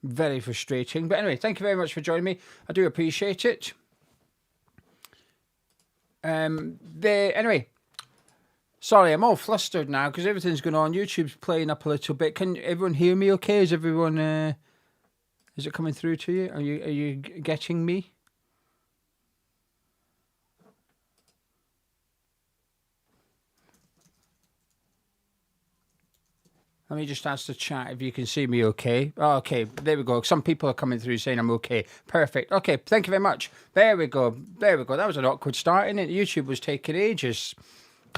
Very frustrating. But anyway, thank you very much for joining me. I do appreciate it. Anyway, sorry, I'm all flustered now because everything's going on. YouTube's playing up a little bit. Can everyone hear me okay? Is everyone, is it coming through to you? Are you getting me? Let me just ask the chat if you can see me okay. Oh, okay, there we go. Some people are coming through saying I'm okay. Perfect. Okay, thank you very much. There we go. There we go. That was an awkward start, isn't it? YouTube was taking ages.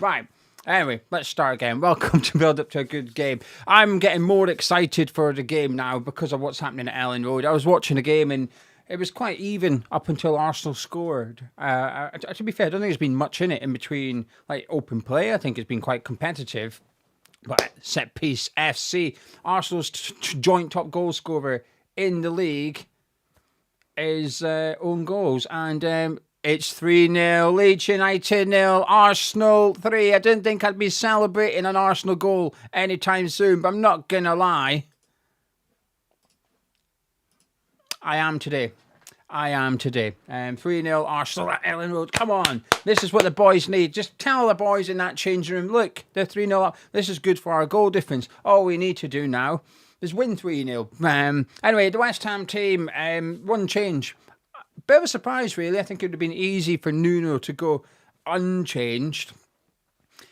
Right. Anyway, let's start again. Welcome to Build Up to a Good Game. I'm getting more excited for the game now because of what's happening at Ellen Road. I was watching the game and it was quite even up until Arsenal scored. To be fair, I don't think there's been much in it in between like open play. I think it's been quite competitive. But set piece FC, Arsenal's joint top goal scorer in the league is own goals. And it's 3-0, Leeds United 0, Arsenal 3. I didn't think I'd be celebrating an Arsenal goal anytime soon, but I'm not going to lie. I am today. 3-0 Arsenal at Ellen Road. Come on. This is what the boys need. Just tell the boys in that changing room, look, they're 3-0 up. This is good for our goal difference. All we need to do now is win 3-0. Anyway, the West Ham team, one change. Bit of a surprise, really. I think it would have been easy for Nuno to go unchanged.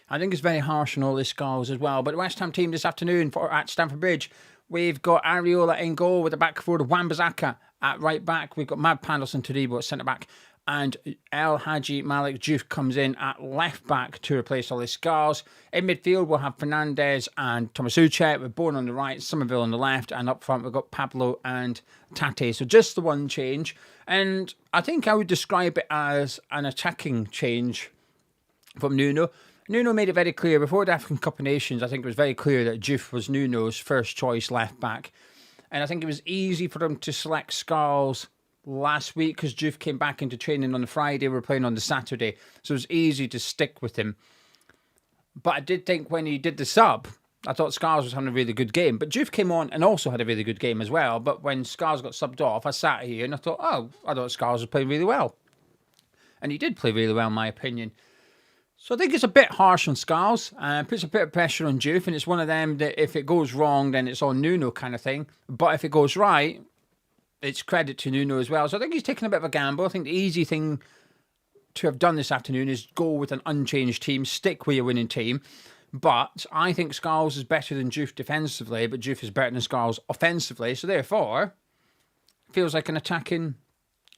I think it's very harsh on all his scars as well. But the West Ham team this afternoon at Stamford Bridge, we've got Areola in goal with the back forward of Wan-Bissaka at right back. We've got Mad Pandelson Todibo at centre back. And El Hadji Malik Diouf comes in at left back to replace all his scars. In midfield, we'll have Fernandez and Thomas Uche with Bourne on the right, Somerville on the left. And up front, we've got Pablo and Tate. So just the one change. And I think I would describe it as an attacking change from Nuno. Nuno made it very clear before the African Cup of Nations. I think it was very clear that Diouf was Nuno's first choice left back. And I think it was easy for them to select Scarles last week because Diouf came back into training on the Friday. We were playing on the Saturday. So it was easy to stick with him. But I did think when he did the sub, I thought Scarles was having a really good game. But Diouf came on and also had a really good game as well. But when Scarles got subbed off, I sat here and I thought, I thought Scarles was playing really well. And he did play really well, in my opinion. So I think it's a bit harsh on Scarles, puts a bit of pressure on Diouf, and it's one of them that if it goes wrong, then it's on Nuno kind of thing. But if it goes right, it's credit to Nuno as well. So I think he's taking a bit of a gamble. I think the easy thing to have done this afternoon is go with an unchanged team, stick with your winning team. But I think Scarles is better than Diouf defensively, but Diouf is better than Scarles offensively. So therefore, it feels like an attacking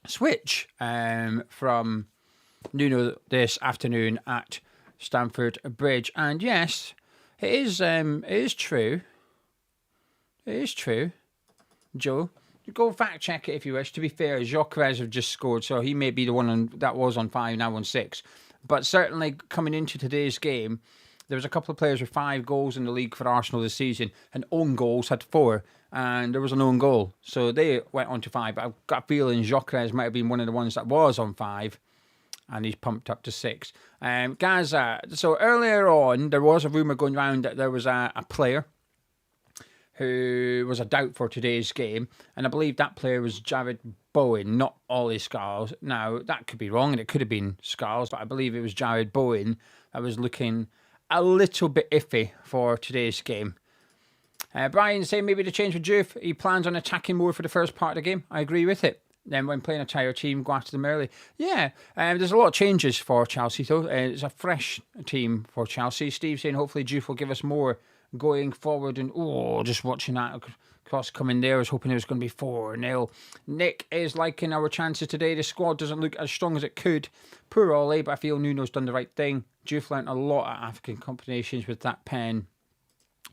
switch from Nuno this afternoon at Stamford Bridge. And yes, it is true. It is true. Joe, go fact check it if you wish. To be fair, Gyökeres have just scored, so he may be the one that was on 5, now on 6. But certainly coming into today's game, there was a couple of players with 5 goals in the league for Arsenal this season, and own goals had 4, and there was an own goal. So they went on to 5. But I've got a feeling Gyökeres might have been one of the ones that was on 5. And he's pumped up to 6. Gaza. So earlier on, there was a rumour going around that there was a player who was a doubt for today's game. And I believe that player was Jared Bowen, not Ollie Scarles. Now, that could be wrong, and it could have been Scarles, but I believe it was Jared Bowen that was looking a little bit iffy for today's game. Brian saying maybe the change for Diouf. He plans on attacking more for the first part of the game. I agree with it. Then when playing a tired team, go after them early. Yeah, there's a lot of changes for Chelsea, though. It's a fresh team for Chelsea. Steve saying hopefully Diouf will give us more going forward. And, just watching that cross coming there, I was hoping it was going to be 4-0. Nick is liking our chances today. The squad doesn't look as strong as it could. Poor Ollie, but I feel Nuno's done the right thing. Diouf learnt a lot at African combinations with that pen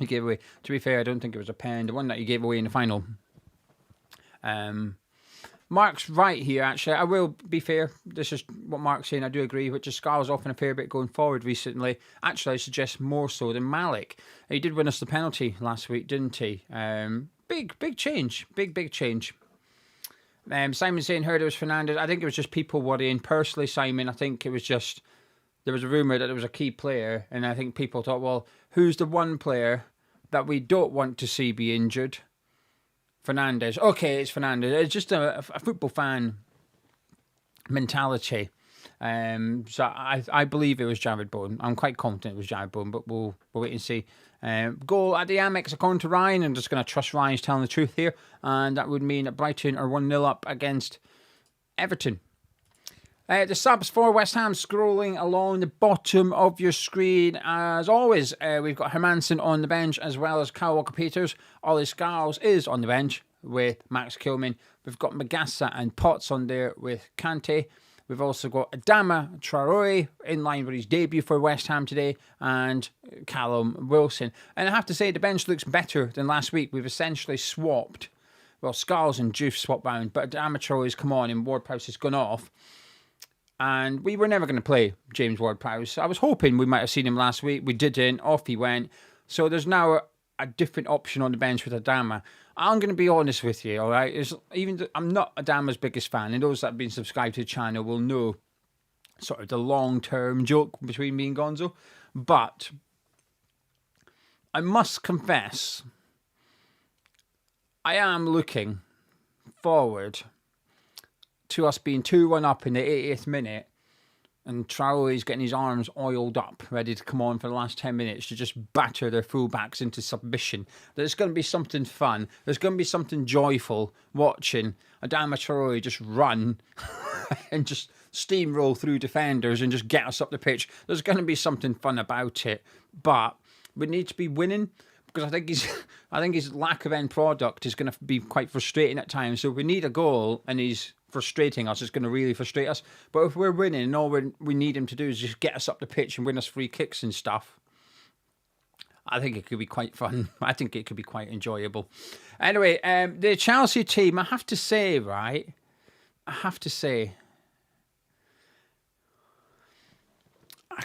he gave away. To be fair, I don't think it was a pen. The one that he gave away in the final. Mark's right here, actually. I will be fair. This is what Mark's saying. I do agree, which is Scarles off in a fair bit going forward recently. Actually, I suggest more so than Malik. He did win us the penalty last week, didn't he? Big change. Big change. Simon saying heard it was Fernandez. I think it was just people worrying. Personally, Simon, I think it was just there was a rumour that it was a key player, and I think people thought, well, who's the one player that we don't want to see be injured? Fernandes. Okay, it's Fernandes. It's just a football fan mentality. So I believe it was Jared Bowen. I'm quite confident it was Jared Bowen, but we'll wait and see. Goal at the Amex according to Ryan. I'm just going to trust Ryan's telling the truth here, and that would mean that Brighton are 1-0 up against Everton. The subs for West Ham scrolling along the bottom of your screen. As always, we've got Hermansen on the bench as well as Kyle Walker-Peters. Ollie Scarles is on the bench with Max Kilman. We've got Magassa and Potts on there with Kante. We've also got Adama Traore in line with his debut for West Ham today and Callum Wilson. And I have to say the bench looks better than last week. We've essentially swapped. Well, Scarles and Juve swapped round, but Adama Traore's come on and Ward-Prowse has gone off. And we were never going to play James Ward-Prowse. I was hoping we might have seen him last week. We didn't. Off he went. So there's now a different option on the bench with Adama. I'm going to be honest with you, all right? I'm not Adama's biggest fan. And those that have been subscribed to the channel will know sort of the long-term joke between me and Gonzo. But I must confess, I am looking forward to us being 2-1 up in the 80th minute and Traore's getting his arms oiled up, ready to come on for the last 10 minutes to just batter their fullbacks into submission. There's going to be something fun. There's going to be something joyful watching Adama Traore just run and just steamroll through defenders and just get us up the pitch. There's going to be something fun about it, but we need to be winning. Because I think his lack of end product is going to be quite frustrating at times. So if we need a goal and he's frustrating us, it's going to really frustrate us. But if we're winning and all we need him to do is just get us up the pitch and win us free kicks and stuff, I think it could be quite fun. I think it could be quite enjoyable. Anyway, the Chelsea team, I have to say, I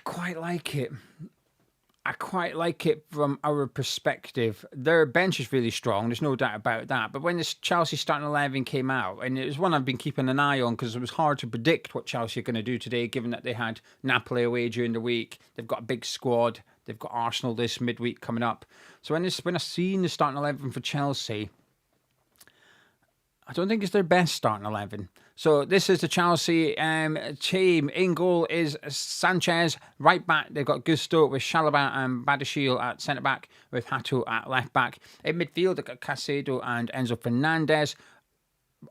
quite like it. I quite like it from our perspective. Their bench is really strong. There's no doubt about that. But when this Chelsea starting 11 came out, and it was one I've been keeping an eye on because it was hard to predict what Chelsea are going to do today, given that they had Napoli away during the week. They've got a big squad. They've got Arsenal this midweek coming up. So when I seen the starting 11 for Chelsea, I don't think it's their best starting 11. So this is the Chelsea team. In goal is Sanchez. Right back, they've got Gusto with Chalobah and Badiashile at centre-back with Hato at left-back. In midfield, they've got Caicedo and Enzo Fernandez.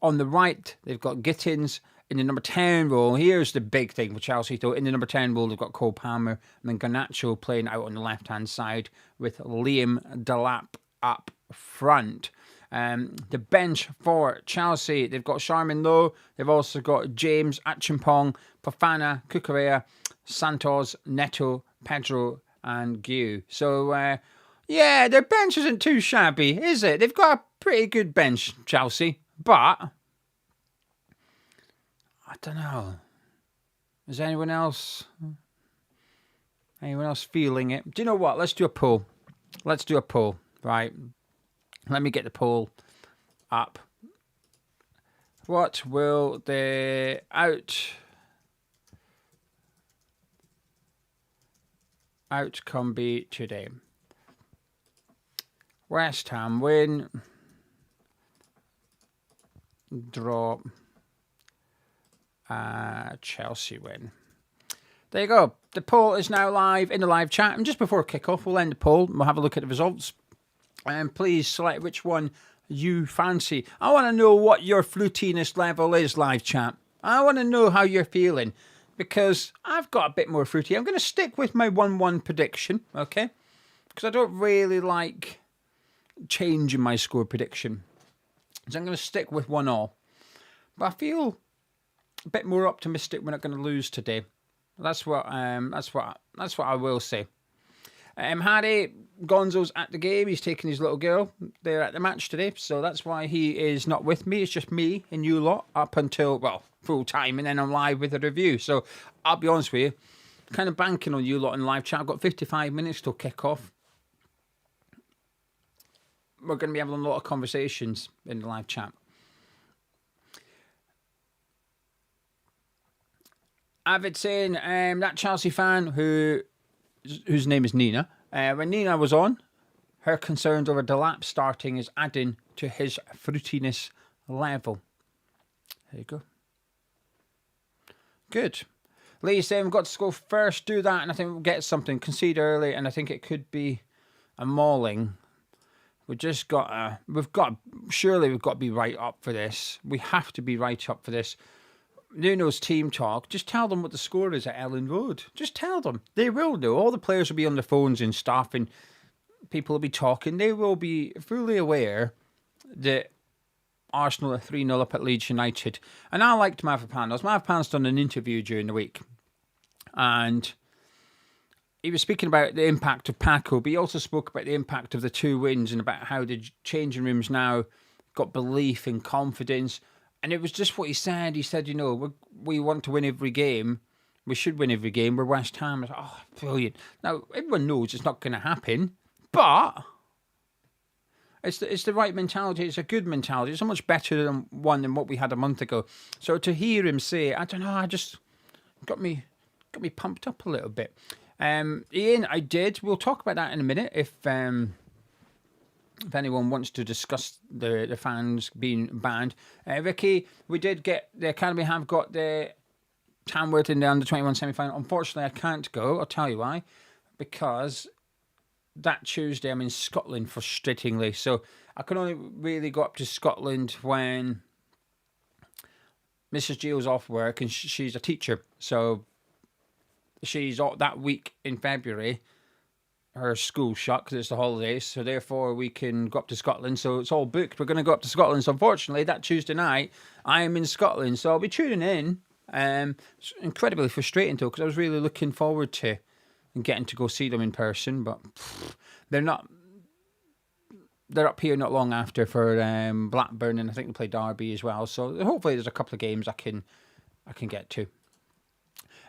On the right, they've got Gittins in the number 10 role. Here's the big thing for Chelsea, though. In the number 10 role, they've got Cole Palmer and then Garnacho playing out on the left-hand side with Liam Delap up front. The bench for Chelsea, they've got Charmin Lowe, they've also got James, Achimpong, Fofana, Cucurella, Santos, Neto, Pedro and Guiu. So, yeah, their bench isn't too shabby, is it? They've got a pretty good bench, Chelsea, but I don't know. Is anyone else feeling it? Do you know what? Let's do a poll. Right. Let me get the poll up. What will the outcome be today? West Ham win. Draw. Chelsea win. There you go. The poll is now live in the live chat. And just before kick-off, we'll end the poll and we'll have a look at the results. And please select which one you fancy. I want to know what your fruitiness level is, live chat. I want to know how you're feeling because I've got a bit more fruity. I'm going to stick with my 1-1 prediction, okay? Because I don't really like changing my score prediction. So I'm going to stick with 1-1. But I feel a bit more optimistic we're not going to lose today. That's what I will say. Harry Gonzo's at the game. He's taking his little girl there at the match today. So that's why he is not with me. It's just me and you lot up until, well, full time. And then I'm live with a review. So I'll be honest with you. Kind of banking on you lot in live chat. I've got 55 minutes till kick off. We're going to be having a lot of conversations in the live chat. Avid saying that Chelsea fan whose name is Nina. When Nina was on, her concerns over Delap starting is adding to his fruitiness level. There you go. Good. Lee saying we've got to go first, do that, and I think we'll get something. Concede early, and I think it could be a mauling. Surely we've got to be right up for this. We have to be right up for this. Nuno's team talk, just tell them what the score is at Ellen Road. Just tell them. They will know. All the players will be on their phones and stuff, and people will be talking. They will be fully aware that Arsenal are 3-0 up at Leeds United. And I liked Mavropanos. Mavropanos done an interview during the week, and he was speaking about the impact of Paco, but he also spoke about the impact of the 2 wins and about how the changing rooms now got belief and confidence. And it was just what he said. He said, we want to win every game. We should win every game. We're West Ham. I was like, oh, brilliant. Now, everyone knows it's not going to happen, but it's the right mentality. It's a good mentality. It's so much better than what we had a month ago. So to hear him say, I don't know, I just got me pumped up a little bit. Ian, I did. We'll talk about that in a minute if anyone wants to discuss the fans being banned. Ricky, we did get the Academy have got the Tamworth in the under-21 semi-final. Unfortunately, I can't go. I'll tell you why. Because that Tuesday I'm in Scotland, frustratingly. So I can only really go up to Scotland when Mrs. Gill's off work and she's a teacher. So she's that week in February. Her school shut because it's the holidays, so therefore we can go up to Scotland. So it's all booked. We're going to go up to Scotland. So unfortunately, that Tuesday night, I am in Scotland. So I'll be tuning in. It's incredibly frustrating though, because I was really looking forward to getting to go see them in person, but they're not. They're up here not long after for Blackburn, and I think they play Derby as well. So hopefully, there's a couple of games I can get to.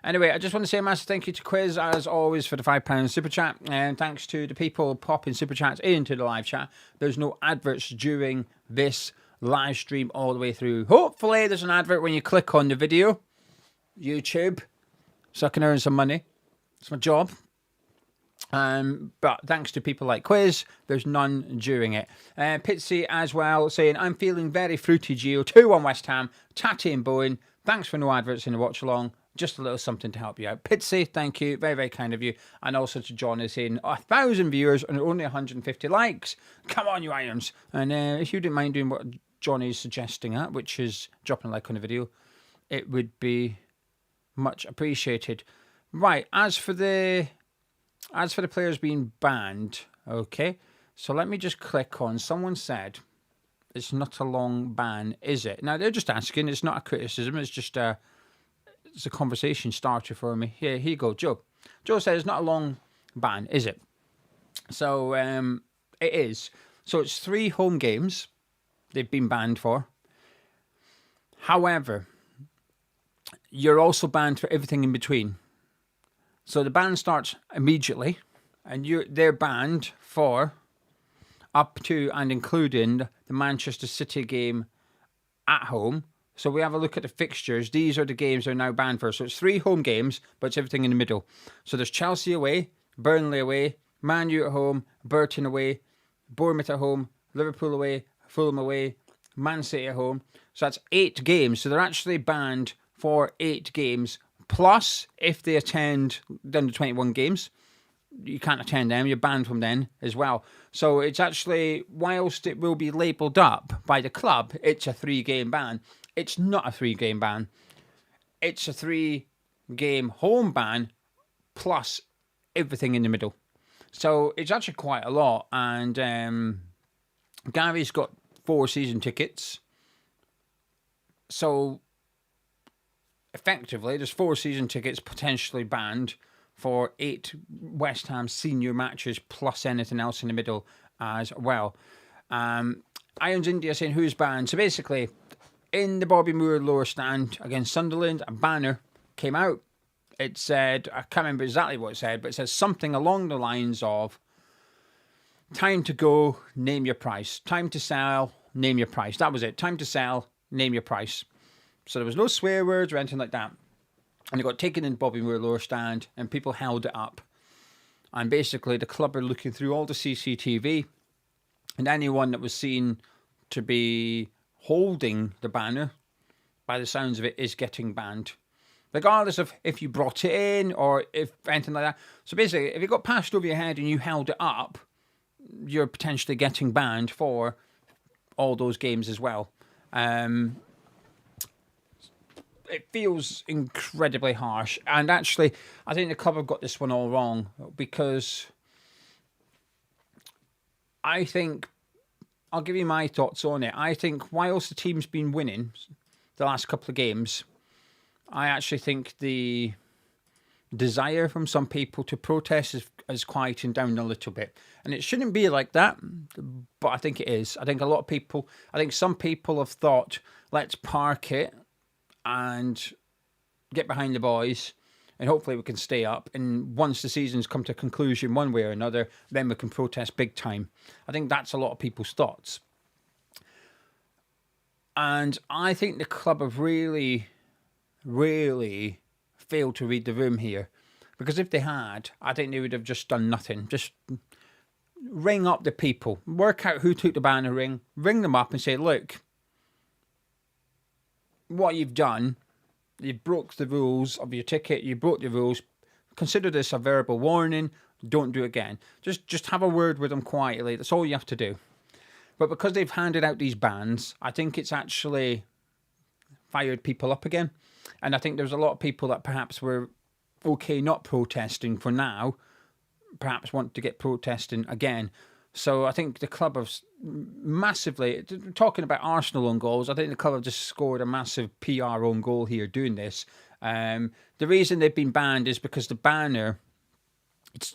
Anyway, I just want to say a massive thank you to Quiz, as always, for the £5 super chat. And thanks to the people popping super chats into the live chat. There's no adverts during this live stream all the way through. Hopefully, there's an advert when you click on the video. YouTube. So I can earn some money. It's my job. But thanks to people like Quiz, there's none during it. Pitsy as well, saying, I'm feeling very fruity, Gio. 2-1 West Ham. Tatty and Bowen. Thanks for no adverts in the watch along. Just a little something to help you out. Pitsy, thank you. Very, very kind of you. And also to John is saying 1,000 viewers and only 150 likes. Come on, you irons. And if you didn't mind doing what John is suggesting at, which is dropping a like on the video, it would be much appreciated. Right, as for the players being banned, okay. So let me just click on. Someone said it's not a long ban, is it? Now they're just asking. It's not a criticism. It's just it's a conversation starter for me. Here you go, Joe. Joe says it's not a long ban, is it? So it is. So it's 3 home games they've been banned for. However, you're also banned for everything in between. So the ban starts immediately, and they're banned for up to and including the Manchester City game at home. So we have a look at the fixtures. These are the games they're now banned for. So it's 3 home games, but it's everything in the middle. So there's Chelsea away, Burnley away, Man U at home, Burton away, Bournemouth at home, Liverpool away, Fulham away, Man City at home. So that's 8 games. So they're actually banned for 8 games. Plus, if they attend the under 21 games, you can't attend them. You're banned from them as well. So it's actually, whilst it will be labelled up by the club, it's a 3-game ban. It's not a 3-game ban. It's a 3-game home ban plus everything in the middle. So it's actually quite a lot. And Gary's got 4 season tickets. So effectively, there's 4 season tickets potentially banned for 8 West Ham senior matches plus anything else in the middle as well. Irons India saying who's banned. So basically, in the Bobby Moore lower stand against Sunderland, a banner came out. It said, I can't remember exactly what it said, but it says something along the lines of, time to go, name your price. Time to sell, name your price. That was it. Time to sell, name your price. So there was no swear words or anything like that. And it got taken in Bobby Moore lower stand, and people held it up. And basically, the club are looking through all the CCTV, and anyone that was seen to be holding the banner, by the sounds of it, is getting banned. Regardless of if you brought it in or if anything like that. So basically, if it got passed over your head and you held it up, you're potentially getting banned for all those games as well. It feels incredibly harsh. And actually, I think the club have got this one all wrong, because I think, I'll give you my thoughts on it. I think whilst the team's been winning the last couple of games, I actually think the desire from some people to protest is quieting down a little bit. And it shouldn't be like that, but I think it is. I think some people have thought, let's park it and get behind the boys, and hopefully we can stay up. And once the season's come to conclusion one way or another, then we can protest big time. I think that's a lot of people's thoughts. And I think the club have really failed to read the room here. Because if they had, I think they would have just done nothing. Just ring up the people, work out who took the banner, ring them up and say, look, what you've done, you broke the rules of your ticket, you broke the rules, consider this a verbal warning, don't do it again. Just have a word with them quietly, that's all you have to do. But because they've handed out these bans, I think it's actually fired people up again. And I think there's a lot of people that perhaps were okay not protesting for now, perhaps want to get protesting again. So I think the club have massively, talking about Arsenal own goals, I think the club have just scored a massive PR own goal here doing this. The reason they've been banned is because the banner,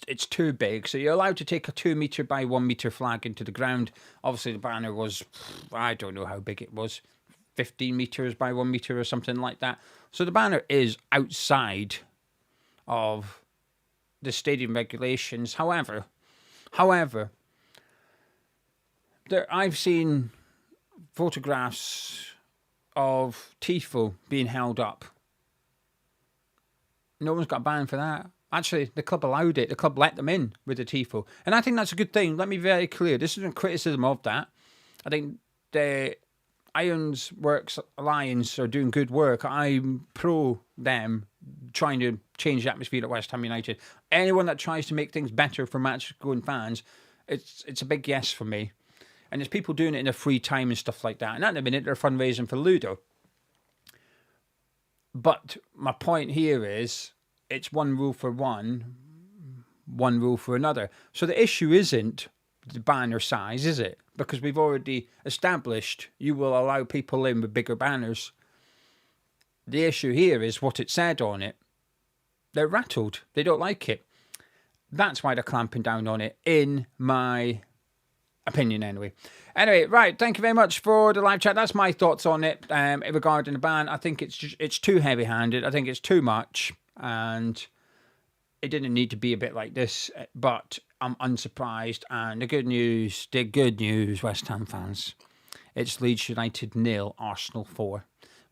it's too big. So you're allowed to take a 2 metre by 1 metre flag into the ground. Obviously the banner was, I don't know how big it was, 15 metres by 1 metre or something like that. So the banner is outside of the stadium regulations. However, I've seen photographs of TIFO being held up. No one's got banned for that. Actually, the club allowed it. The club let them in with the TIFO. And I think that's a good thing. Let me be very clear. This isn't criticism of that. I think the Irons Works Alliance are doing good work. I'm pro them trying to change the atmosphere at West Ham United. Anyone that tries to make things better for match-going fans, it's a big yes for me. And there's people doing it in their free time and stuff like that. And at the minute, they're fundraising for Ludo. But my point here is, it's one rule for one rule for another. So the issue isn't the banner size, is it? Because we've already established you will allow people in with bigger banners. The issue here is what it said on it. They're rattled. They don't like it. That's why they're clamping down on it, in my opinion anyway. Anyway, right, thank you very much for the live chat. That's my thoughts on it regarding the ban. I think it's too heavy-handed. I think it's too much, and it didn't need to be a bit like this, but I'm unsurprised. And the good news, West Ham fans, it's Leeds United 0, Arsenal 4.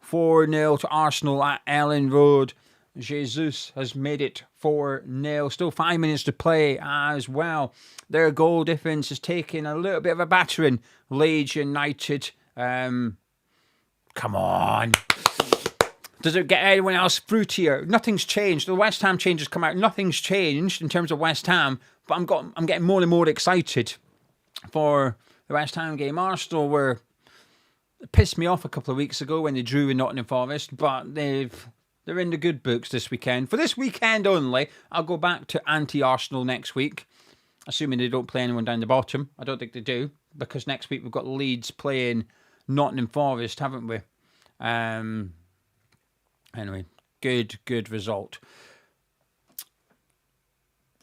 4-0 to Arsenal at Ellen Road. Jesus has made it 4-0. Still 5 minutes to play as well. Their goal difference is taking a little bit of a battering. Leeds United, come on. Does it get anyone else fruitier? Nothing's changed. The West Ham changes come out. Nothing's changed in terms of West Ham. But I'm getting more and more excited for the West Ham game. Arsenal pissed me off a couple of weeks ago when they drew in Nottingham Forest, but they're in the good books this weekend. For this weekend only, I'll go back to anti-Arsenal next week, assuming they don't play anyone down the bottom. I don't think they do, because next week we've got Leeds playing Nottingham Forest, haven't we? Anyway, good result.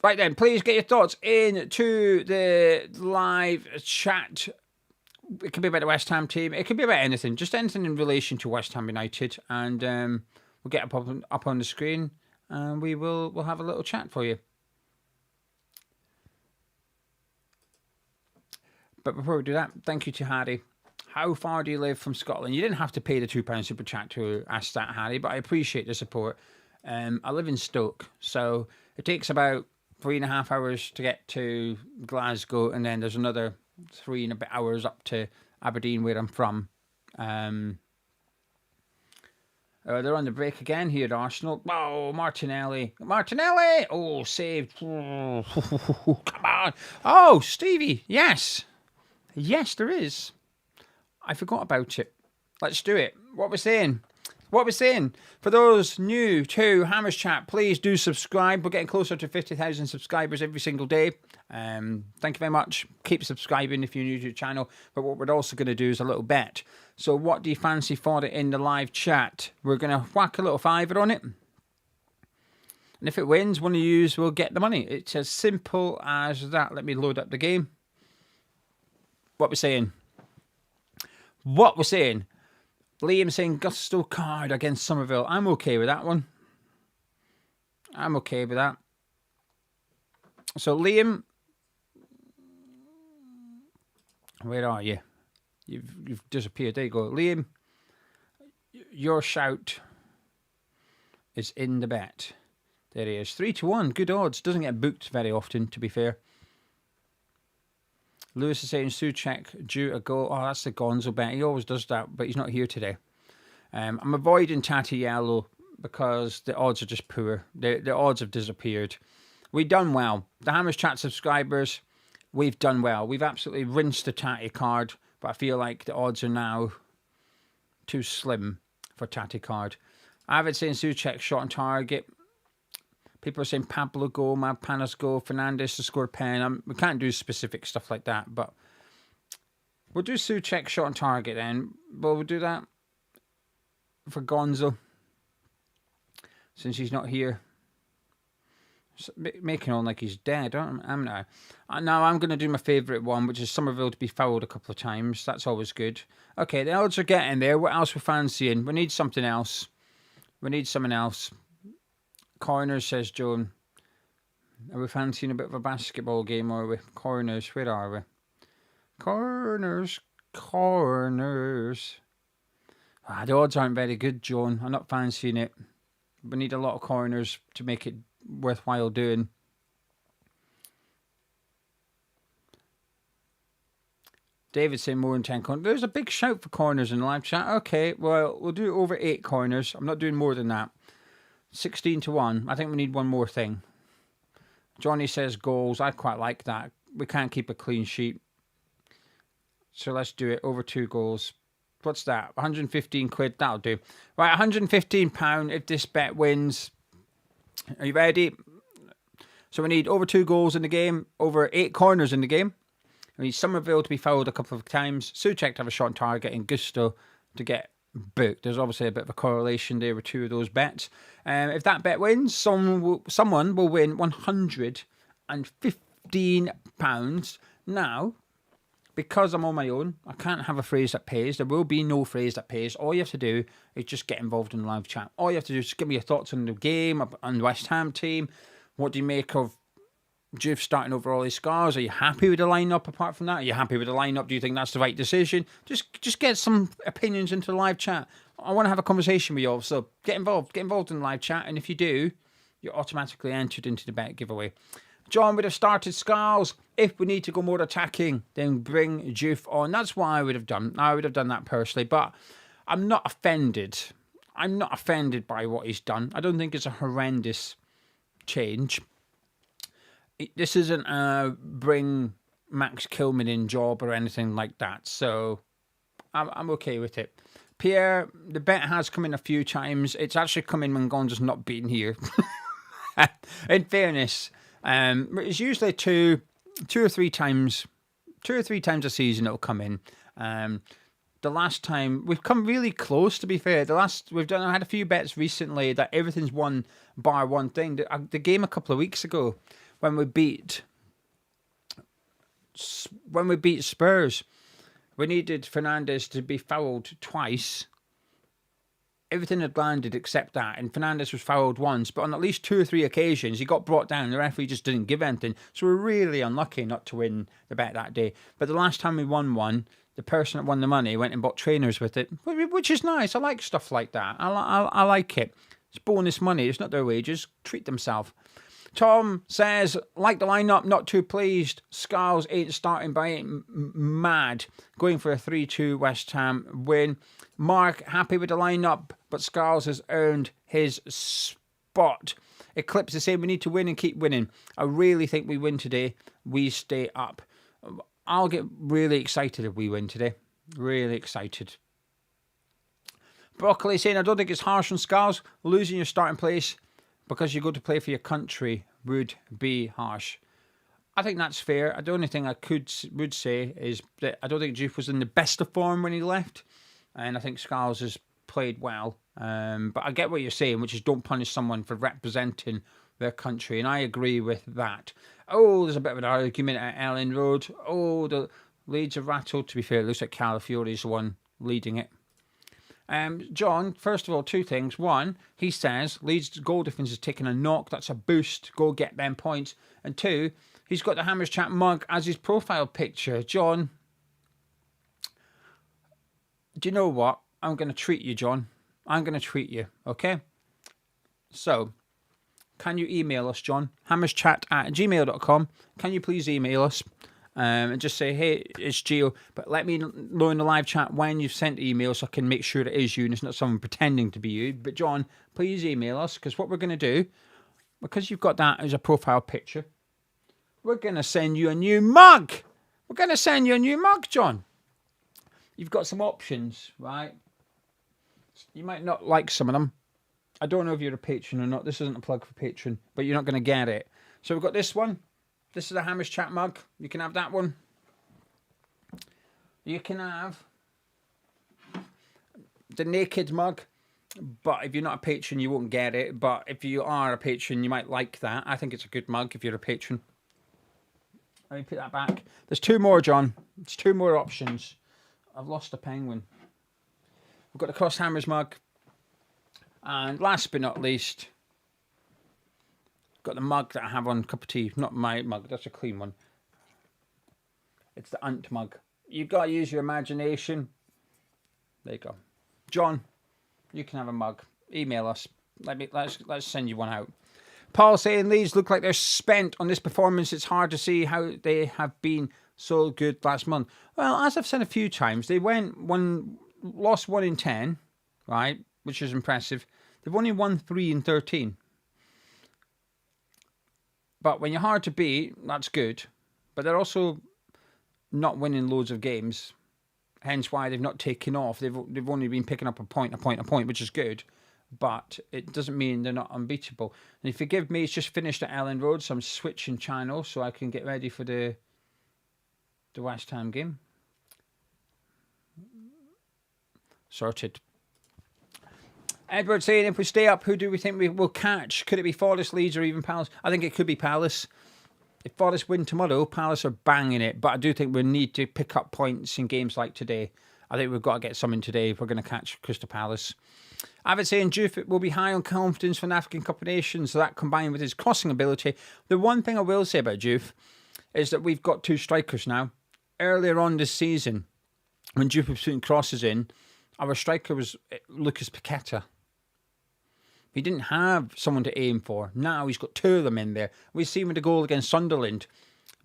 Right then, please get your thoughts into the live chat. It could be about the West Ham team. It could be about anything. Just anything in relation to West Ham United. And we'll get up on the screen, and we'll have a little chat for you. But before we do that, thank you to Harry. How far do you live from Scotland? You didn't have to pay the £2 super chat to ask that, Harry, but I appreciate the support. I live in Stoke, so it takes about 3.5 hours to get to Glasgow, and then there's another 3 and a bit hours up to Aberdeen, where I'm from. They're on the break again here at Arsenal. Oh, Martinelli. Oh, saved. Oh, come on. Oh, Stevie. Yes, there is. I forgot about it. Let's do it. What we're saying. For those new to Hammers Chat, please do subscribe. We're getting closer to 50,000 subscribers every single day. Thank you very much. Keep subscribing if you're new to the channel. But what we're also going to do is a little bet. So what do you fancy for it in the live chat? We're going to whack a little $5 on it. And if it wins, one of you will get the money. It's as simple as that. Let me load up the game. What we're saying. Liam saying Gusto card against Somerville. I'm okay with that one. I'm okay with that. So Liam, where are you? You've disappeared. There you go. Liam, your shout is in the bet. There he is. 3-1. Good odds. Doesn't get booked very often, to be fair. Lewis is saying Souček due a goal. Oh, that's the Gonzo bet. He always does that, but he's not here today. I'm avoiding Tatty Yellow because the odds are just poor. The odds have disappeared. We've done well. The Hammers Chat subscribers, we've done well. We've absolutely rinsed the Tatty card, but I feel like the odds are now too slim for Tatty card. Avid saying Souček shot on target. People are saying Pablo goal, Panas goal, Fernandes to score a pen. We can't do specific stuff like that, but we'll do Souček shot on target then. But we'll do that for Gonzo, since he's not here. Making on like he's dead, am I? Now I'm going to do my favourite one, which is Somerville to be fouled a couple of times. That's always good. Okay, the odds are getting there. What else we're fancying? We need something else. Corners, says Joan. Are we fancying a bit of a basketball game, or are we? Corners, where are we? Corners. The odds aren't very good, Joan. I'm not fancying it. We need a lot of corners to make it worthwhile doing. David saying more than 10 corners. There's a big shout for corners in the live chat. Okay, well, we'll do over 8 corners. I'm not doing more than that. 16-1. I think we need one more thing. Johnny says goals. I quite like that. We can't keep a clean sheet. So let's do it. Over 2 goals. What's that? 115 quid. That'll do. Right, £115 if this bet wins. Are you ready? So we need over 2 goals in the game. Over 8 corners in the game. We need Somerville to be fouled a couple of times. Souček to have a shot on target. And Gusto to get booked. There's obviously a bit of a correlation there with 2 of those bets. If that bet wins, someone will win £115. Now, because I'm on my own, I can't have a phrase that pays. There will be no phrase that pays. All you have to do is just get involved in the live chat. All you have to do is give me your thoughts on the game, on the West Ham team. What do you make of Juve starting over all his scars? Are you happy with the lineup apart from that? Are you happy with the lineup? Do you think that's the right decision? Just get some opinions into the live chat. I want to have a conversation with you all, so get involved in the live chat, and if you do, you're automatically entered into the bet giveaway. John would have started Scarles. If we need to go more attacking, then bring Juve on. That's what I would have done. I would have done that personally, but I'm not offended. I'm not offended by what he's done. I don't think it's a horrendous change. This isn't a bring Max Kilman in job or anything like that, so I'm okay with it. Pierre, the bet has come in a few times. It's actually come in when Gonzo's not been here. In fairness, it's usually two or three times a season it'll come in. The last time we've come really close, to be fair. I had a few bets recently that everything's won bar one thing. The game a couple of weeks ago when we beat Spurs, we needed Fernandes to be fouled twice. Everything had landed except that, and Fernandes was fouled once, but on at least 2 or 3 occasions he got brought down. The referee just didn't give anything, so we're really unlucky not to win the bet that day. But the last time we won one, the person that won the money went and bought trainers with it, which is nice. I like stuff like that. I like it. It's bonus money. It's not their wages. Treat themselves. Tom says, like the lineup, not too pleased. Scarles ain't starting by ain't mad. Going for a 3-2 West Ham win. Mark, happy with the lineup, but Scarles has earned his spot. Eclipse is saying we need to win and keep winning. I really think we win today. We stay up. I'll get really excited if we win today. Really excited. Broccoli saying, I don't think it's harsh on Scarles. Losing your starting place because you go to play for your country would be harsh. I think that's fair. The only thing I would say is that I don't think Juve was in the best of form when he left. And I think Scarles has played well. But I get what you're saying, which is don't punish someone for representing their country. And I agree with that. Oh, there's a bit of an argument at Ellen Road. Oh, the leads are rattled. To be fair, it looks like Calafiore's the one leading it. John, first of all, two things. One, he says Leeds' goal difference is taking a knock. That's a boost. Go get them points. And two, he's got the Hammers Chat mug as his profile picture. John, do you know what? I'm going to treat you, John. I'm going to treat you, okay? So, can you email us, John? hammerschat@gmail.com. Can you please email us? And just say, hey, it's Gio, but let me know in the live chat when you've sent the email so I can make sure it is you and it's not someone pretending to be you. But John, please email us, because what we're going to do, because you've got that as a profile picture, we're going to send you a new mug. We're going to send you a new mug, John. You've got some options, right? You might not like some of them. I don't know if you're a patron or not. This isn't a plug for patron, but you're not going to get it. So we've got this one. This is a Hammers Chat mug. You can have that one. You can have the naked mug. But if you're not a patron, you won't get it. But if you are a patron, you might like that. I think it's a good mug if you're a patron. Let me put that back. There's two more, John. There's two more options. I've lost a penguin. We've got the Cross Hammers mug. And last but not least, got the mug that I have on cup of tea. Not my mug, that's a clean one. It's the Ant mug. You've got to use your imagination. There you go. John, you can have a mug. Email us. Let's send you one out. Paul saying Leeds look like they're spent on this performance. It's hard to see how they have been so good last month. Well, as I've said a few times, they lost 1 in 10, right? Which is impressive. They've only won 3 in 13. But when you're hard to beat, that's good. But they're also not winning loads of games. Hence why they've not taken off. They've only been picking up a point, which is good. But it doesn't mean they're not unbeatable. And if you forgive me, it's just finished at Ellen Road, so I'm switching channel so I can get ready for the West Ham game. Sorted. Edward saying, if we stay up, who do we think we will catch? Could it be Forest, Leeds, or even Palace? I think it could be Palace. If Forest win tomorrow, Palace are banging it. But I do think we need to pick up points in games like today. I think we've got to get something today if we're going to catch Crystal Palace. Avid saying, Juve will be high on confidence for an African Cup of Nations. So that combined with his crossing ability. The one thing I will say about Juve is that we've got two strikers now. Earlier on this season, when Juve was putting crosses in, our striker was Lucas Paqueta. He didn't have someone to aim for. Now he's got two of them in there. We've seen with the goal against Sunderland.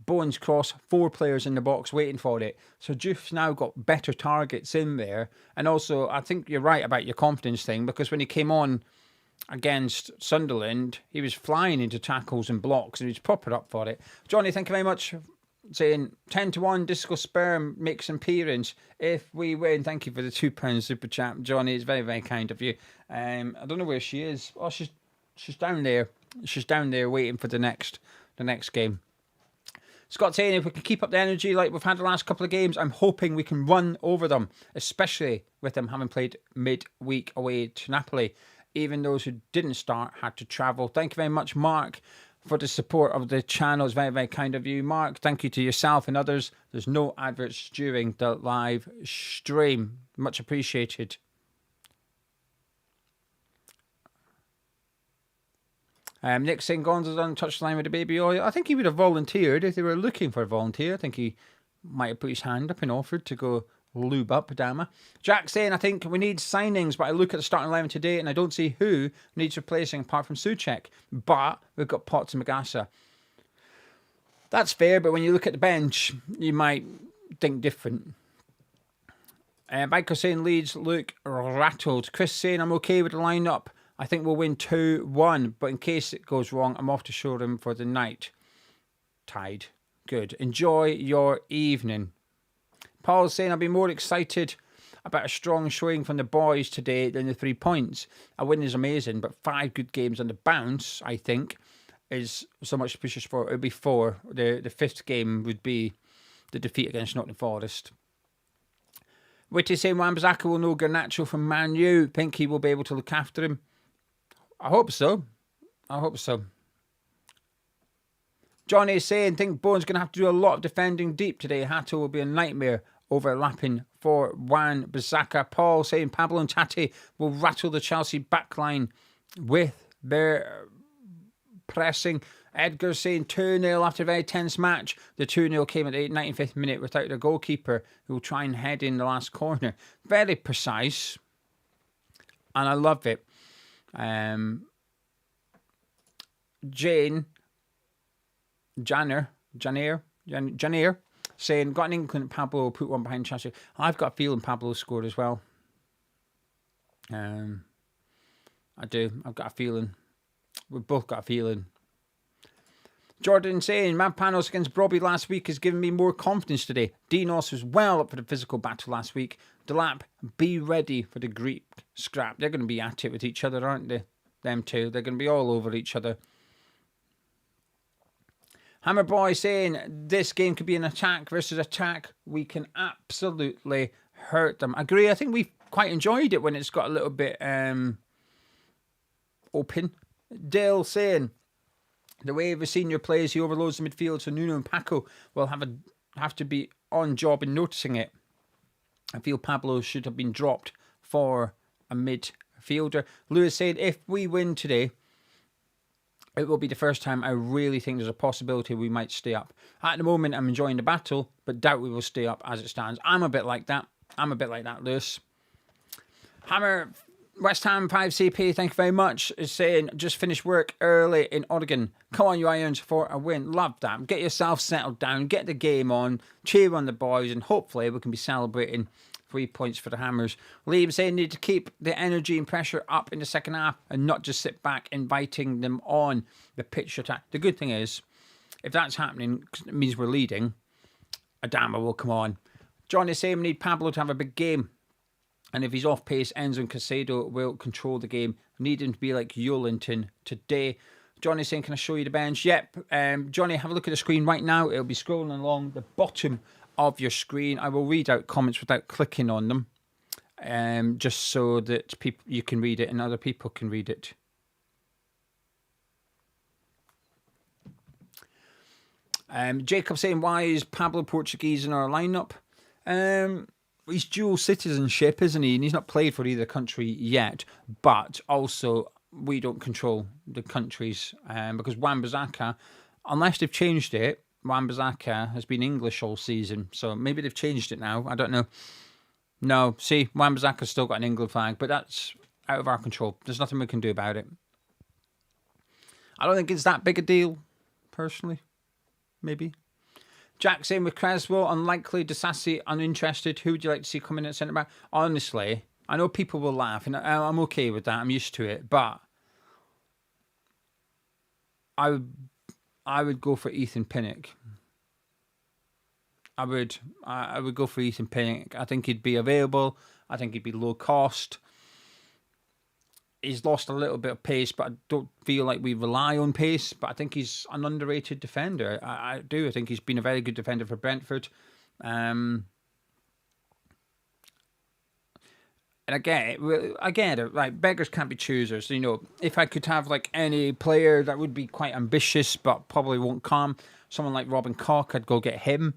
Bowen's cross, 4 players in the box waiting for it. So Juve's now got better targets in there. And also, I think you're right about your confidence thing, because when he came on against Sunderland, he was flying into tackles and blocks and he was proper up for it. Johnny, thank you very much. Saying 10-1 Disco Sperm makes an appearance if we win. Thank you for the £2 super chat, Johnny. It's very, very kind of you. I don't know where she is. Oh, she's down there. She's down there waiting for the next game. Scott saying, if we can keep up the energy like we've had the last couple of games, I'm hoping we can run over them, especially with them having played midweek away to Napoli. Even those who didn't start had to travel. Thank you very much, Mark, for the support of the channel. It's very, very kind of you, Mark. Thank you to yourself and others. There's no adverts during the live stream. Much appreciated. Nick saying Gonzo's on touchline with the baby oil. I think he would have volunteered if they were looking for a volunteer. I think he might have put his hand up and offered to go lube up, Adama. Jack saying, I think we need signings, but I look at the starting 11 today and I don't see who needs replacing apart from Souček. But we've got Potts and Magassa. That's fair, but when you look at the bench, you might think different. Michael saying Leeds look rattled. Chris saying, I'm okay with the lineup. I think we'll win 2-1, but in case it goes wrong, I'm off to showroom for the night. Tied. Good. Enjoy your evening. Paul's saying, I'll be more excited about a strong showing from the boys today than the 3 points. A win is amazing, but 5 good games on the bounce, I think, is so much to push us for. It would be 4. The 5th game would be the defeat against Nottingham Forest. Witty saying, Wan-Bissaka will know Garnacho from Man U. Think he will be able to look after him? I hope so. I hope so. Johnny is saying, think Bowen's going to have to do a lot of defending deep today. Hato will be a nightmare overlapping for Wan-Bissaka. Paul saying Pablo and Tati will rattle the Chelsea backline with their pressing. Edgar saying 2-0 after a very tense match. The 2-0 came at the 95th minute without their goalkeeper, who will try and head in the last corner. Very precise. And I love it. Jane Janner saying, got an inkling Pablo will put one behind Chelsea. I've got a feeling Pablo scored as well. I do. I've got a feeling. We've both got a feeling. Jordan saying, Mavpanos against Brobby last week has given me more confidence today. Dinos was well up for the physical battle last week. Delap, be ready for the Greek scrap. They're going to be at it with each other, aren't they? Them two. They're going to be all over each other. Hammer Boy saying, this game could be an attack versus attack. We can absolutely hurt them. I agree. I think we've quite enjoyed it when it's got a little bit open. Dale saying, the way the senior plays, he overloads the midfield, so Nuno and Paco will have to be on job in noticing it. I feel Pablo should have been dropped for a midfielder. Lewis said, if we win today, it will be the first time I really think there's a possibility we might stay up. At the moment, I'm enjoying the battle, but doubt we will stay up as it stands. I'm a bit like that. Lewis. Hammer, West Ham 5CP, thank you very much, is saying, just finished work early in Oregon. Come on, you Irons, for a win. Love that. Get yourself settled down, get the game on, cheer on the boys, and hopefully we can be celebrating 3 points for the Hammers. Liam saying need to keep the energy and pressure up in the second half and not just sit back inviting them on the pitch attack. The good thing is, if that's happening, it means we're leading, Adama will come on. John is saying we need Pablo to have a big game. And if he's off pace, Enzo and Casado will control the game. Need him to be like Yolinton today. Johnny's saying, can I show you the bench? Yep. Johnny, have a look at the screen right now. It'll be scrolling along the bottom of your screen. I will read out comments without clicking on them. Just so that you can read it and other people can read it. Jacob saying, why is Pablo Portuguese in our lineup? He's dual citizenship, isn't he? And he's not played for either country yet. But also, we don't control the countries. Because Wan-Bissaka, unless they've changed it, Wan-Bissaka has been English all season. So maybe they've changed it now. I don't know. No, see, Wan-Bissaka's still got an England flag. But that's out of our control. There's nothing we can do about it. I don't think it's that big a deal, personally. Maybe. Jack saying with Creswell, unlikely. Disasi, uninterested. Who would you like to see come in at centre-back? Honestly, I know people will laugh, and I'm okay with that. I'm used to it. But I would go for Ethan Pinnock. I would go for Ethan Pinnock. I think he'd be available. I think he'd be low cost. He's lost a little bit of pace, but I don't feel like we rely on pace. But I think he's an underrated defender. I do. I think he's been a very good defender for Brentford. And I get it. Like, beggars can't be choosers. You know, if I could have like any player that would be quite ambitious, but probably won't come, someone like Robin Koch, I'd go get him.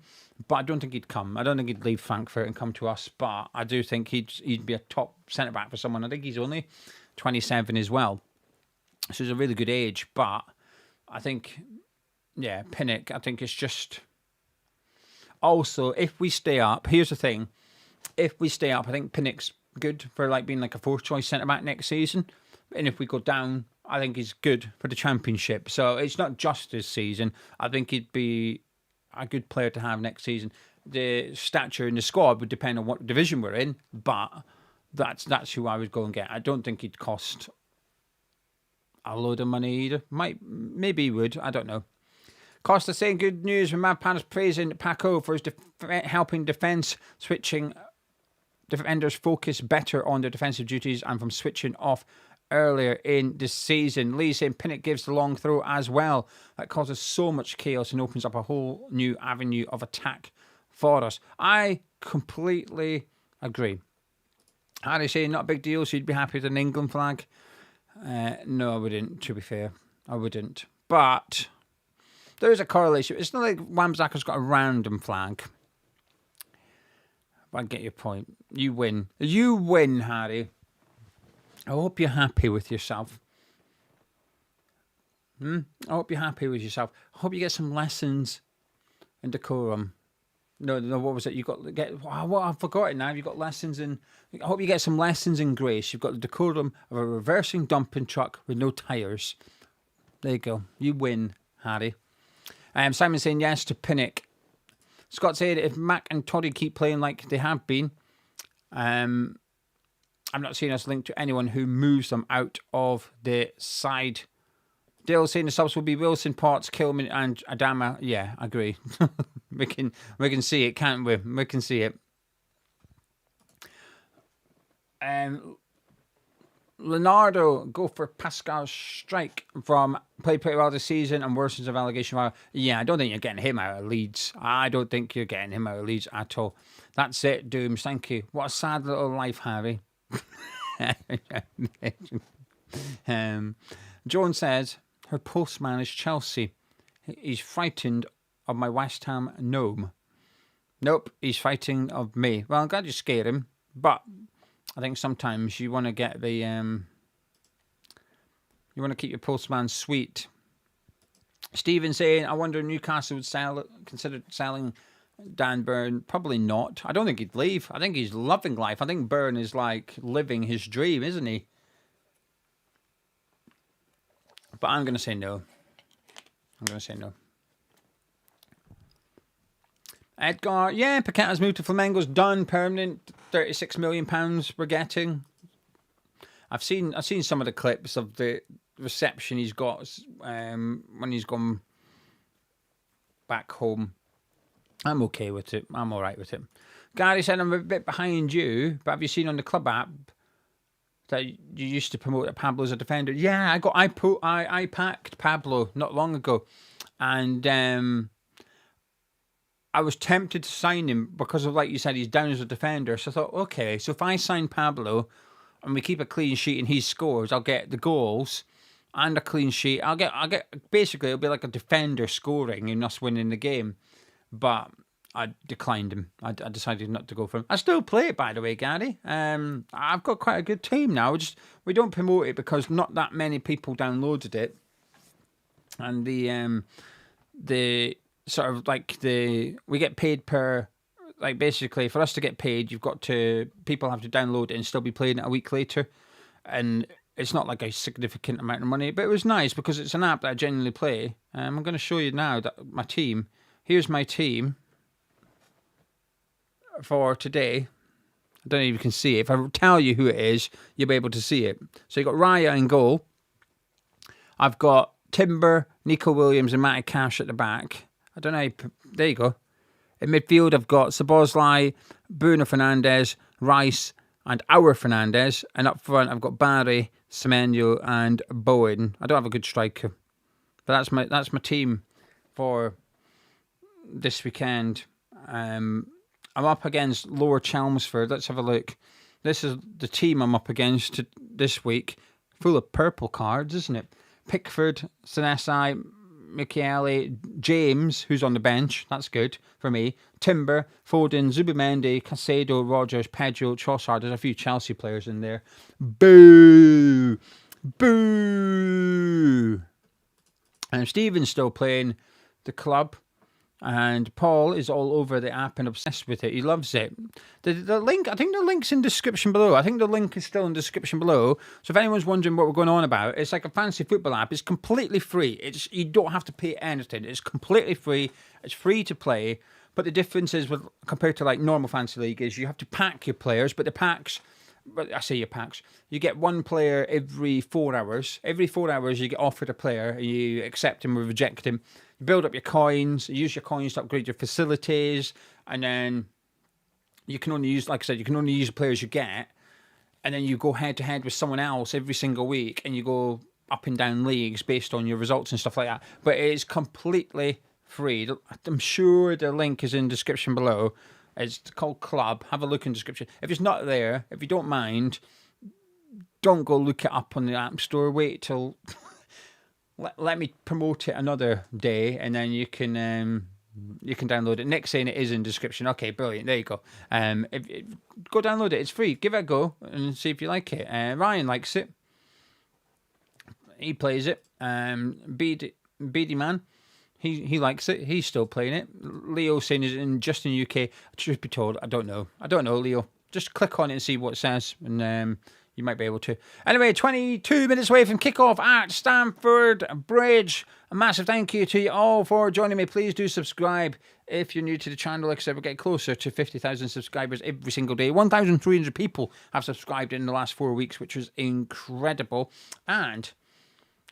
But I don't think he'd come. I don't think he'd leave Frankfurt and come to us. But I do think he'd be a top centre back for someone. I think he's only 27 as well. So it's a really good age. But I think, yeah, Pinnock, I think it's just... Also, if we stay up, here's the thing. if we stay up, I think Pinnock's good for like being like a fourth choice centre back next season. And if we go down, I think he's good for the Championship. So it's not just this season. I think he'd be a good player to have next season. The stature in the squad would depend on what division we're in, but that's who I would go and get. I don't think he'd cost a load of money either. Maybe he would. I don't know. Costa saying good news when Mavpan is praising Paco for his helping defence, switching defenders focus better on their defensive duties and from switching off earlier in the season. Lee saying Pinnock gives the long throw as well. That causes so much chaos and opens up a whole new avenue of attack for us. I completely agree. Harry saying not a big deal, so you'd be happy with an England flag. No, I wouldn't, to be fair. I wouldn't. But there is a correlation. It's not like Wamsaka's got a random flag. I get your point. You win. You win, Harry. I hope you're happy with yourself. I hope you're happy with yourself. I hope you get some lessons in decorum. No, what was it? You got I've forgotten now. You got lessons in. I hope you get some lessons in grace. You've got the decorum of a reversing dumping truck with no tires. There you go. You win, Harry. Simon saying yes to Pinnock. Scott said if Mac and Toddy keep playing like they have been, I'm not seeing us linked to anyone who moves them out of the side. Dale saying the subs will be Wilson, Potts, Kilman and Adama. Yeah, I agree. we can see it, can't we? We can see it. Leonardo go for Pascal Strike from played pretty well this season and worsens of allegation. Yeah, I don't think you're getting him out of Leeds. I don't think you're getting him out of Leeds at all. That's it, Dooms. Thank you. What a sad little life, Harry. Joan says her postman is Chelsea. He's frightened of my West Ham gnome. Nope, he's frightened of me. Well, I'm glad you scared him, but I think sometimes you want to get the you want to keep your postman sweet. Stephen saying, I wonder if Newcastle would consider selling Dan Burn. Probably not. I don't think he'd leave. I think he's loving life. I think Burn is like living his dream, isn't he? But I'm going to say no. I'm going to say no. Edgar, yeah, Paqueta's moved to Flamengo's done, permanent, £36 million we're getting. I've seen some of the clips of the reception he's got when he's gone back home. I'm okay with it. I'm all right with it. Gary said I'm a bit behind you, but have you seen on the club app that you used to promote that Pablo as a defender? Yeah, I packed Pablo not long ago, and I was tempted to sign him because of, like you said, he's down as a defender. So I thought, okay, so if I sign Pablo and we keep a clean sheet and he scores, I'll get the goals and a clean sheet. I'll get basically it'll be like a defender scoring and us winning the game. But I declined him. I decided not to go for him. I still play it, by the way, Gary. I've got quite a good team now. We don't promote it because not that many people downloaded it, and the sort of like we get paid per, like basically for us to get paid, people have to download it and still be playing it a week later, and it's not like a significant amount of money, but it was nice because it's an app that I genuinely play. I'm going to show you now that my team. Here's my team for today. I don't know if you can see it. If I tell you who it is, you'll be able to see it. So you've got Raya in goal. I've got Timber, Nico Williams and Matty Cash at the back. I don't know. There you go. In midfield, I've got Szoboszlai, Bruno Fernandes, Rice and our Fernandes. And up front, I've got Barry, Semenyo and Bowen. I don't have a good striker. But that's my team for this weekend. I'm up against Lower Chelmsford. Let's have a look. This is the team I'm up against this week. Full of purple cards, isn't it? Pickford, Senesi, Michele, James, who's on the bench. That's good for me. Timber, Foden, Zubimendi, Caicedo, Rogers, Pedro, Trossard. There's a few Chelsea players in there. Boo! Boo! And Stephen's still playing the club. And Paul is all over the app and obsessed with it. He loves it. The link, I think the link's in description below. I think the link is still in description below. So if anyone's wondering what we're going on about, it's like a fantasy football app. It's completely free. You don't have to pay anything. It's completely free. It's free to play. But the difference is compared to like normal fantasy league is you have to pack your players, but the packs. But I say your packs. You get one player every 4 hours. Every 4 hours, you get offered a player. You accept him or reject him. You build up your coins. You use your coins to upgrade your facilities, and then you can only use, like I said, you can only use the players you get, and then you go head to head with someone else every single week, and you go up and down leagues based on your results and stuff like that. But it is completely free. I'm sure the link is in the description below. It's called Club. Have a look in the description. If it's not there, if you don't mind, don't go look it up on the App Store. Wait till let me promote it another day, and then you can download it. Nick's saying it is in the description. Okay, brilliant. There you go. Go download it. It's free. Give it a go and see if you like it. Ryan likes it. He plays it. Beady Man. He likes it. He's still playing it. Leo saying is just in UK. Truth be told, I don't know, Leo. Just click on it and see what it says, and you might be able to. Anyway, 22 minutes away from kickoff at Stamford Bridge. A massive thank you to you all for joining me. Please do subscribe if you're new to the channel. Like I said, we're getting closer to 50,000 subscribers every single day. 1,300 people have subscribed in the last 4 weeks, which was incredible. And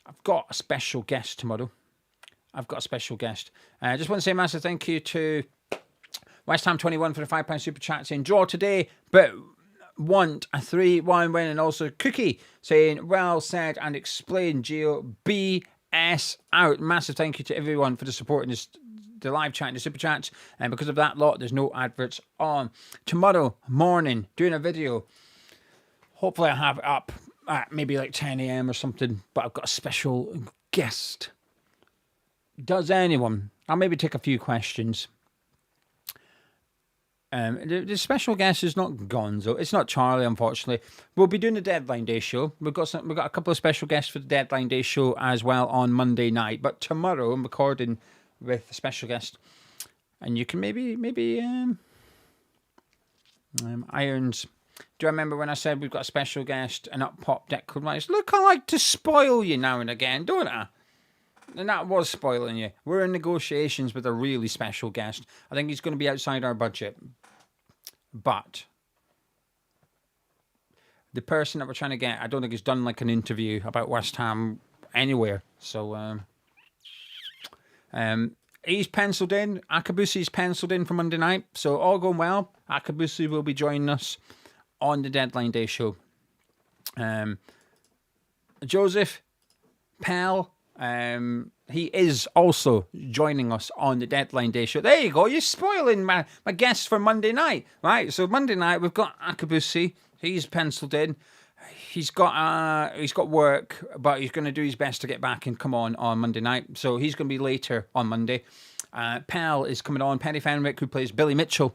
I've got a special guest tomorrow. I just want to say a massive thank you to West Ham 21 for the £5 super chat saying draw today, but want a 3-1 win. And also Cookie saying well said and explained, Gio. BS out. Massive thank you to everyone for the support in the live chat and the super chats. And because of that lot, there's no adverts on. Tomorrow morning, doing a video. Hopefully I have it up at maybe like 10 a.m. or something, but I've got a special guest. Does anyone? I'll maybe take a few questions. The special guest is not Gonzo. It's not Charlie, unfortunately. We'll be doing the Deadline Day show. We've got a couple of special guests for the Deadline Day show as well on Monday night. But tomorrow I'm recording with a special guest, and you can maybe Irons. Do you remember when I said we've got a special guest and up pop Declan Rice? Look, I like to spoil you now and again, don't I? And that was spoiling you. We're in negotiations with a really special guest. I think he's going to be outside our budget. But the person that we're trying to get, I don't think he's done like an interview about West Ham anywhere. So he's penciled in. Akabusi's penciled in for Monday night. So all going well. Akabusi will be joining us on the Deadline Day show. Joseph Pell. He is also joining us on the Deadline Day show. There you go. You're spoiling my guests for Monday night, right? So Monday night we've got Akabusi. He's penciled in. He's got work, but he's going to do his best to get back and come on Monday night. So he's going to be later on Monday. Pal is coming on. Penny Fenwick, who plays Billy Mitchell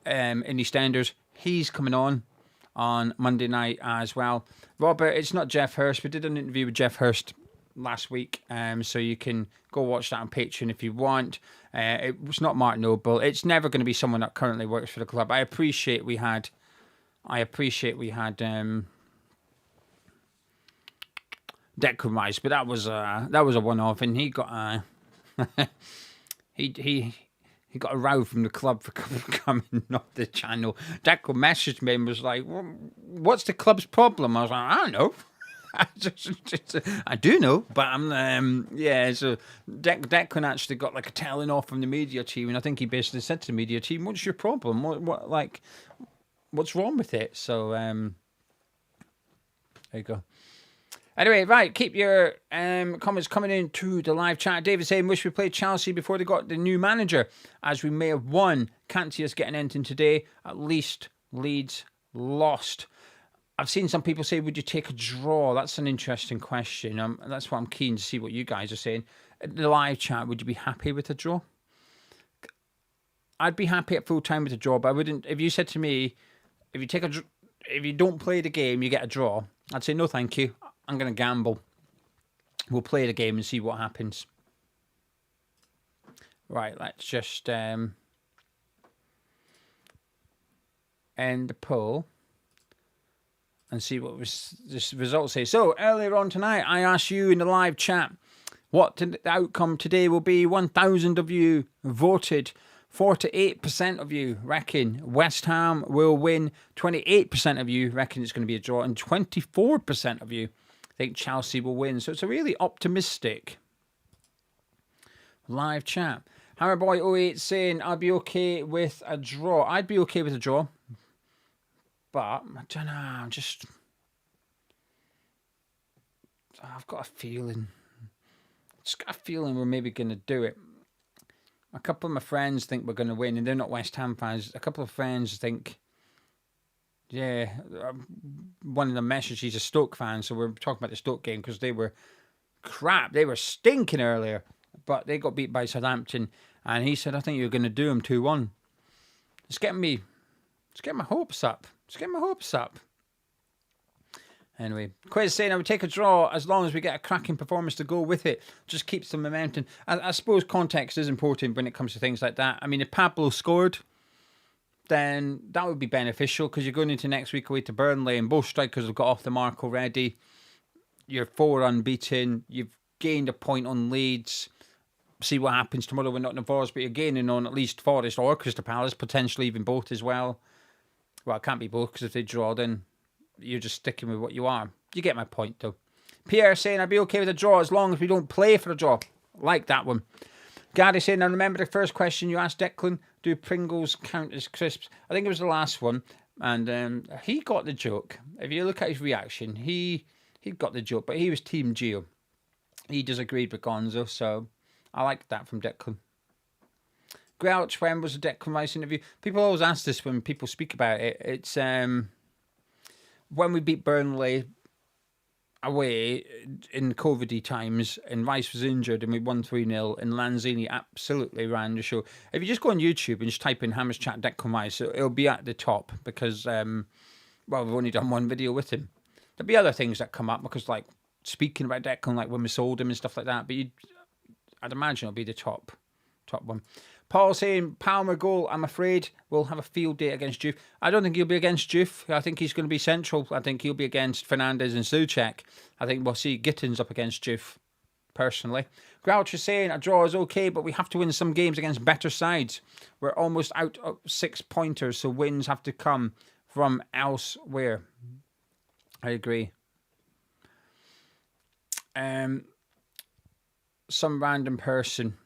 in EastEnders, he's coming on Monday night as well. Robert, it's not Jeff Hurst. We did an interview with Jeff Hurst last week, so you can go watch that on Patreon if you want. It was not Mark Noble. It's never going to be someone that currently works for the club. I appreciate we had Declan Rice, but that was a one-off, and he got he got a row from the club for coming off the channel. Declan messaged me and was like, "What's the club's problem?" I was like, "I don't know." I do know, but I'm So Declan actually got like a telling off from the media team, and I think he basically said to the media team, "What's your problem? What's wrong with it?" So there you go. Anyway, right, keep your comments coming in to the live chat. David saying, wish we played Chelsea before they got the new manager, as we may have won. Can't see us getting anything today. At least Leeds lost. I've seen some people say, would you take a draw? That's an interesting question. That's what I'm keen to see what you guys are saying. In the live chat, would you be happy with a draw? I'd be happy at full time with a draw, but I wouldn't. If you said to me, if you don't play the game, you get a draw, I'd say no, thank you. I'm going to gamble. We'll play the game and see what happens. Right, let's just end the poll and see what this result say. So earlier on tonight, I asked you in the live chat what the outcome today will be. 1,000 of you voted. 48% of you reckon West Ham will win. 28% of you reckon it's going to be a draw. And 24% of you think Chelsea will win. So it's a really optimistic live chat. Hammerboy08 saying, I'd be okay with a draw. I'd be okay with a draw. But, I don't know, I've got a feeling. Just got a feeling we're maybe going to do it. A couple of my friends think we're going to win, and they're not West Ham fans. A couple of friends think, yeah, one of the messages, he's a Stoke fan, so we're talking about the Stoke game because they were crap. They were stinking earlier, but they got beat by Southampton, and he said, I think you're going to do them 2-1. It's getting my hopes up. It's getting my hopes up. Anyway, Quiz saying I would take a draw as long as we get a cracking performance to go with it. Just keeps the momentum. I suppose context is important when it comes to things like that. I mean, if Pablo scored, then that would be beneficial because you're going into next week away to Burnley and both strikers have got off the mark already. You're 4 unbeaten. You've gained a point on Leeds. See what happens tomorrow when Nottingham Forest, but you're gaining on at least Forest or Crystal Palace, potentially even both as well. Well, it can't be both because if they draw, then you're just sticking with what you are. You get my point, though. Pierre saying, I'd be okay with a draw as long as we don't play for a draw. Like that one. Gary saying, I remember the first question you asked Declan, do Pringles count as crisps? I think it was the last one. And he got the joke. If you look at his reaction, he got the joke, but he was Team Gio. He disagreed with Gonzo, so I like that from Declan. Grouch, when was the Declan Rice interview? People always ask this when people speak about it. It's when we beat Burnley away in COVID-y times and Rice was injured and we won 3-0 and Lanzini absolutely ran the show. If you just go on YouTube and just type in Hammers Chat Declan Rice, it'll be at the top because, well, we've only done one video with him. There'll be other things that come up because, like, speaking about Declan, like when we sold him and stuff like that, but I'd imagine it'll be the top one. Paul saying, Palmer goal, I'm afraid we'll have a field day against Juve. I don't think he'll be against Juve. I think he's going to be central. I think he'll be against Fernandez and Souček. I think we'll see Gittins up against Juve, personally. Grouch is saying, a draw is okay, but we have to win some games against better sides. We're almost out of 6 pointers, so wins have to come from elsewhere. I agree. Some random person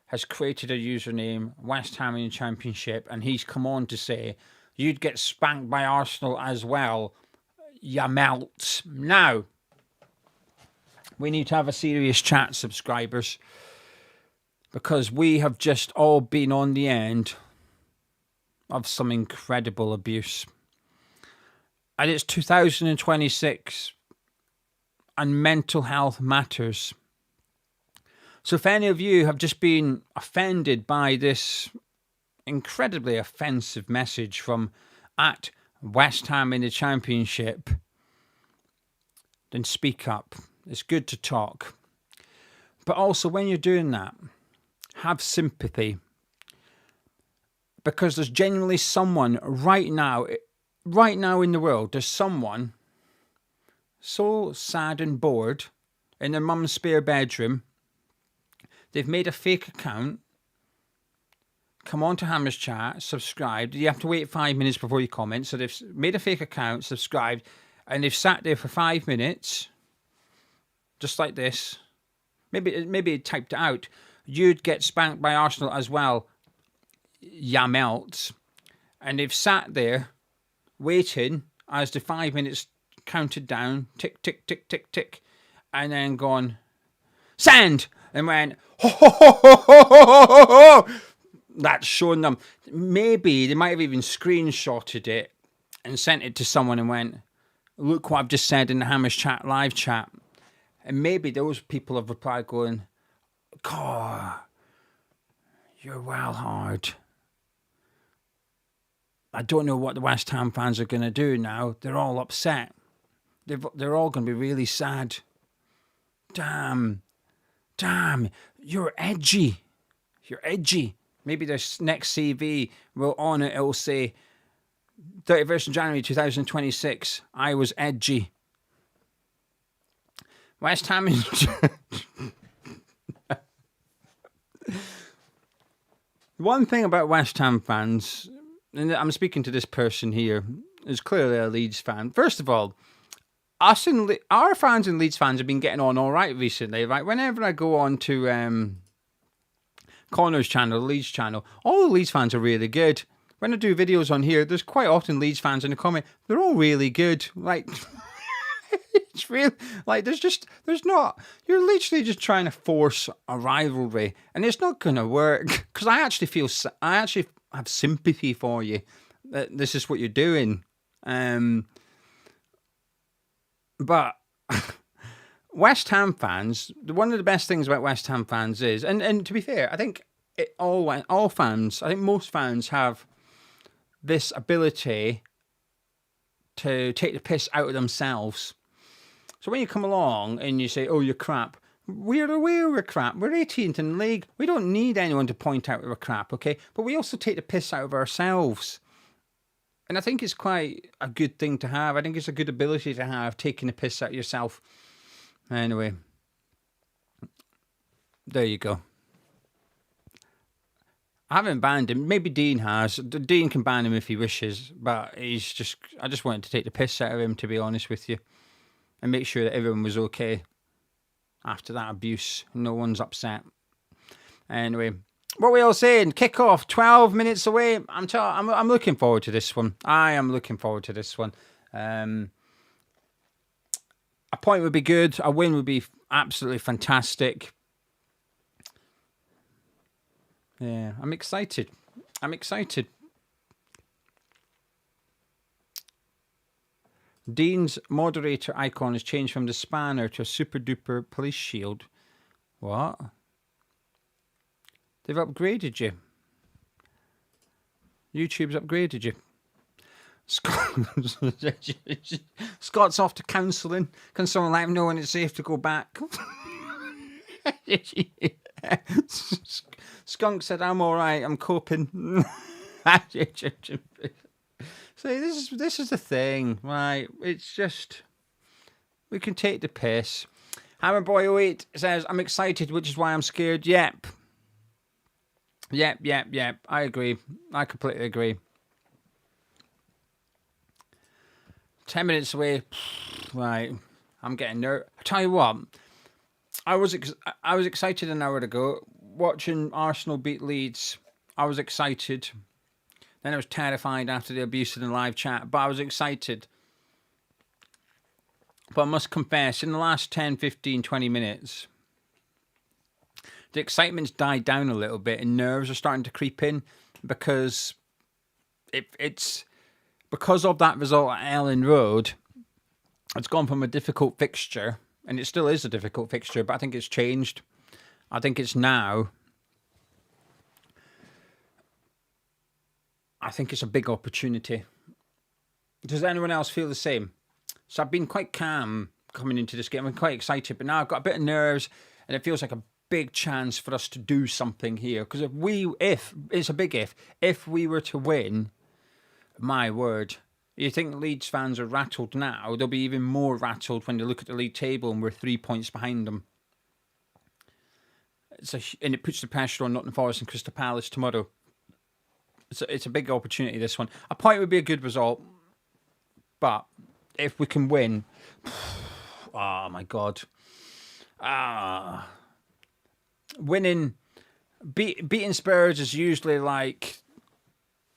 has created a username, West Ham in the Championship, and he's come on to say, you'd get spanked by Arsenal as well, ya melts. Now, we need to have a serious chat, subscribers, because we have just all been on the end of some incredible abuse. And it's 2026, and mental health matters. So if any of you have just been offended by this incredibly offensive message from at West Ham in the Championship, then speak up. It's good to talk. But also when you're doing that, have sympathy. Because there's genuinely someone right now in the world, there's someone so sad and bored in their mum's spare bedroom. They've made a fake account, come on to Hammers Chat, subscribed. You have to wait 5 minutes before you comment. So they've made a fake account, subscribed, and they've sat there for 5 minutes, just like this. Maybe typed it out. You'd get spanked by Arsenal as well, ya melts. And they've sat there waiting as the 5 minutes counted down, tick, tick, tick, tick, tick, and then gone, send! And went, ho, ho, ho, ho, ho, ho, ho, ho. That's showing them. Maybe they might have even screenshotted it and sent it to someone and went, look what I've just said in the Hammers Chat live chat. And maybe those people have replied going, God, you're well hard. I don't know what the West Ham fans are going to do now. They're all upset. They're all going to be really sad. Damn, you're edgy. You're edgy. Maybe this next CV will on it. It'll say 31st of January 2026. I was edgy. West Ham is... One thing about West Ham fans, and I'm speaking to this person here, is clearly a Leeds fan. First of all, our fans and Leeds fans have been getting on all right recently. Right, whenever I go on to Connor's channel, the Leeds channel, all the Leeds fans are really good. When I do videos on here, there's quite often Leeds fans in the comment. They're all really good. Like, it's real. Like, there's not. You're literally just trying to force a rivalry, and it's not going to work. Because I actually have sympathy for you. That this is what you're doing. But West Ham fans, one of the best things about West Ham fans is, and to be fair, I think all fans, I think most fans have this ability to take the piss out of themselves. So when you come along and you say, oh, you're crap, we're aware we're crap. We're 18th in the league. We don't need anyone to point out we're crap, okay? But we also take the piss out of ourselves. And I think it's quite a good thing to have. I think it's a good ability to have, taking the piss out of yourself. Anyway, there you go. I haven't banned him. Maybe Dean has. Dean can ban him if he wishes, but I just wanted to take the piss out of him, to be honest with you, and make sure that everyone was okay after that abuse. No one's upset. Anyway, what were we all saying? Kick-off, 12 minutes away. I'm looking forward to this one. I am looking forward to this one. A point would be good. A win would be absolutely fantastic. Yeah, I'm excited. Dean's moderator icon has changed from the spanner to a super duper police shield. What? They've upgraded you. YouTube's upgraded you. Scott's off to counselling. Can someone let him know when it's safe to go back? Skunk said, I'm all right. I'm coping. See, this is the thing, right? It's just, we can take the piss. Hammerboy08 says, I'm excited, which is why I'm scared. Yep. I agree. I completely agree. 10 minutes away. Right. I'm getting nervous. I tell you what, I was excited an hour ago watching Arsenal beat Leeds. I was excited. Then I was terrified after the abuse in the live chat, but I was excited. But I must confess, in the last 10, 15, 20 minutes, the excitement's died down a little bit and nerves are starting to creep in because it's because of that result at Ellen Road. It's gone from a difficult fixture, and it still is a difficult fixture, but I think it's changed. I think it's now. I think it's a big opportunity. Does anyone else feel the same? So I've been quite calm coming into this game. I'm quite excited, but now I've got a bit of nerves, and it feels like a big chance for us to do something here. Because if it's a big if we were to win, my word, you think Leeds fans are rattled now? They'll be even more rattled when they look at the league table and we're 3 points behind them. And it puts the pressure on Nottingham Forest and Crystal Palace tomorrow. It's a big opportunity, this one. A point would be a good result, but if we can win, oh my God, winning, beating Spurs is usually like,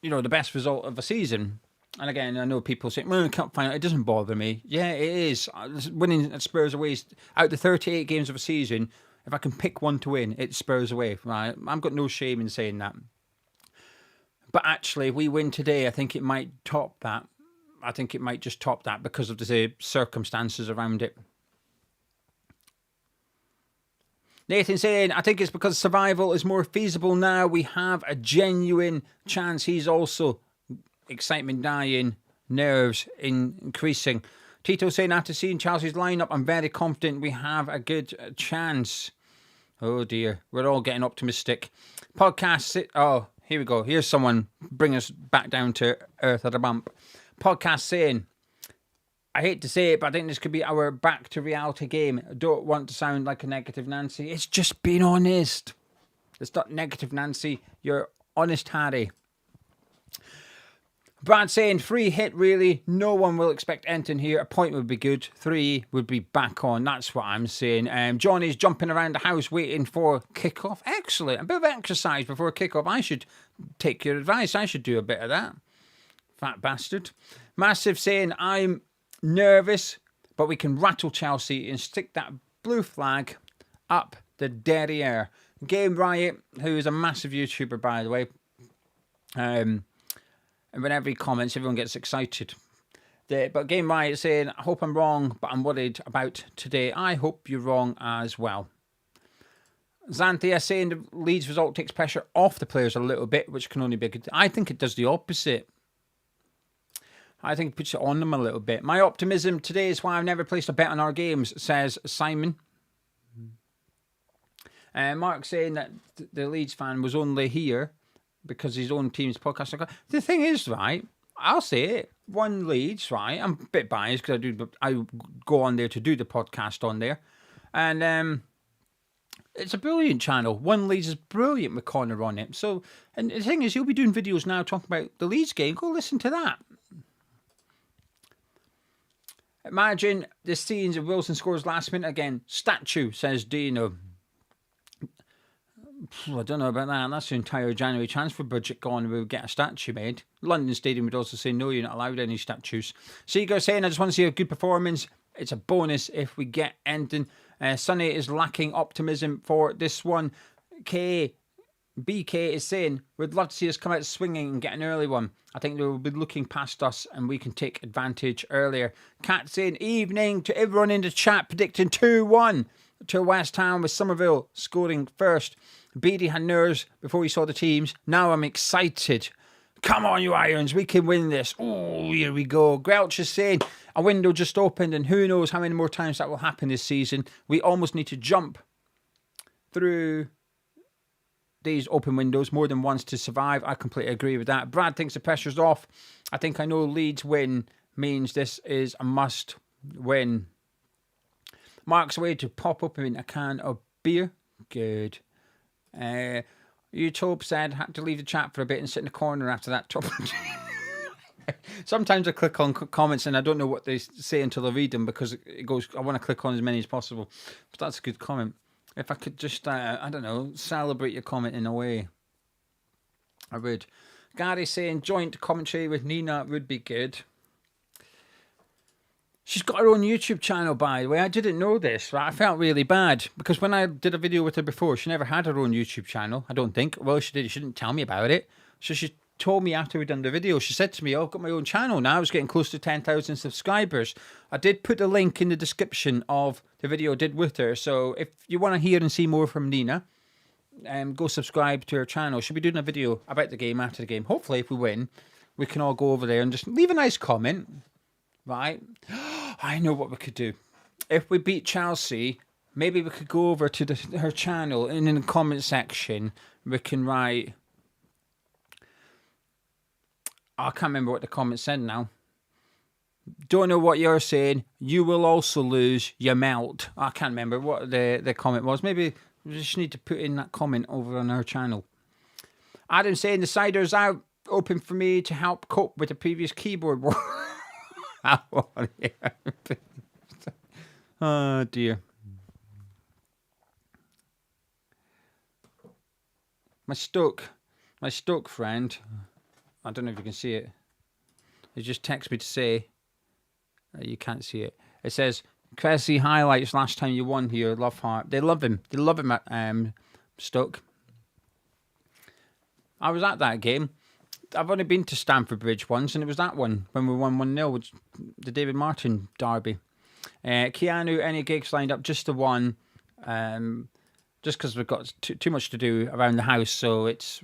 the best result of a season. And again, I know people say, well, cup final, it doesn't bother me. Yeah, it is. Winning at Spurs away, out the 38 games of a season, if I can pick one to win, it's Spurs away. Right? I've got no shame in saying that. But actually, if we win today, I think it might top that. I think it might just top that because of the circumstances around it. Nathan saying, I think it's because survival is more feasible now. We have a genuine chance. He's also excitement dying, nerves increasing. Tito saying, after seeing Chelsea's lineup, I'm very confident we have a good chance. Oh dear, we're all getting optimistic. Podcast. Oh, here we go. Here's someone bring us back down to earth at a bump. Podcast saying, I hate to say it, but I think this could be our back to reality game. I don't want to sound like a negative Nancy. It's just being honest. It's not negative Nancy. You're honest Harry. Brad saying, free hit really. No one will expect anything here. A point would be good. 3 would be back on. That's what I'm saying. Johnny's jumping around the house waiting for kickoff. Excellent. A bit of exercise before kickoff. I should take your advice. I should do a bit of that. Fat bastard. Massive saying, I'm nervous, but we can rattle Chelsea and stick that blue flag up the derriere. Game Riot, who is a massive YouTuber, by the way. And whenever he comments, everyone gets excited. But Game Riot saying, I hope I'm wrong, but I'm worried about today. I hope you're wrong as well. Xanthia saying the Leeds result takes pressure off the players a little bit, which can only be good. I think it does the opposite. I think it puts it on them a little bit. My optimism today is why I've never placed a bet on our games, says Simon. Mark saying that the Leeds fan was only here because his own team's podcast. The thing is, right, I'll say it. One Leeds, right, I'm a bit biased because I go on there to do the podcast on there. And it's a brilliant channel. One Leeds is brilliant with Connor on it. So, and the thing is, he'll be doing videos now talking about the Leeds game. Go listen to that. Imagine the scenes of Wilson scores last minute again. Statue, says Dino. I don't know about that. That's the entire January transfer budget gone. We would get a statue made. London Stadium would also say, no, you're not allowed any statues. Seagull saying, I just want to see a good performance. It's a bonus if we get anything. Sonny is lacking optimism for this one. BK is saying, we'd love to see us come out swinging and get an early one. I think they will be looking past us and we can take advantage earlier. Cat saying, evening to everyone in the chat, predicting 2-1 to West Ham with Somerville scoring first. Beatty had nerves before he saw the teams. Now I'm excited. Come on, you Irons. We can win this. Oh, here we go. Grouch is saying a window just opened and who knows how many more times that will happen this season. We almost need to jump through these open windows more than once to survive. I completely agree with that. Brad thinks the pressure's off. I think I know Leeds win means this is a must win. Mark's way to pop up in a can of beer. Good. YouTube said had to leave the chat for a bit and sit in the corner after that topic. Sometimes I click on comments and I don't know what they say until I read them because it goes. I want to click on as many as possible. But that's a good comment. If I could just, I don't know, celebrate your comment in a way, I would. Gary saying joint commentary with Nina would be good. She's got her own YouTube channel, by the way. I didn't know this, right? I felt really bad because when I did a video with her before, she never had her own YouTube channel, I don't think. Well, she did. She didn't tell me about it. So she told me after we'd done the video, she said to me, oh, I've got my own channel now. I was getting close to 10,000 subscribers. I did put a link in the description of the video I did with her. So if you want to hear and see more from Nina, go subscribe to her channel. She'll be doing a video about the game after the game. Hopefully, if we win, we can all go over there and just leave a nice comment. Right? I know what we could do. If we beat Chelsea, maybe we could go over to her channel and in the comment section, we can write... I can't remember what the comment said now. Don't know what you're saying. You will also lose. You melt. I can't remember what the comment was. Maybe we just need to put in that comment over on her channel. Adam saying the cider's out. Open for me to help cope with the previous keyboard war. Oh dear. My Stoke friend, I don't know if you can see it. He just texted me to say, you can't see it. It says, Cressy highlights last time you won here, love heart. They love him. They love him at Stoke. I was at that game. I've only been to Stamford Bridge once, and it was that one when we won 1-0, the David Martin derby. Keanu, any gigs lined up? Just the one, just because we've got too much to do around the house, so it's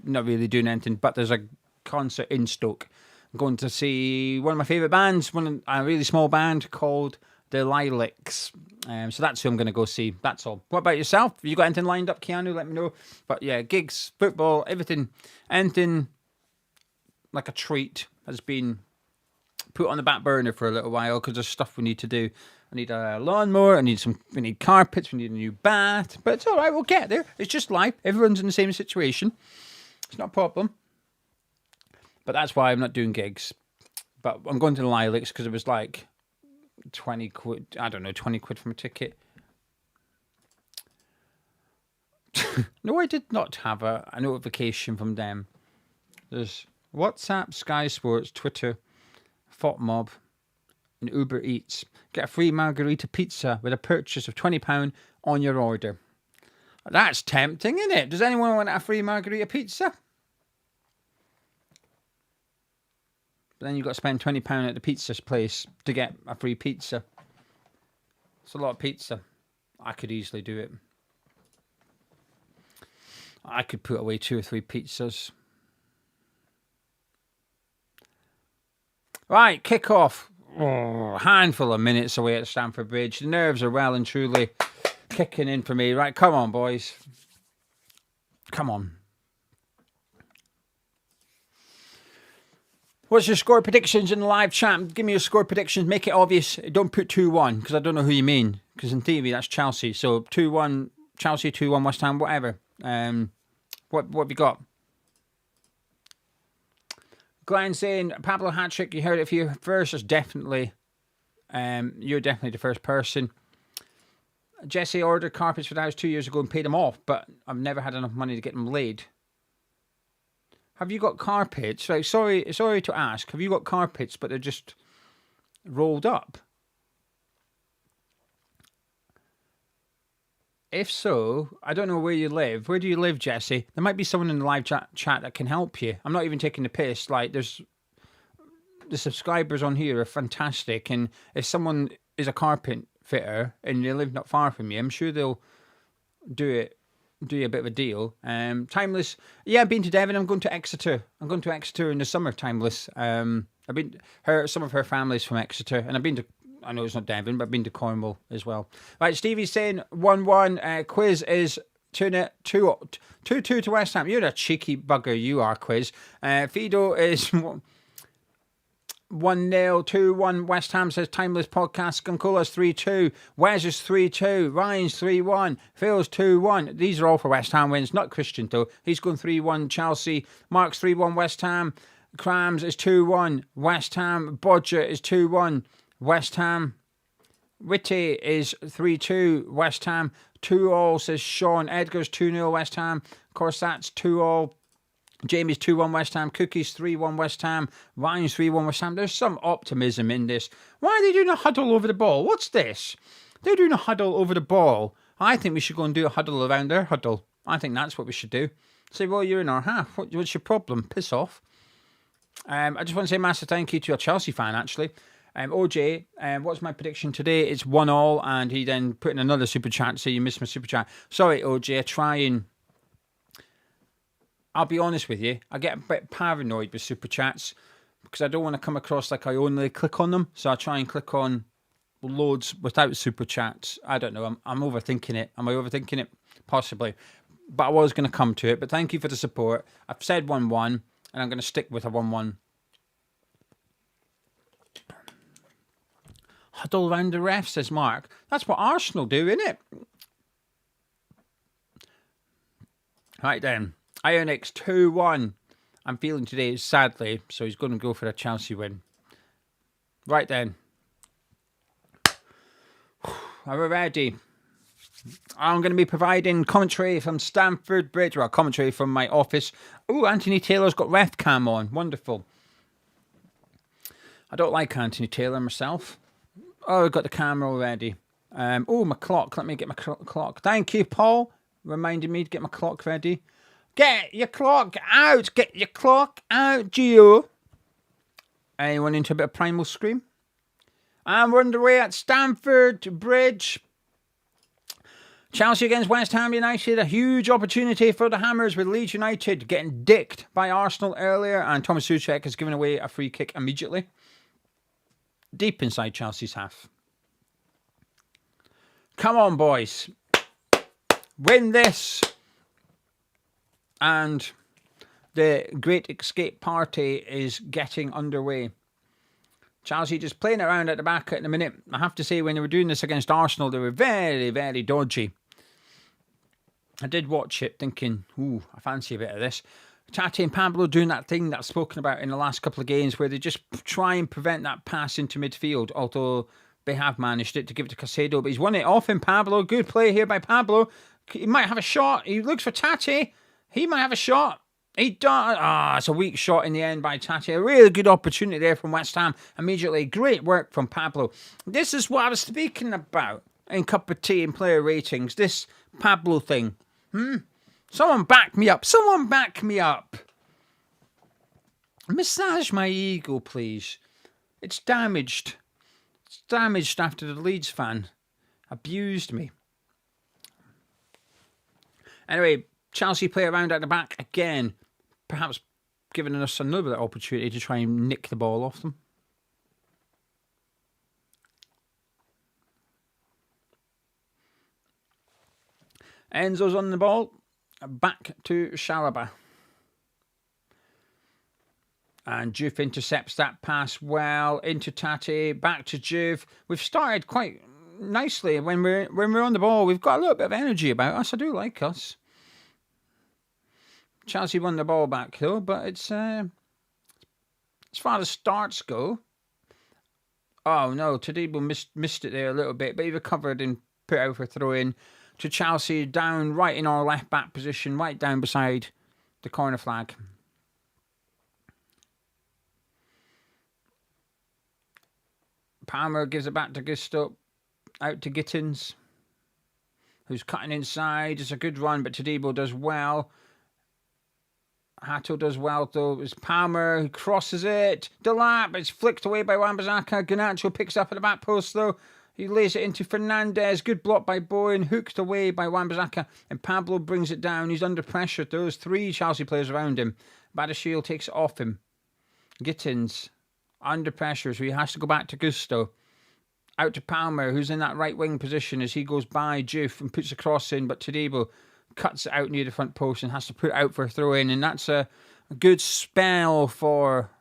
not really doing anything. But there's a concert in Stoke. I'm going to see one of my favourite bands, a really small band called The Lilacs. So that's who I'm going to go see. That's all. What about yourself? Have you got anything lined up, Keanu? Let me know. But yeah, gigs, football, everything, anything like a treat has been put on the back burner for a little while because there's stuff we need to do. I need a lawnmower. We need carpets. We need a new bath. But it's all right. We'll get there. It's just life. Everyone's in the same situation. It's not a problem. But that's why I'm not doing gigs. But I'm going to the Lilacs because it was like 20 quid. I don't know, 20 quid from a ticket. No, I did not have a notification from them. There's WhatsApp, Sky Sports, Twitter, FOTMob, and Uber Eats. Get a free margarita pizza with a purchase of £20 on your order. That's tempting, isn't it? Does anyone want a free margarita pizza? But then you've got to spend £20 at the pizza place to get a free pizza. It's a lot of pizza. I could easily do it. I could put away 2 or 3 pizzas. Right, kick off. Oh, handful of minutes away at Stamford Bridge. The nerves are well and truly kicking in for me. Right, come on, boys. Come on. What's your score predictions in the live chat? Give me your score predictions. Make it obvious. Don't put 2-1 because I don't know who you mean. Because in theory, that's Chelsea. So 2-1 Chelsea, 2-1 West Ham, whatever. What have you got? Glenn saying, Pablo hat-trick, you heard it for you first. It's definitely, you're definitely the first person. Jesse ordered carpets for the house 2 years ago and paid them off, but I've never had enough money to get them laid. Have you got carpets? Like, sorry to ask. Have you got carpets, but they're just rolled up? If so, I don't know where you live. Where do you live, Jesse? There might be someone in the live chat that can help you. I'm not even taking the piss. Like, the subscribers on here are fantastic, and if someone is a carpet fitter and they live not far from you, I'm sure they'll do you a bit of a deal. Timeless. Yeah, I've been to Devon. I'm going to Exeter. I'm going to Exeter in the summer. Timeless. Some of her family's from Exeter, and I've been to. I know it's not Devon, but I've been to Cornwall as well. Right, Stevie's saying 1-1. Quiz is 2-2 to West Ham. You're a cheeky bugger, you are, Quiz. Fido is 1-0, 2-1. West Ham says Timeless Podcast. Skunkola's 3-2. Wes is 3-2. Ryan's 3-1. Phil's 2-1. These are all for West Ham wins. Not Christian, though. He's going 3-1 Chelsea. Mark's 3-1 West Ham. Crams is 2-1 West Ham. Bodger is 2-1 West Ham. Witty is 3-2 West Ham. 2-all says Sean. Edgar's 2-0 West Ham. Of course, that's 2-all. Jamie's 2-1 West Ham. Cookie's 3-1 West Ham. Ryan's 3-1 West Ham. There's some optimism in this. Why are they doing a huddle over the ball? What's this? They're doing a huddle over the ball. I think we should go and do a huddle around their huddle. I think that's what we should do. Say, well, you're in our half. What's your problem? Piss off. I just want to say a massive thank you to a Chelsea fan, actually. OJ, what's my prediction today? It's 1-1, and he then put in another super chat to say you missed my super chat. Sorry, OJ, I try and... I'll be honest with you, I get a bit paranoid with super chats because I don't want to come across like I only click on them, so I try and click on loads without super chats. I don't know, I'm overthinking it. Am I overthinking it? Possibly. But I was going to come to it, but thank you for the support. I've said 1-1, and I'm going to stick with a 1-1. Huddle round the ref, says Mark. That's what Arsenal do, isn't it? Right then. Ionix 2-1. I'm feeling today, sadly, so he's going to go for a Chelsea win. Right then. Are we ready? I'm going to be providing commentary from Stamford Bridge. Well, commentary from my office. Oh, Anthony Taylor's got ref cam on. Wonderful. I don't like Anthony Taylor myself. Oh, I've got the camera already. Oh, my clock. Let me get my clock. Thank you, Paul. Reminding me to get my clock ready. Get your clock out. Get your clock out, Gio. Anyone into a bit of Primal Scream? And we're underway at Stamford Bridge. Chelsea against West Ham United. A huge opportunity for the Hammers with Leeds United getting dicked by Arsenal earlier. And Thomas Souček has given away a free kick immediately. Deep inside Chelsea's half. Come on, boys. Win this. And the Great Escape Party is getting underway. Chelsea just playing around at the back at the minute. I have to say, when they were doing this against Arsenal, they were very, very dodgy. I did watch it thinking, ooh, I fancy a bit of this. Tati and Pablo doing that thing that's spoken about in the last couple of games where they just try and prevent that pass into midfield, although they have managed it to give it to Caicedo, but he's won it off in Pablo. Good play here by Pablo. He might have a shot. He looks for Tati. He might have a shot. He does. It's a weak shot in the end by Tati. A really good opportunity there from West Ham. Immediately, great work from Pablo. This is what I was speaking about in Cup of Tea and player ratings. This Pablo thing. Someone back me up. Someone back me up. Massage my ego, please. It's damaged. It's damaged after the Leeds fan abused me. Anyway, Chelsea play around at the back again. Perhaps giving us another opportunity to try and nick the ball off them. Enzo's on the ball. Back to Chalobah. And Juve intercepts that pass well into Tati. Back to Juve. We've started quite nicely when we're on the ball. We've got a little bit of energy about us. I do like us. Chelsea won the ball back though, but it's as far as starts go. Oh no, Tadibo missed it there a little bit, but he recovered and put out for throw in to Chelsea, down right in our left back position, right down beside the corner flag. Palmer gives it back to Gusto, out to Gittins, who's cutting inside. It's a good run, but Tadibo does well. Hato does well, though. It's Palmer who crosses it. Delap, it's flicked away by Wan-Bissaka. Garnacho picks up at the back post, though. He lays it into Fernandez. Good block by Bowen. Hooked away by Wan-Bissaka. And Pablo brings it down. He's under pressure. There's 3 Chelsea players around him. Badiashile takes it off him. Gittins under pressure, so he has to go back to Gusto. Out to Palmer, who's in that right wing position as he goes by Juve and puts a cross in, but Tadibo cuts it out near the front post and has to put it out for a throw in, and that's a good spell for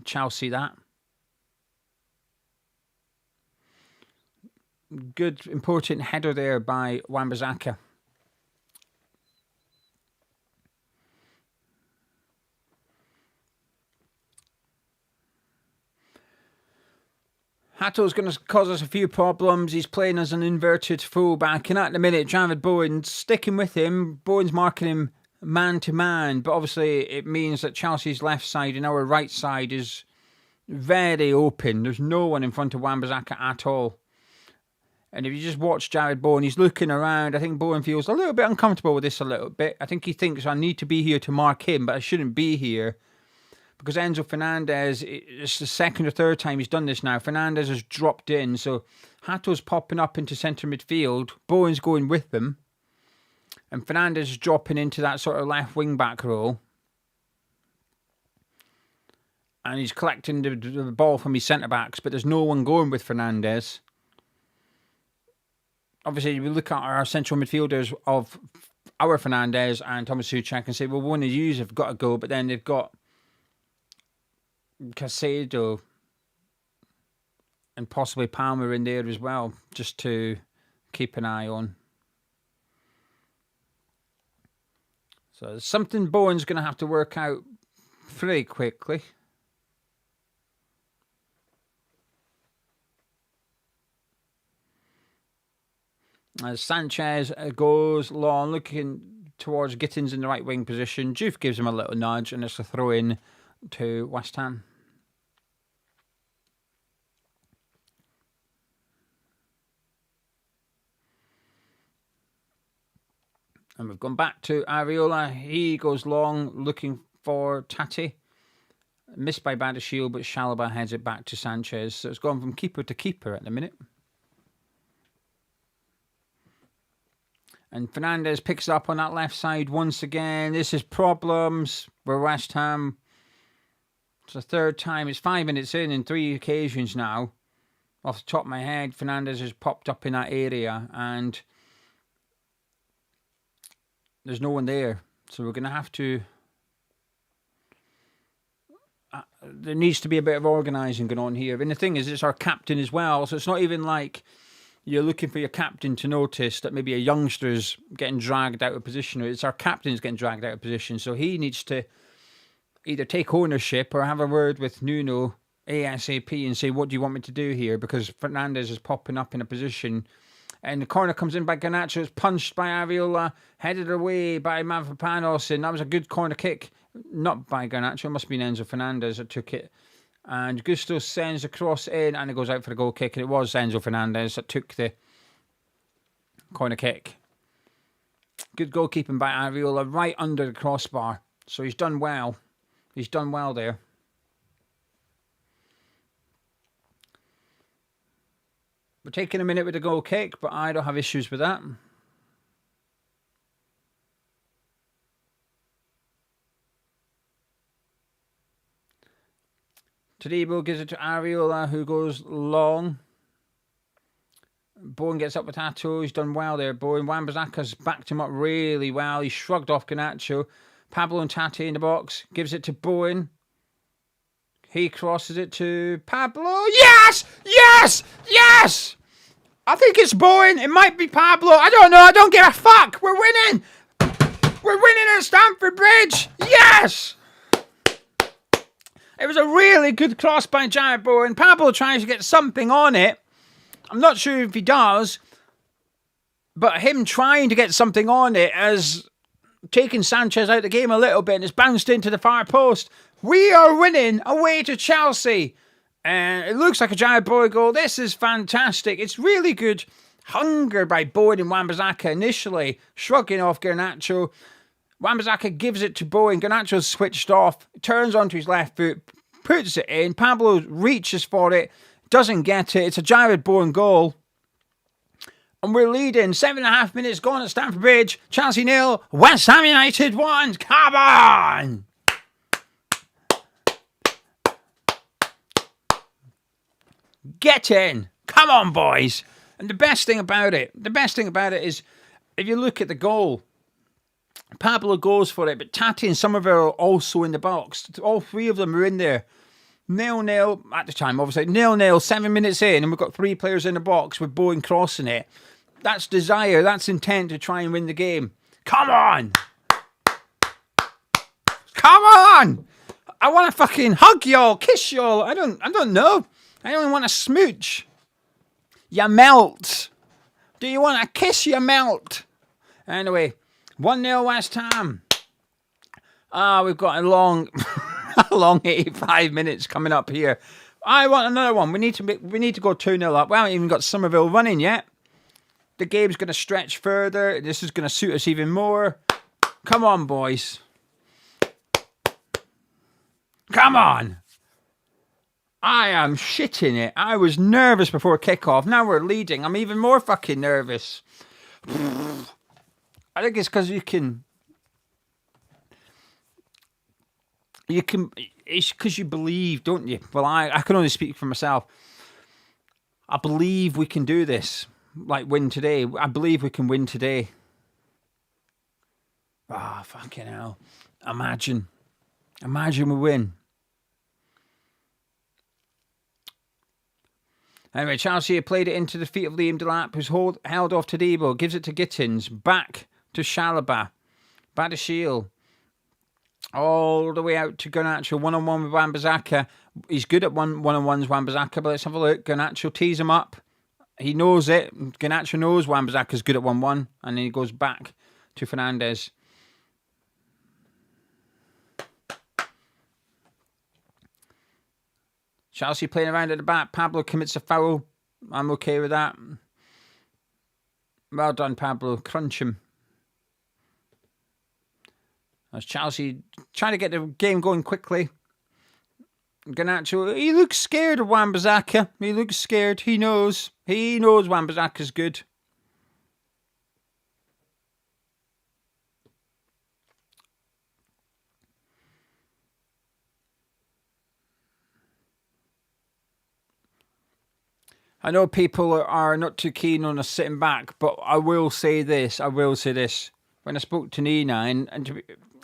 Chelsea. That good important header there by Wan-Bissaka. Hato's going to cause us a few problems. He's playing as an inverted fullback, and at the minute, Javid Bowen's sticking with him. Bowen's marking him man-to-man, but obviously it means that Chelsea's left side and our right side is very open. There's no one in front of Wan-Bissaka at all. And if you just watch Javid Bowen, he's looking around. I think Bowen feels a little bit uncomfortable with this a little bit. I think he thinks, I need to be here to mark him, but I shouldn't be here. Because Enzo Fernandez, it's the second or third time he's done this now. Fernandez has dropped in, so Hato's popping up into centre midfield. Bowen's going with them. And Fernandez is dropping into that sort of left wing-back role. And he's collecting the ball from his centre-backs, but there's no one going with Fernandez. Obviously, we look at our central midfielders of our Fernandez and Thomas Souček and say, well, one of you have got to go, but then they've got Caicedo and possibly Palmer in there as well, just to keep an eye on. So it's something Bowen's going to have to work out pretty quickly. As Sanchez goes long, looking towards Gittins in the right wing position. Juve gives him a little nudge, and it's a throw in to West Ham. And we've gone back to Areola. He goes long, looking for Tati. Missed by Badiashile, but Chalobah heads it back to Sanchez. So it's gone from keeper to keeper at the minute. And Fernandez picks it up on that left side once again. This is problems for West Ham. It's the third time. It's 5 minutes in 3 occasions now. Off the top of my head, Fernandes has popped up in that area and there's no one there. So we're going to have to... there needs to be a bit of organising going on here. And the thing is, it's our captain as well. So it's not even like you're looking for your captain to notice that maybe a youngster's getting dragged out of position. It's our captain's getting dragged out of position. So he needs to either take ownership or have a word with Nuno ASAP and say, what do you want me to do here? Because Fernandes is popping up in a position and the corner comes in by Garnacho. It's punched by Ariola, headed away by Mavropanos, and that was a good corner kick. Not by Garnacho, it must have been Enzo Fernandez that took it. And Gusto sends a cross in and it goes out for a goal kick. And it was Enzo Fernandez that took the corner kick. Good goalkeeping by Ariola right under the crossbar. So he's done well. He's done well there. We're taking a minute with the goal kick, but I don't have issues with that. Todibo gives it to Ariola, who goes long. Bowen gets up with Hato. He's done well there, Bowen. Wan-Bissaka's backed him up really well. He shrugged off Garnacho. Pablo and Tate in the box. Gives it to Bowen. He crosses it to Pablo. Yes! Yes! Yes! I think it's Bowen. It might be Pablo. I don't know. I don't give a fuck. We're winning. We're winning at Stamford Bridge. Yes! It was a really good cross by Jared Bowen. Pablo tries to get something on it. I'm not sure if he does. But him trying to get something on it has taken Sanchez out of the game a little bit and it's bounced into the far post. We are winning away to Chelsea. And it looks like a Jared Bowen goal. This is fantastic. It's really good hunger by Bowen and Wan-Bissaka initially, shrugging off Garnacho. Wan-Bissaka gives it to Bowen. Garnacho's switched off, turns onto his left foot, puts it in. Pablo reaches for it, doesn't get it. It's a Jared Bowen goal. And we're leading. 7.5 minutes gone at Stamford Bridge. Chelsea 0, West Ham United 1. Come on! Get in. Come on, boys. And the best thing about it is, if you look at the goal, Pablo goes for it, but Tate and Somerville are also in the box. All three of them are in there. 0-0 at the time, obviously. 0-0, 7 minutes in, and we've got three players in the box with Bowen crossing it. That's desire, that's intent to try and win the game. Come on! Come on! I want to fucking hug y'all, kiss y'all. I don't know. I only want to smooch. You melt. Do you want a kiss? You melt. Anyway, 1-0 West Ham. We've got a long, a long 85 minutes coming up here. I want another one. We need to go 2-0 up. We haven't even got Somerville running yet. The game's going to stretch further. This is going to suit us even more. Come on, boys. Come on. I am shitting it. I was nervous before kickoff. Now we're leading. I'm even more fucking nervous. I think it's because it's because you believe, don't you? Well, I can only speak for myself. I believe we can do this. Like win today. I believe we can win today. Ah, fucking hell. Imagine we win. Anyway, Chelsea have played it into the feet of Liam Delap, who's held off Todibo, gives it to Gittins, back to Chalobah, Badiashile, all the way out to Garnacho, one-on-one with Wan-Bissaka. He's good at one-on-ones, Wan-Bissaka, but let's have a look. Garnacho tees him up. He knows it. Garnacho knows Wan-Bissaka's good at 1-1, and then he goes back to Fernandes. Chelsea playing around at the back. Pablo commits a foul. I'm okay with that. Well done, Pablo. Crunch him. As Chelsea trying to get the game going quickly. Garnacho, he looks scared of Wan-Bissaka. He looks scared. He knows. He knows Wan-Bissaka's good. I know people are not too keen on us sitting back, but I will say this. When I spoke to Nina,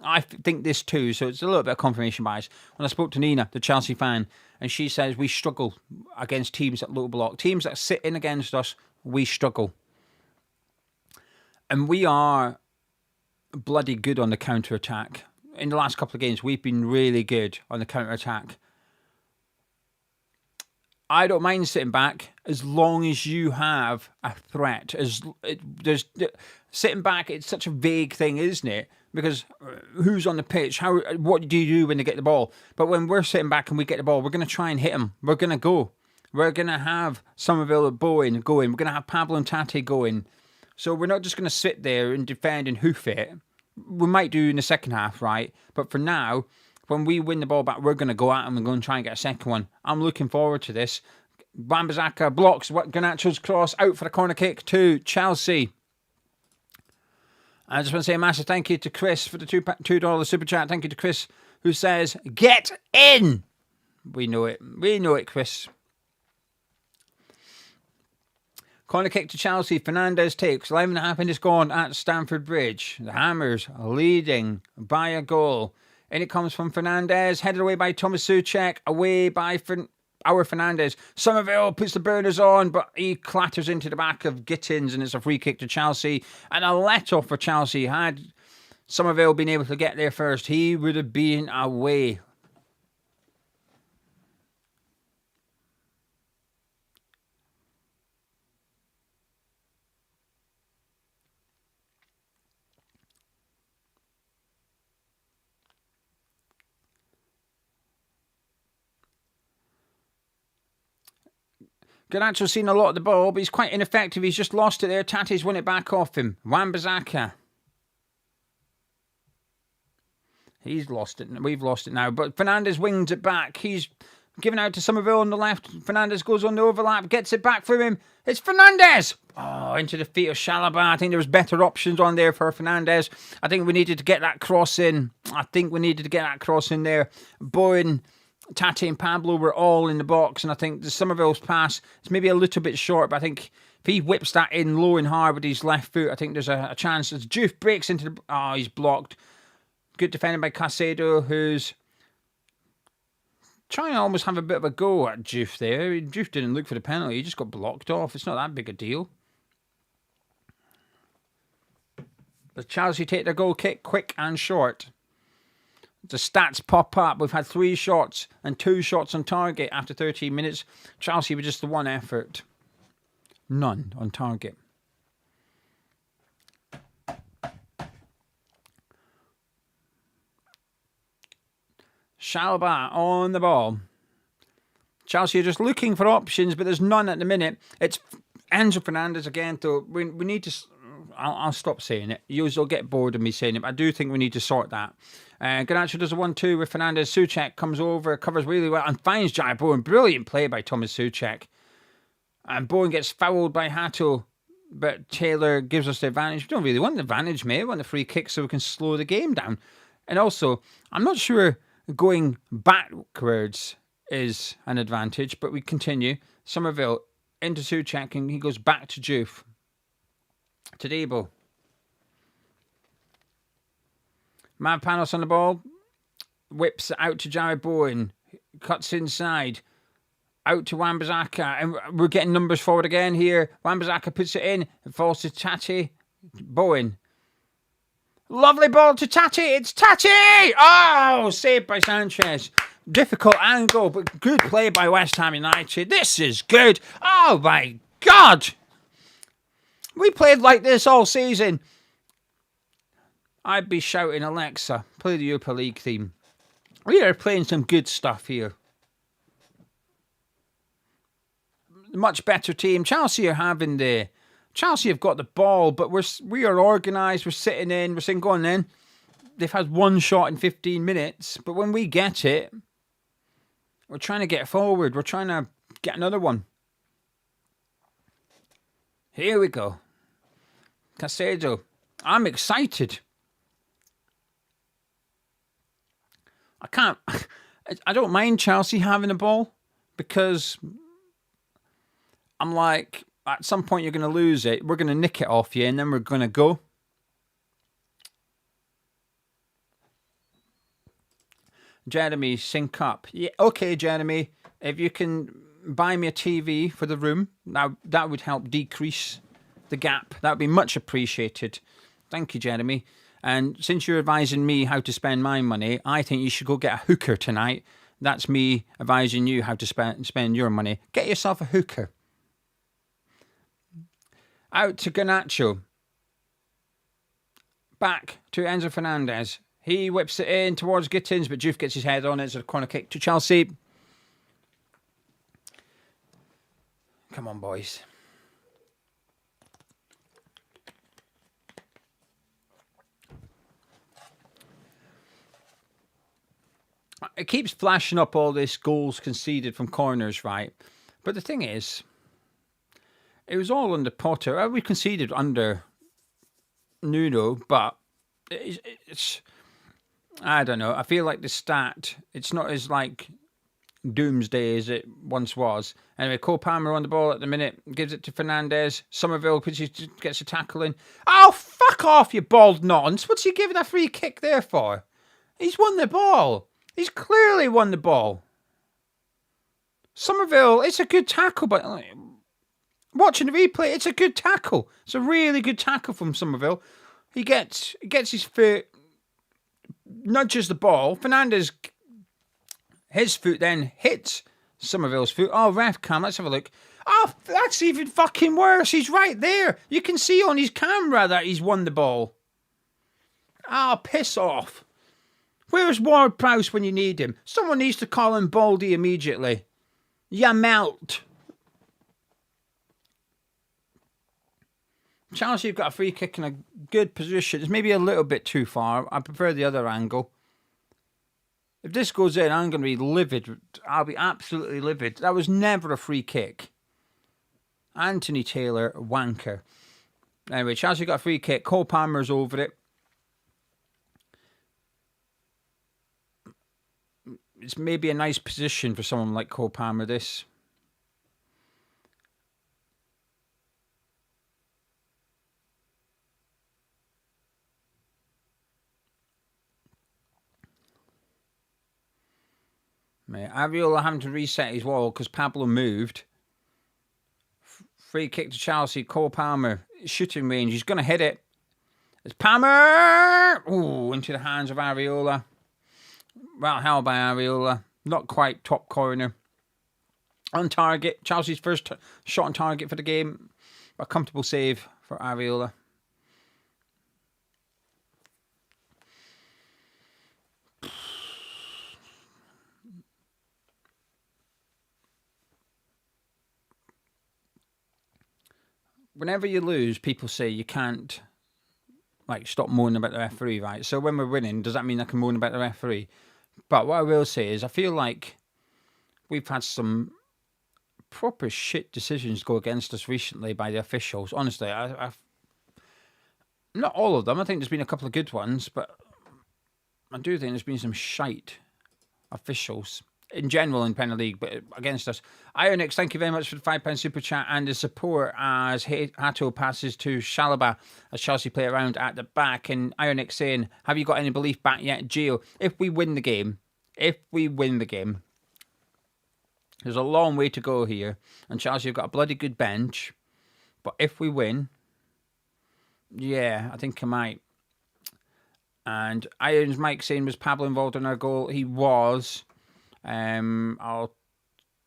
I think this too, so it's a little bit of confirmation bias. When I spoke to Nina, the Chelsea fan, and she says we struggle against teams at low block. Teams that sit in against us, we struggle. And we are bloody good on the counter-attack. In the last couple of games, we've been really good on the counter-attack. I don't mind sitting back as long as you have a threat. Sitting back, it's such a vague thing, isn't it? Because who's on the pitch? What do you do when they get the ball? But when we're sitting back and we get the ball, we're going to try and hit them. We're going to go. We're going to have Somerville and Bowen going. We're going to have Pablo and Tate going. So we're not just going to sit there and defend and hoof it. We might do in the second half, right? But for now, when we win the ball back, we're going to go at them and go and try and get a second one. I'm looking forward to this. Wan-Bissaka blocks Garnacho's cross out for a corner kick to Chelsea. I just want to say a massive thank you to Chris for the $2 super chat. Thank you to Chris who says, get in! We know it. We know it, Chris. Corner kick to Chelsea. Fernandes takes 11.5 minutes gone at Stamford Bridge. The Hammers leading by a goal. And it comes from Fernandes, headed away by Thomas Souček, away by our Fernandes. Somerville puts the burners on, but he clatters into the back of Gittins, and it's a free kick to Chelsea. And a let-off for Chelsea. Had Somerville been able to get there first, he would have been away. Garnacho's seen a lot of the ball, but he's quite ineffective. He's just lost it there. Tate's won it back off him. Wan-Bissaka. He's lost it. We've lost it now. But Fernandes wings it back. He's given out to Somerville on the left. Fernandes goes on the overlap, gets it back for him. It's Fernandes! Oh, into the feet of Chalobah. I think there was better options on there for Fernandes. I think we needed to get that cross in. There. Bowen, Tate and Pablo were all in the box, and I think the Somerville's pass is maybe a little bit short, but I think if he whips that in low and hard with his left foot, I think there's a chance. As Juve breaks into the... Oh, he's blocked. Good defending by Caicedo, who's trying to almost have a bit of a go at Juve there. Juve didn't look for the penalty. He just got blocked off. It's not that big a deal. But Chelsea take their goal kick quick and short. The stats pop up. We've had 3 shots and 2 shots on target after 13 minutes. Chelsea with just the 1 effort. None on target. Chalobah on the ball. Chelsea are just looking for options, but there's none at the minute. It's Enzo Fernandez again, though. We need to... I'll stop saying it. You'll get bored of me saying it, but I do think we need to sort that. Garnacho does a 1-2 with Fernandes. Souček comes over, covers really well, and finds Jai Bowen. Brilliant play by Thomas Souček. And Bowen gets fouled by Hato, but Taylor gives us the advantage. We don't really want the advantage, mate. We want the free kick so we can slow the game down. And also, I'm not sure going backwards is an advantage, but we continue. Somerville into Souček, and he goes back to Juve. To Debo. Mavpanos on the ball. Whips out to Jared Bowen. Cuts inside. Out to Wan-Bissaka. And we're getting numbers forward again here. Wan-Bissaka puts it in. It falls to Tate. Bowen. Lovely ball to Tate. It's Tate! Oh, saved by Sanchez. Difficult angle, but good play by West Ham United. This is good. Oh, my God. We played like this all season. I'd be shouting, Alexa, play the Europa League theme. We are playing some good stuff here. Much better team. Chelsea are having the... Chelsea have got the ball, but we are organised. We're sitting in. We're saying, go on then. They've had 1 shot in 15 minutes. But when we get it, we're trying to get forward. We're trying to get another one. Here we go. Caicedo. I'm excited. I don't mind Chelsea having the ball because I'm like, at some point you're going to lose it. We're going to nick it off you, and then we're going to go. Jeremy, sync up. Yeah, okay, Jeremy. If you can buy me a TV for the room, that would help decrease the gap. That would be much appreciated. Thank you, Jeremy. And since you're advising me how to spend my money, I think you should go get a hooker tonight. That's me advising you how to spend your money. Get yourself a hooker. Out to Garnacho. Back to Enzo Fernandez. He whips it in towards Gittins, but Juve gets his head on it. It's a corner kick to Chelsea. Come on, boys. It keeps flashing up all this goals conceded from corners, right? But the thing is, it was all under Potter. We conceded under Nuno, but it's I don't know. I feel like the stat, it's not as like doomsday as it once was. Anyway, Cole Palmer on the ball at the minute, gives it to Fernandez. Somerville gets a tackle in. Oh, fuck off, you bald nonce. What's he giving a free kick there for? He's won the ball. He's clearly won the ball. Somerville, it's a good tackle, but watching the replay, it's a good tackle. It's a really good tackle from Somerville. He gets his foot, nudges the ball. Fernandez, his foot then hits Somerville's foot. Oh, ref cam, let's have a look. Oh, that's even fucking worse. He's right there. You can see on his camera that he's won the ball. Oh, piss off. Where's Ward-Prowse when you need him? Someone needs to call him Baldy immediately. Ya melt. Chelsea have got a free kick in a good position. It's maybe a little bit too far. I prefer the other angle. If this goes in, I'm going to be livid. I'll be absolutely livid. That was never a free kick. Anthony Taylor, wanker. Anyway, Chelsea got a free kick. Cole Palmer's over it. It's maybe a nice position for someone like Cole Palmer, this. Ariola having to reset his wall because Pablo moved. Free kick to Chelsea. Cole Palmer, shooting range. He's going to hit it. It's Palmer! Ooh, into the hands of Ariola. Well held by Ariola. Not quite top corner. On target. Chelsea's first shot on target for the game. A comfortable save for Ariola. Whenever you lose, people say you can't stop moaning about the referee, right? So when we're winning, does that mean I can moan about the referee? But what I will say is I feel like we've had some proper shit decisions go against us recently by the officials. Honestly, I've not all of them. I think there's been a couple of good ones, but I do think there's been some shite officials in general in Premier League, but against us. Ionix, thank you very much for the £5 super chat and the support as Hato passes to Shalaba as Chelsea play around at the back. And Ionix saying, have you got any belief back yet, Gio? If we win the game, there's a long way to go here. And Chelsea have got a bloody good bench. But if we win, yeah, I think I might. And Irons Mike saying, was Pablo involved in our goal? He was. I'll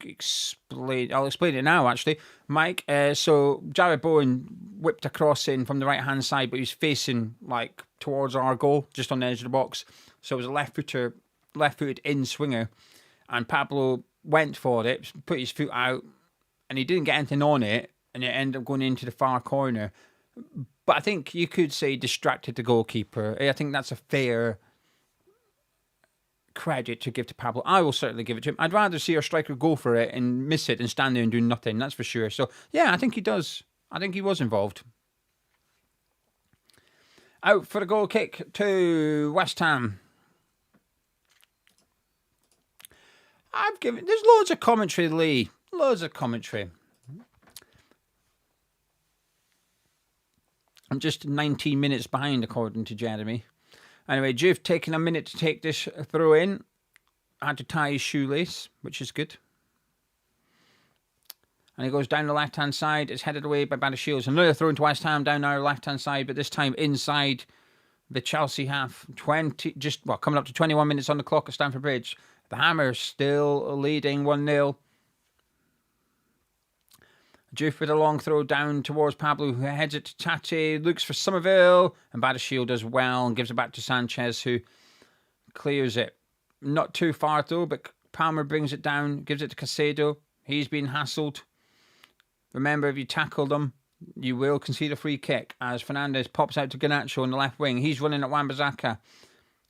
explain it now, actually, Mike. So Jared Bowen whipped a cross in from the right hand side, but he was facing towards our goal, just on the edge of the box. So it was a left-footed in swinger, and Pablo went for it, put his foot out, and he didn't get anything on it, and it ended up going into the far corner. But I think you could say distracted the goalkeeper. I think that's a fair credit to give to Pablo. I will certainly give it to him. I'd rather see our striker go for it and miss it than stand there and do nothing, that's for sure. So, yeah, I think he does. I think he was involved. Out for a goal kick to West Ham. There's loads of commentary, Lee. Loads of commentary. I'm just 19 minutes behind, according to Jeremy. Anyway, Juve taking a minute to take this throw in. Had to tie his shoelace, which is good. And he goes down the left-hand side. It's headed away by Badashiels. Another throw into West Ham down our left-hand side, but this time inside the Chelsea half. Coming up to 21 minutes on the clock at Stamford Bridge. The Hammers still leading 1-0. Juve with a long throw down towards Pablo, who heads it to Tate, looks for Somerville, and Badashiel does well and gives it back to Sanchez, who clears it. Not too far though, but Palmer brings it down, gives it to Caicedo. He's been hassled. Remember, if you tackle them, you will concede a free kick, as Fernandes pops out to Garnacho on the left wing. He's running at Wan-Bissaka,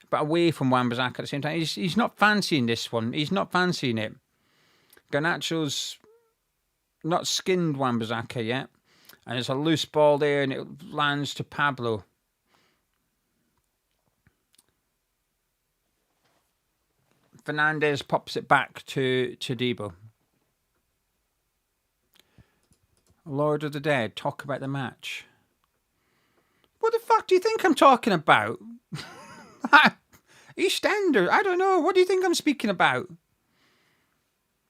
but away from Wan-Bissaka at the same time. He's not fancying this one. He's not fancying it. Garnacho's not skinned Wan-Bissaka yet, and it's a loose ball there, and it lands to Pablo. Fernandes pops it back to Debo. Lord of the Dead, talk about the match. What the fuck do you think I'm talking about? EastEnders, I don't know. What do you think I'm speaking about?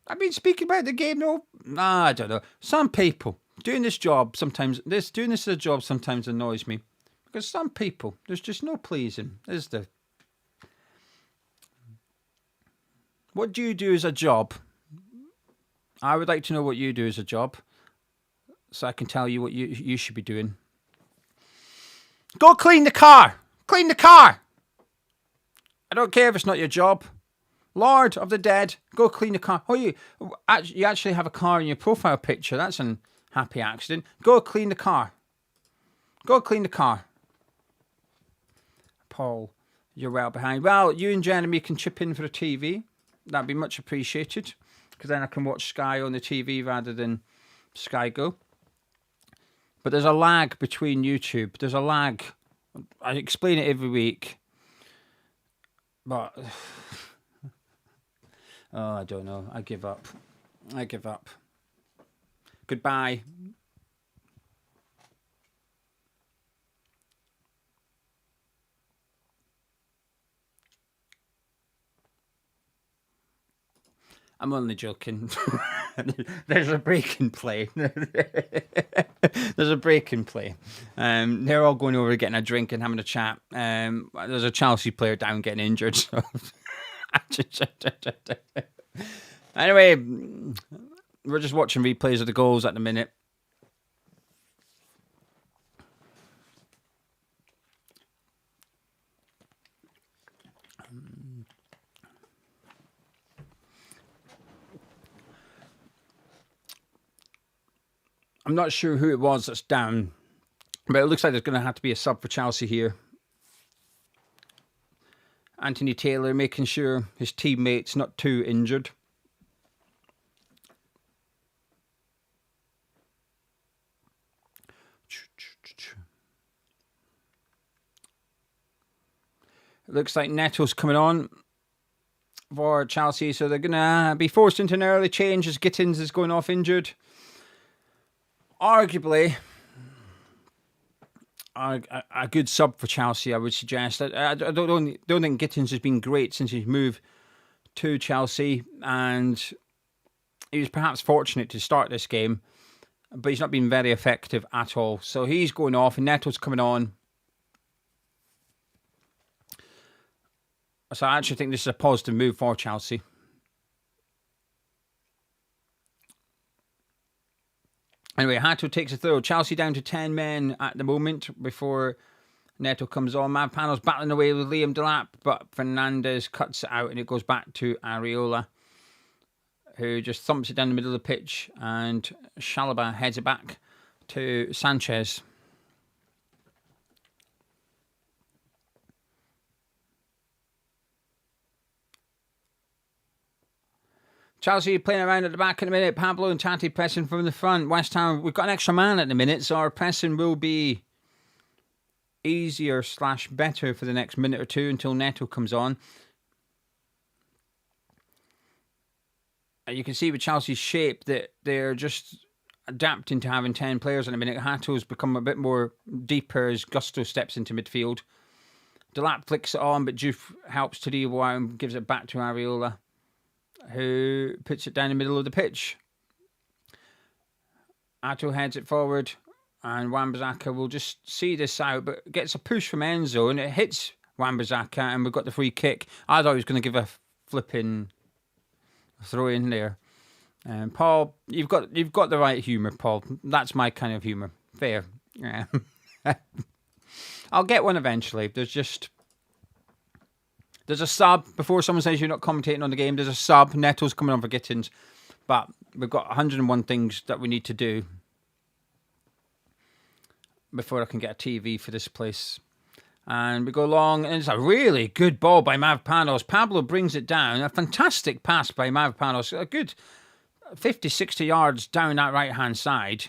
I've been speaking about the game, no? I don't know. Some people doing this as a job sometimes annoys me. Because some people, there's just no pleasing, is there? What do you do as a job? I would like to know what you do as a job, so I can tell you what you should be doing. Go clean the car! Clean the car! I don't care if it's not your job. Lord of the Dead, go clean the car. Oh, you actually have a car in your profile picture. That's an happy accident. Go clean the car. Go clean the car. Paul, you're well behind. Well, you and Jeremy can chip in for a TV. That'd be much appreciated, because then I can watch Sky on the TV rather than Sky Go. But there's a lag between YouTube. There's a lag. I explain it every week. But, I don't know. I give up. Goodbye. I'm only joking. There's a break in play. There's a break in play. They're all going over getting a drink and having a chat. There's a Chelsea player down getting injured. So. Anyway, we're just watching replays of the goals at the minute. I'm not sure who it was that's down, but it looks like there's going to have to be a sub for Chelsea here. Anthony Taylor making sure his teammate's not too injured. It looks like Neto's coming on for Chelsea, so they're going to be forced into an early change as Gittins is going off injured. Arguably, a good sub for Chelsea, I would suggest. I don't think Gittins has been great since he's moved to Chelsea, and he was perhaps fortunate to start this game, but he's not been very effective at all. So he's going off, and Neto's coming on. So I actually think this is a positive move for Chelsea. Anyway, Hato takes a throw. Chelsea down to 10 men at the moment before Neto comes on. Mavpano's battling away with Liam Delap, but Fernandes cuts it out and it goes back to Areola, who just thumps it down the middle of the pitch, and Chalobah heads it back to Sanchez. Chelsea playing around at the back in a minute. Pablo and Tate pressing from the front. West Ham, we've got an extra man at the minute, so our pressing will be easier / better for the next minute or two until Neto comes on. And you can see with Chelsea's shape that they're just adapting to having 10 players in a minute. Hato's become a bit more deeper as Gusto steps into midfield. Delap flicks it on, but Juve helps Todibo out and gives it back to Areola, who puts it down the middle of the pitch. Hato heads it forward, and Wan-Bissaka will just see this out, but gets a push from Enzo, and it hits Wan-Bissaka, and we've got the free kick. I thought he was going to give a flipping throw in there. Paul, you've got the right humour, Paul. That's my kind of humour. Fair. Yeah. I'll get one eventually. There's a sub. Before someone says you're not commentating on the game, there's a sub. Neto's coming on for Gittins. But we've got 101 things that we need to do before I can get a TV for this place. And we go long, and it's a really good ball by Mavropanos. Pablo brings it down. A fantastic pass by Mavropanos. A good 50, 60 yards down that right-hand side.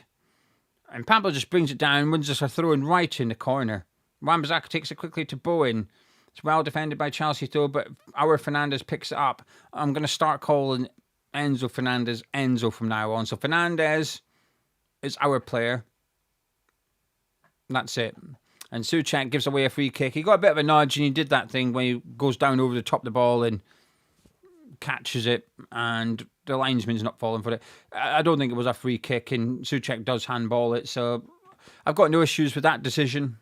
And Pablo just brings it down, wins us a throw-in right in the corner. Wan-Bissaka takes it quickly to Bowen. It's well defended by Chelsea, though, but our Fernandez picks it up. I'm going to start calling Enzo Fernandez Enzo from now on. So Fernandez is our player. That's it. And Souček gives away a free kick. He got a bit of a nudge, and he did that thing when he goes down over the top of the ball and catches it, and the linesman's not falling for it. I don't think it was a free kick, and Souček does handball it, so I've got no issues with that decision.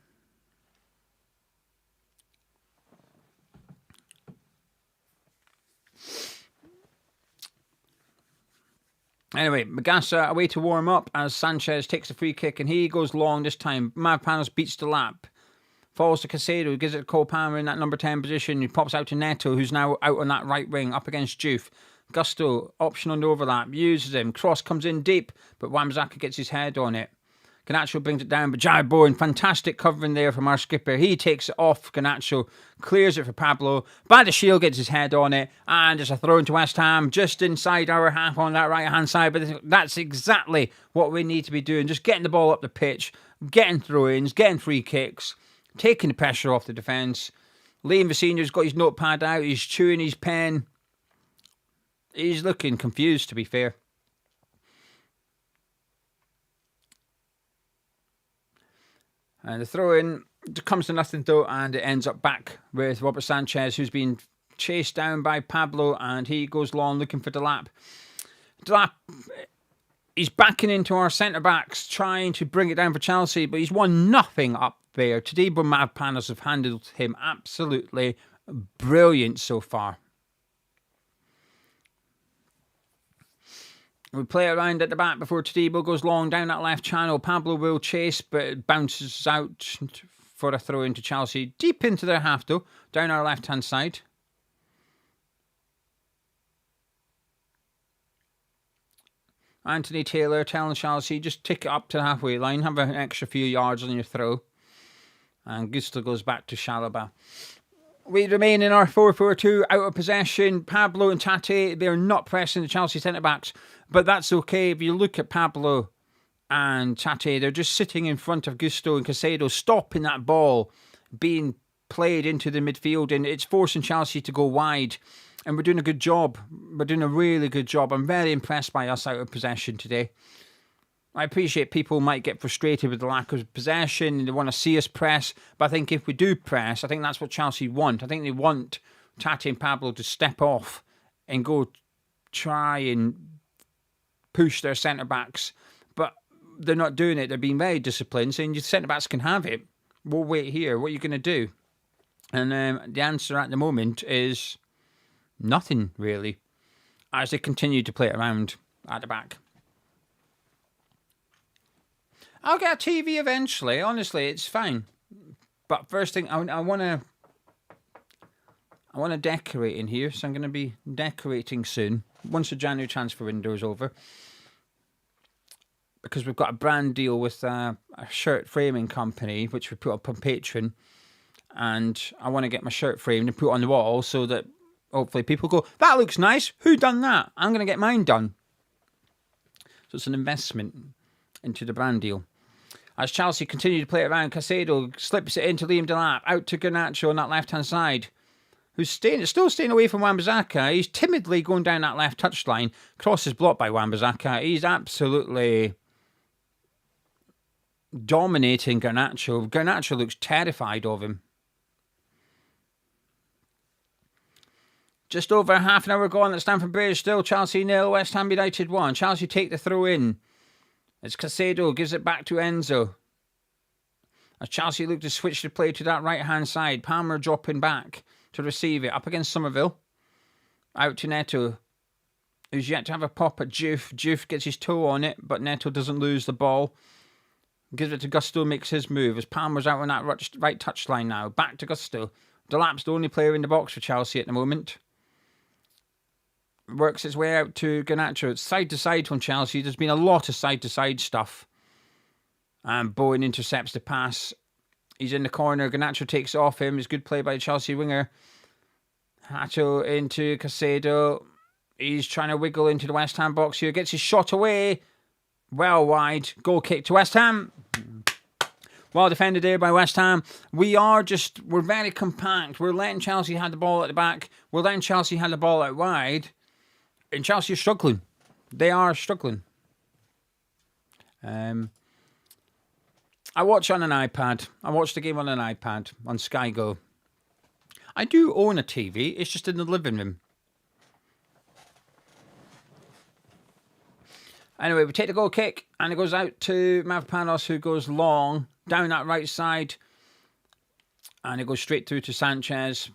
Anyway, Magassa away to warm up as Sanchez takes the free kick, and he goes long this time. Mavropanos beats the lap. Falls to Caicedo, who gives it to Cole Palmer in that number 10 position. He pops out to Neto, who's now out on that right wing, up against Juve. Gusto, option on the overlap, uses him. Cross comes in deep, but Wan-Bissaka gets his head on it. Garnacho brings it down, but Jared Bowen, fantastic covering there from our skipper. He takes it off Garnacho, clears it for Pablo. Badiashile gets his head on it, and it's a throw into West Ham, just inside our half on that right-hand side. But that's exactly what we need to be doing, just getting the ball up the pitch, getting throw-ins, getting free kicks, taking the pressure off the defence. Liam Vecino's got his notepad out, he's chewing his pen. He's looking confused, to be fair. And the throw-in comes to nothing, though, and it ends up back with Robert Sanchez, who's been chased down by Pablo, and he goes long looking for Delap. Delap, he's backing into our centre-backs, trying to bring it down for Chelsea, but he's won nothing up there. Todibo and Mavropanos have handled him absolutely brilliant so far. We play around at the back before Todibo goes long down that left channel. Pablo will chase, but it bounces out for a throw into Chelsea. Deep into their half, though, down our left-hand side. Anthony Taylor telling Chelsea, just tick it up to the halfway line, have an extra few yards on your throw. And Gusto goes back to Chalobah. We remain in our 4-4-2, out of possession. Pablo and Tate, they're not pressing the Chelsea centre-backs, but that's okay. If you look at Pablo and Tate, they're just sitting in front of Gusto and Caicedo, stopping that ball being played into the midfield, and it's forcing Chelsea to go wide. And we're doing a good job. We're doing a really good job. I'm very impressed by us out of possession today. I appreciate people might get frustrated with the lack of possession and they want to see us press. But I think if we do press, I think that's what Chelsea want. I think they want Tate and Pablo to step off and go try and push their centre-backs. But they're not doing it. They're being very disciplined, saying your centre-backs can have it. We'll wait here. What are you going to do? And the answer at the moment is nothing, really, as they continue to play it around at the back. I'll get a TV eventually. Honestly, it's fine. But first thing, I want to decorate in here, so I'm going to be decorating soon once the January transfer window is over, because we've got a brand deal with a shirt framing company which we put up on Patreon, and I want to get my shirt framed and put on the wall so that hopefully people go, that looks nice. Who done that? I'm going to get mine done. So it's an investment into the brand deal. As Chelsea continue to play it around, Caicedo slips it into Liam Delap, out to Garnacho on that left-hand side, who's still staying away from Wan-Bissaka. He's timidly going down that left touchline. Cross is blocked by Wan-Bissaka. He's absolutely dominating Garnacho. Garnacho looks terrified of him. Just over half an hour gone at Stamford Bridge. Still Chelsea 0, West Ham United 1. Chelsea take the throw in. It's Caicedo, gives it back to Enzo. As Chelsea look to switch the play to that right-hand side. Palmer dropping back to receive it. Up against Somerville. Out to Neto, who's yet to have a pop at Juve. Juve gets his toe on it, but Neto doesn't lose the ball. Gives it to Gusto, makes his move. As Palmer's out on that right touchline now. Back to Gusto. Delap's the only player in the box for Chelsea at the moment. Works its way out to Garnacho. It's side to side from Chelsea. There's been a lot of side to side stuff. And Bowen intercepts the pass. He's in the corner. Garnacho takes it off him. It's good play by the Chelsea winger. Hato into Caicedo. He's trying to wiggle into the West Ham box here. Gets his shot away. Well wide. Goal kick to West Ham. Well defended there by West Ham. We're very compact. We're letting Chelsea have the ball at the back. We're letting Chelsea have the ball out wide. And Chelsea are struggling. They are struggling. I watch on an iPad. I watch the game on an iPad on Sky Go. I do own a TV. It's just in the living room. Anyway, we take the goal kick and it goes out to Mavropanos, who goes long down that right side. And it goes straight through to Sanchez.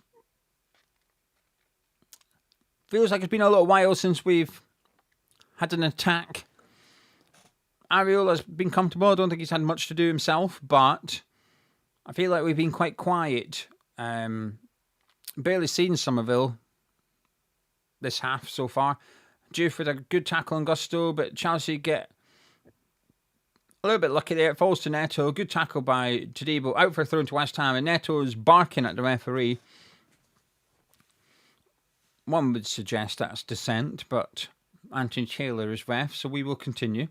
Feels like it's been a little while since we've had an attack. Areola's been comfortable. I don't think he's had much to do himself, but I feel like we've been quite quiet. Barely seen Somerville this half so far. Juve with a good tackle on Gusto, but Chelsea get a little bit lucky there. It falls to Neto. Good tackle by Todibo. Out for a throw into West Ham, and Neto's barking at the referee. One would suggest that's dissent, but Anthony Taylor is ref, so we will continue.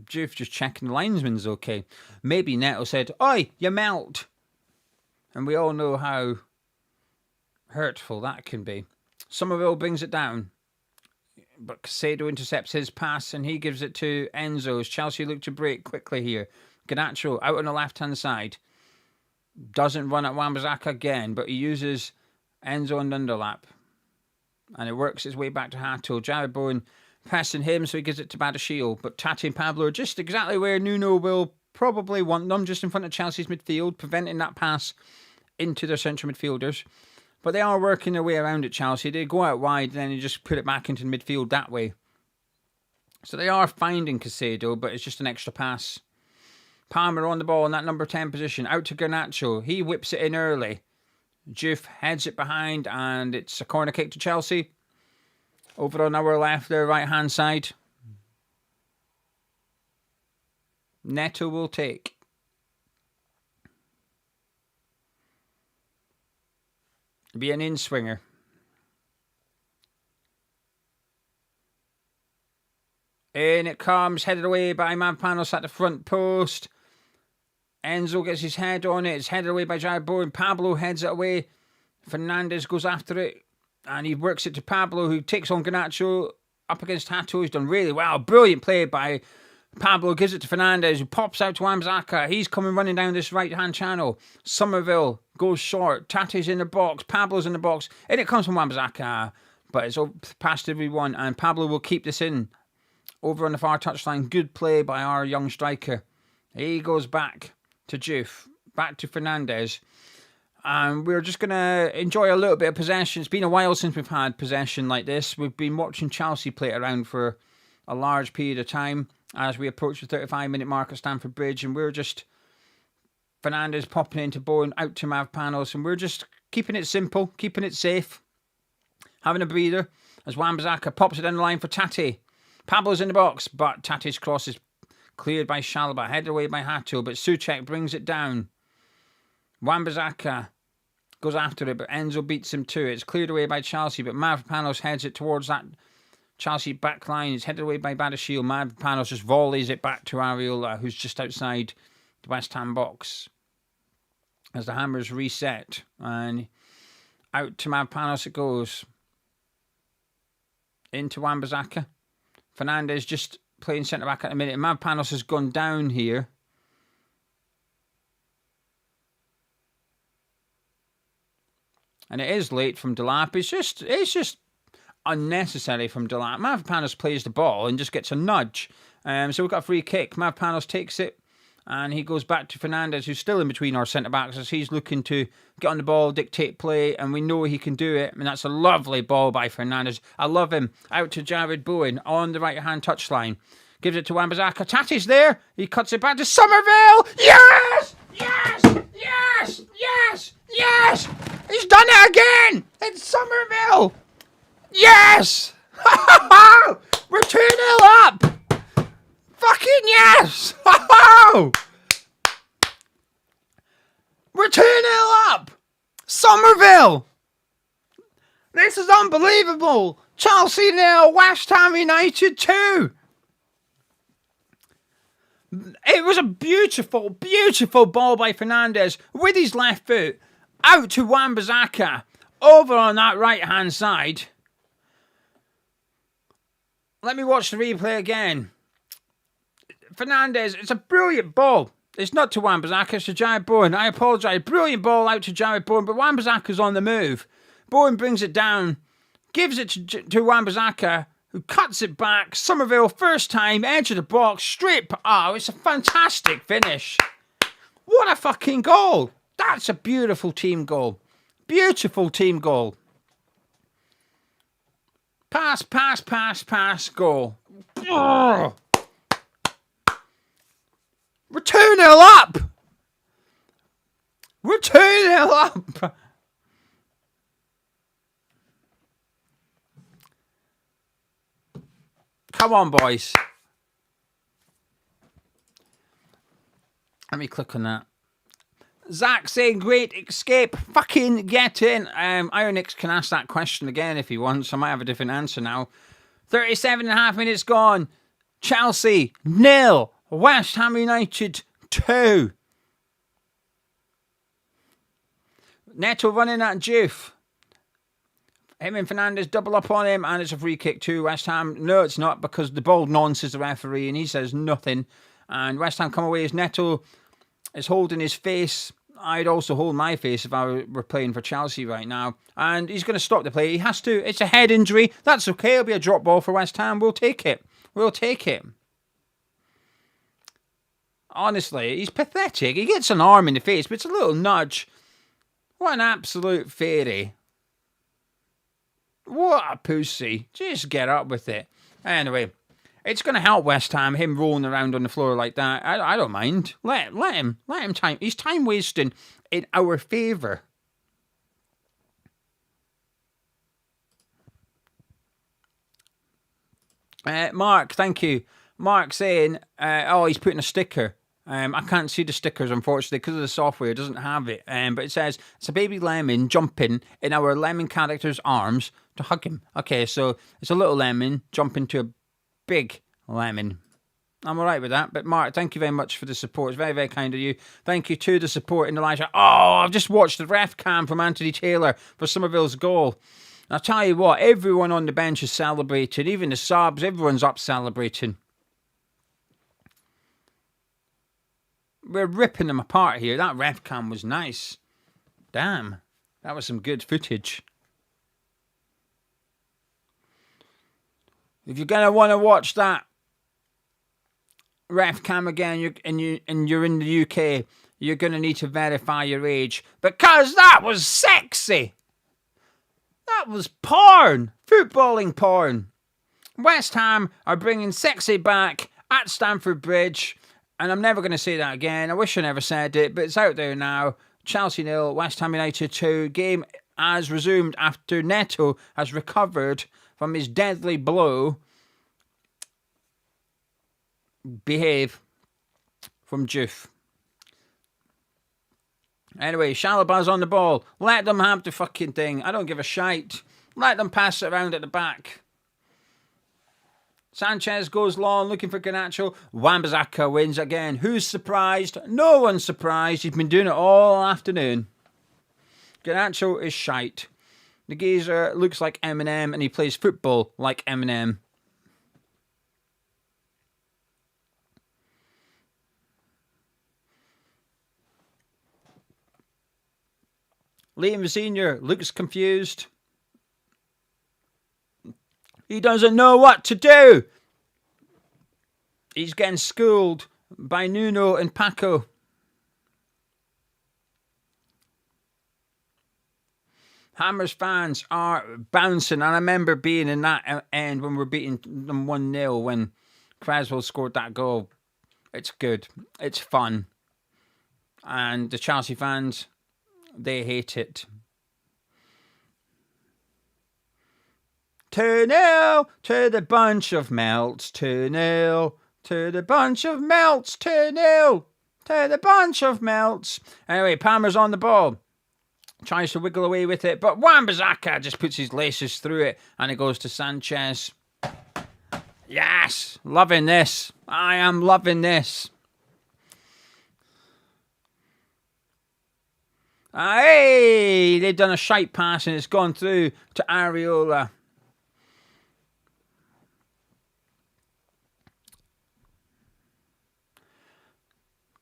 Juve just checking the linesman's okay. Maybe Neto said, "Oi, you melt." And we all know how hurtful that can be. Somerville brings it down. But Caicedo intercepts his pass and he gives it to Enzo as Chelsea look to break quickly here. Garnacho out on the left-hand side. Doesn't run at Wan-Bissaka again, but he uses Enzo and underlap. And it works its way back to Hato. Jared Bowen pressing him, so he gives it to Badashil. But Tati and Pablo are just exactly where Nuno will probably want them, just in front of Chelsea's midfield, preventing that pass into their central midfielders. But they are working their way around at Chelsea. They go out wide and then you just put it back into the midfield that way. So they are finding Caicedo, but it's just an extra pass. Palmer on the ball in that number 10 position. Out to Garnacho. He whips it in early. Juve heads it behind and it's a corner kick to Chelsea. Over on our left, their right-hand side. Neto will take. Be an in-swinger. In it comes, headed away by Mavropanos at the front post. Enzo gets his head on it. It's headed away by Jared Bowen. Pablo heads it away. Fernandez goes after it. And he works it to Pablo, who takes on Garnacho up against Hato. He's done really well. Brilliant play by Pablo. Gives it to Fernandez, who pops out to Wan-Bissaka. He's coming running down this right-hand channel. Somerville goes short. Tate's in the box. Pablo's in the box. And it comes from Wan-Bissaka. But it's past everyone. And Pablo will keep this in. Over on the far touchline. Good play by our young striker. He goes back to Juve. Back to Fernandez. And we're just going to enjoy a little bit of possession. It's been a while since we've had possession like this. We've been watching Chelsea play it around for a large period of time as we approach the 35-minute mark at Stamford Bridge. And we're just... Fernandez popping into Bowen, out to Mavropanos. And we're just keeping it simple, keeping it safe. Having a breather as Wan-Bissaka pops it down the line for Tate. Pablo's in the box, but Tate's cross is cleared by Shalba. Headed away by Hato, but Souček brings it down. Wan-Bissaka goes after it, but Enzo beats him too. It's cleared away by Chelsea, but Mavropanos heads it towards that Chelsea back line. It's headed away by Badashil. Mavropanos just volleys it back to Areola, who's just outside the West Ham box. As the hammers reset, and out to Mavropanos it goes. Into Wan-Bissaka. Fernandez just playing centre-back at the minute. Mavpanos has gone down here. And it is late from Delap. It's just unnecessary from Delap. Mavpanos plays the ball and just gets a nudge. So we've got a free kick. Mavpanos takes it. And he goes back to Fernandez, who's still in between our centre-backs as he's looking to get on the ball, dictate play, and we know he can do it. And that's a lovely ball by Fernandez. I love him. Out to Jared Bowen on the right-hand touchline. Gives it to Wan-Bissaka. Tati's there. He cuts it back to Somerville. Yes! Yes! Yes! Yes! Yes! He's done it again! It's Somerville! Yes! We're 2-0 up! Fucking yes! We're 2-0 up! Somerville! This is unbelievable! Chelsea 0, West Ham United 2! It was a beautiful, beautiful ball by Fernandez with his left foot out to Wan-Bissaka over on that right-hand side. Let me watch the replay again. Fernandez, it's a brilliant ball. It's not to Wan-Bissaka, it's to Jared Bowen. I apologise. Brilliant ball out to Jared Bowen, but Wan-Bissaka's on the move. Bowen brings it down, gives it to Wan-Bissaka, who cuts it back. Somerville, first time, edge of the box, straight. Oh, it's a fantastic finish. What a fucking goal. That's a beautiful team goal. Beautiful team goal. Pass, pass, pass, pass, goal. Oh. We're 2-0 up! We're 2-0 up! Come on, boys. Let me click on that. Zach saying, great escape. Fucking get in. Ironix can ask that question again if he wants. I might have a different answer now. 37.5 minutes gone. Chelsea, 0. West Ham United 2. Neto running at WHUFC. Him and Fernandez double up on him, and it's a free kick to West Ham. No, it's not, because the ball nonces the referee, and he says nothing. And West Ham come away as Neto is holding his face. I'd also hold my face if I were playing for Chelsea right now. And he's going to stop the play. He has to. It's a head injury. That's okay. It'll be a drop ball for West Ham. We'll take it. We'll take it. Honestly, he's pathetic. He gets an arm in the face, but it's a little nudge. What an absolute fairy. What a pussy. Just get up with it. Anyway, it's going to help West Ham, him rolling around on the floor like that. I don't mind. Let him time. He's time wasting in our favour. Mark, thank you. Mark saying, he's putting a sticker. I can't see the stickers, unfortunately, because of the software. It doesn't have it. But it says, it's a baby lemon jumping in our lemon character's arms to hug him. Okay, so it's a little lemon jumping to a big lemon. I'm all right with that. But Mark, thank you very much for the support. It's very, very kind of you. Thank you to the support in the live chat. Oh, I've just watched the ref cam from Anthony Taylor for Somerville's goal. I'll tell you what, everyone on the bench is celebrating. Even the subs, everyone's up celebrating. We're ripping them apart here. That ref cam was nice. Damn. That was some good footage. If you're going to want to watch that ref cam again and you're in the UK, you're going to need to verify your age. Because that was sexy. That was porn. Footballing porn. West Ham are bringing sexy back at Stamford Bridge. And I'm never going to say that again. I wish I never said it, but it's out there now. Chelsea 0, West Ham United 2. Game has resumed after Neto has recovered from his deadly blow. Behave from WHUFC. Anyway, Shalaba's on the ball. Let them have the fucking thing. I don't give a shite. Let them pass it around at the back. Sanchez goes long, looking for Garnacho. Wan-Bissaka wins again. Who's surprised? No one's surprised. He's been doing it all afternoon. Garnacho is shite. The geezer looks like Eminem, and he plays football like Eminem. Liam Senior looks confused. He doesn't know what to do. He's getting schooled by Nuno and Paco. Hammers fans are bouncing, and I remember being in that end when we're beating them 1-0 when Creswell scored that goal. It's good. It's fun. And the Chelsea fans, they hate it. 2-0 to the bunch of melts. 2-0 to the bunch of melts. 2-0 to the bunch of melts. Anyway, Palmer's on the ball. Tries to wiggle away with it, but Wan-Bissaka just puts his laces through it, and it goes to Sanchez. Yes, loving this. I am loving this. Hey, they've done a shite pass, and it's gone through to Areola.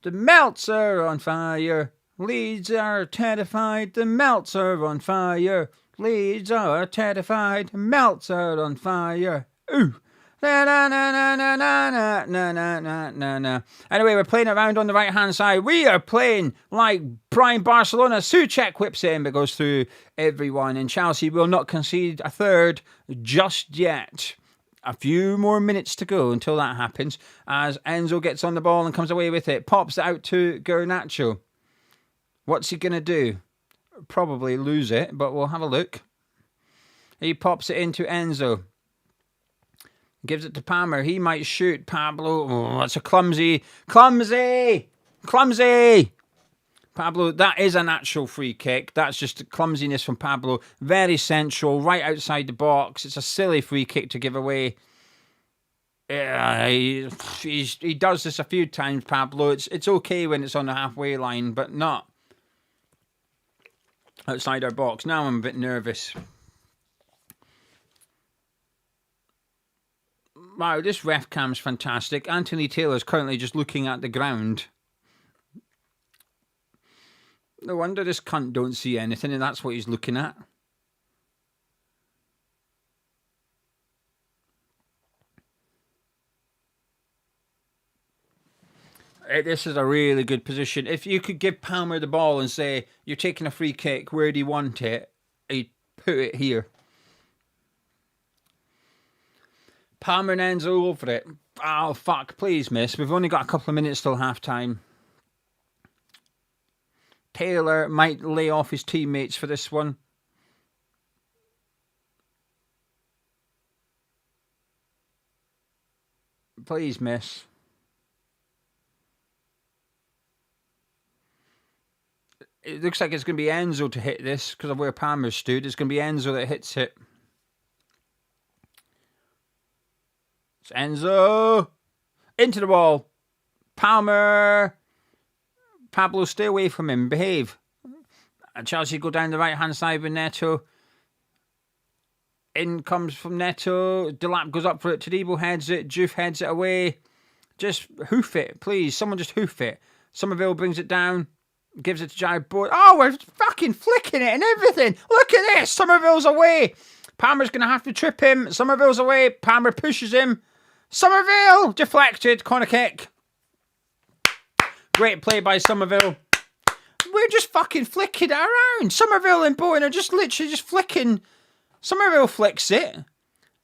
The Melts are on fire. Leeds are terrified, the Melts are on fire. Leeds are terrified, Melts are on fire. Ooh. Na na na na na na na na na na na. Anyway, we're playing around on the right hand side. We are playing like prime Barcelona. Souček whips it in, but goes through everyone. And Chelsea will not concede a third just yet. A few more minutes to go until that happens, as Enzo gets on the ball and comes away with it. Pops it out to Garnacho. What's he going to do? Probably lose it, but we'll have a look. He pops it into Enzo. Gives it to Palmer. He might shoot. Pablo. Oh, that's a clumsy. Clumsy! Pablo, that is an actual free kick. That's just clumsiness from Pablo. Very central, right outside the box. It's a silly free kick to give away. He does this a few times, Pablo. It's okay when it's on the halfway line, but not outside our box. Now I'm a bit nervous. Wow, this ref cam's fantastic. Anthony Taylor's currently just looking at the ground. No wonder this cunt don't see anything, and that's what he's looking at. This is a really good position. If you could give Palmer the ball and say, you're taking a free kick, where do you want it? He'd put it here. Palmer and Enzo over it. Oh, fuck, please, miss. We've only got a couple of minutes till half-time. Taylor might lay off his teammates for this one. Please, miss. It looks like it's going to be Enzo to hit this because of where Palmer stood. It's going to be Enzo that hits it. It's Enzo. Into the wall. Palmer. Pablo, stay away from him. Behave. And Chelsea go down the right-hand side with Neto. In comes from Neto. Delap goes up for it. Todibo heads it. Juve heads it away. Just hoof it, please. Someone just hoof it. Somerville brings it down. Gives it to Jared Boyd. Oh, we're fucking flicking it and everything. Look at this. Somerville's away. Palmer's going to have to trip him. Somerville's away. Palmer pushes him. Somerville! Deflected. Corner kick. Great play by Somerville. We're just fucking flicking it around. Somerville and Bowen are just literally just flicking. Somerville flicks it.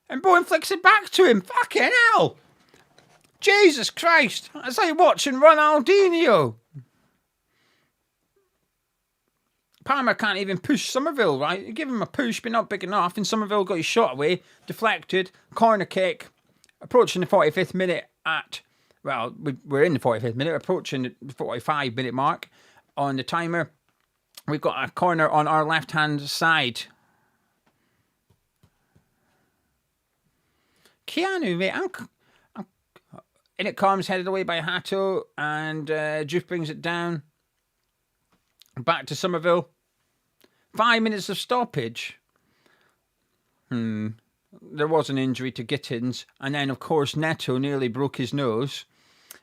And Bowen flicks it back to him. Fucking hell. Jesus Christ. It's like watching Ronaldinho. Palmer can't even push Somerville, right? You give him a push, but not big enough. And Somerville got his shot away. Deflected. Corner kick. Approaching the 45th minute at... Well, we're in the 45th minute. Approaching the 45-minute mark on the timer. We've got a corner on our left-hand side. Keanu, mate. In it comes, headed away by Hato. And Juve brings it down. Back to Somerville. 5 minutes of stoppage. There was an injury to Gittins. And then, of course, Neto nearly broke his nose.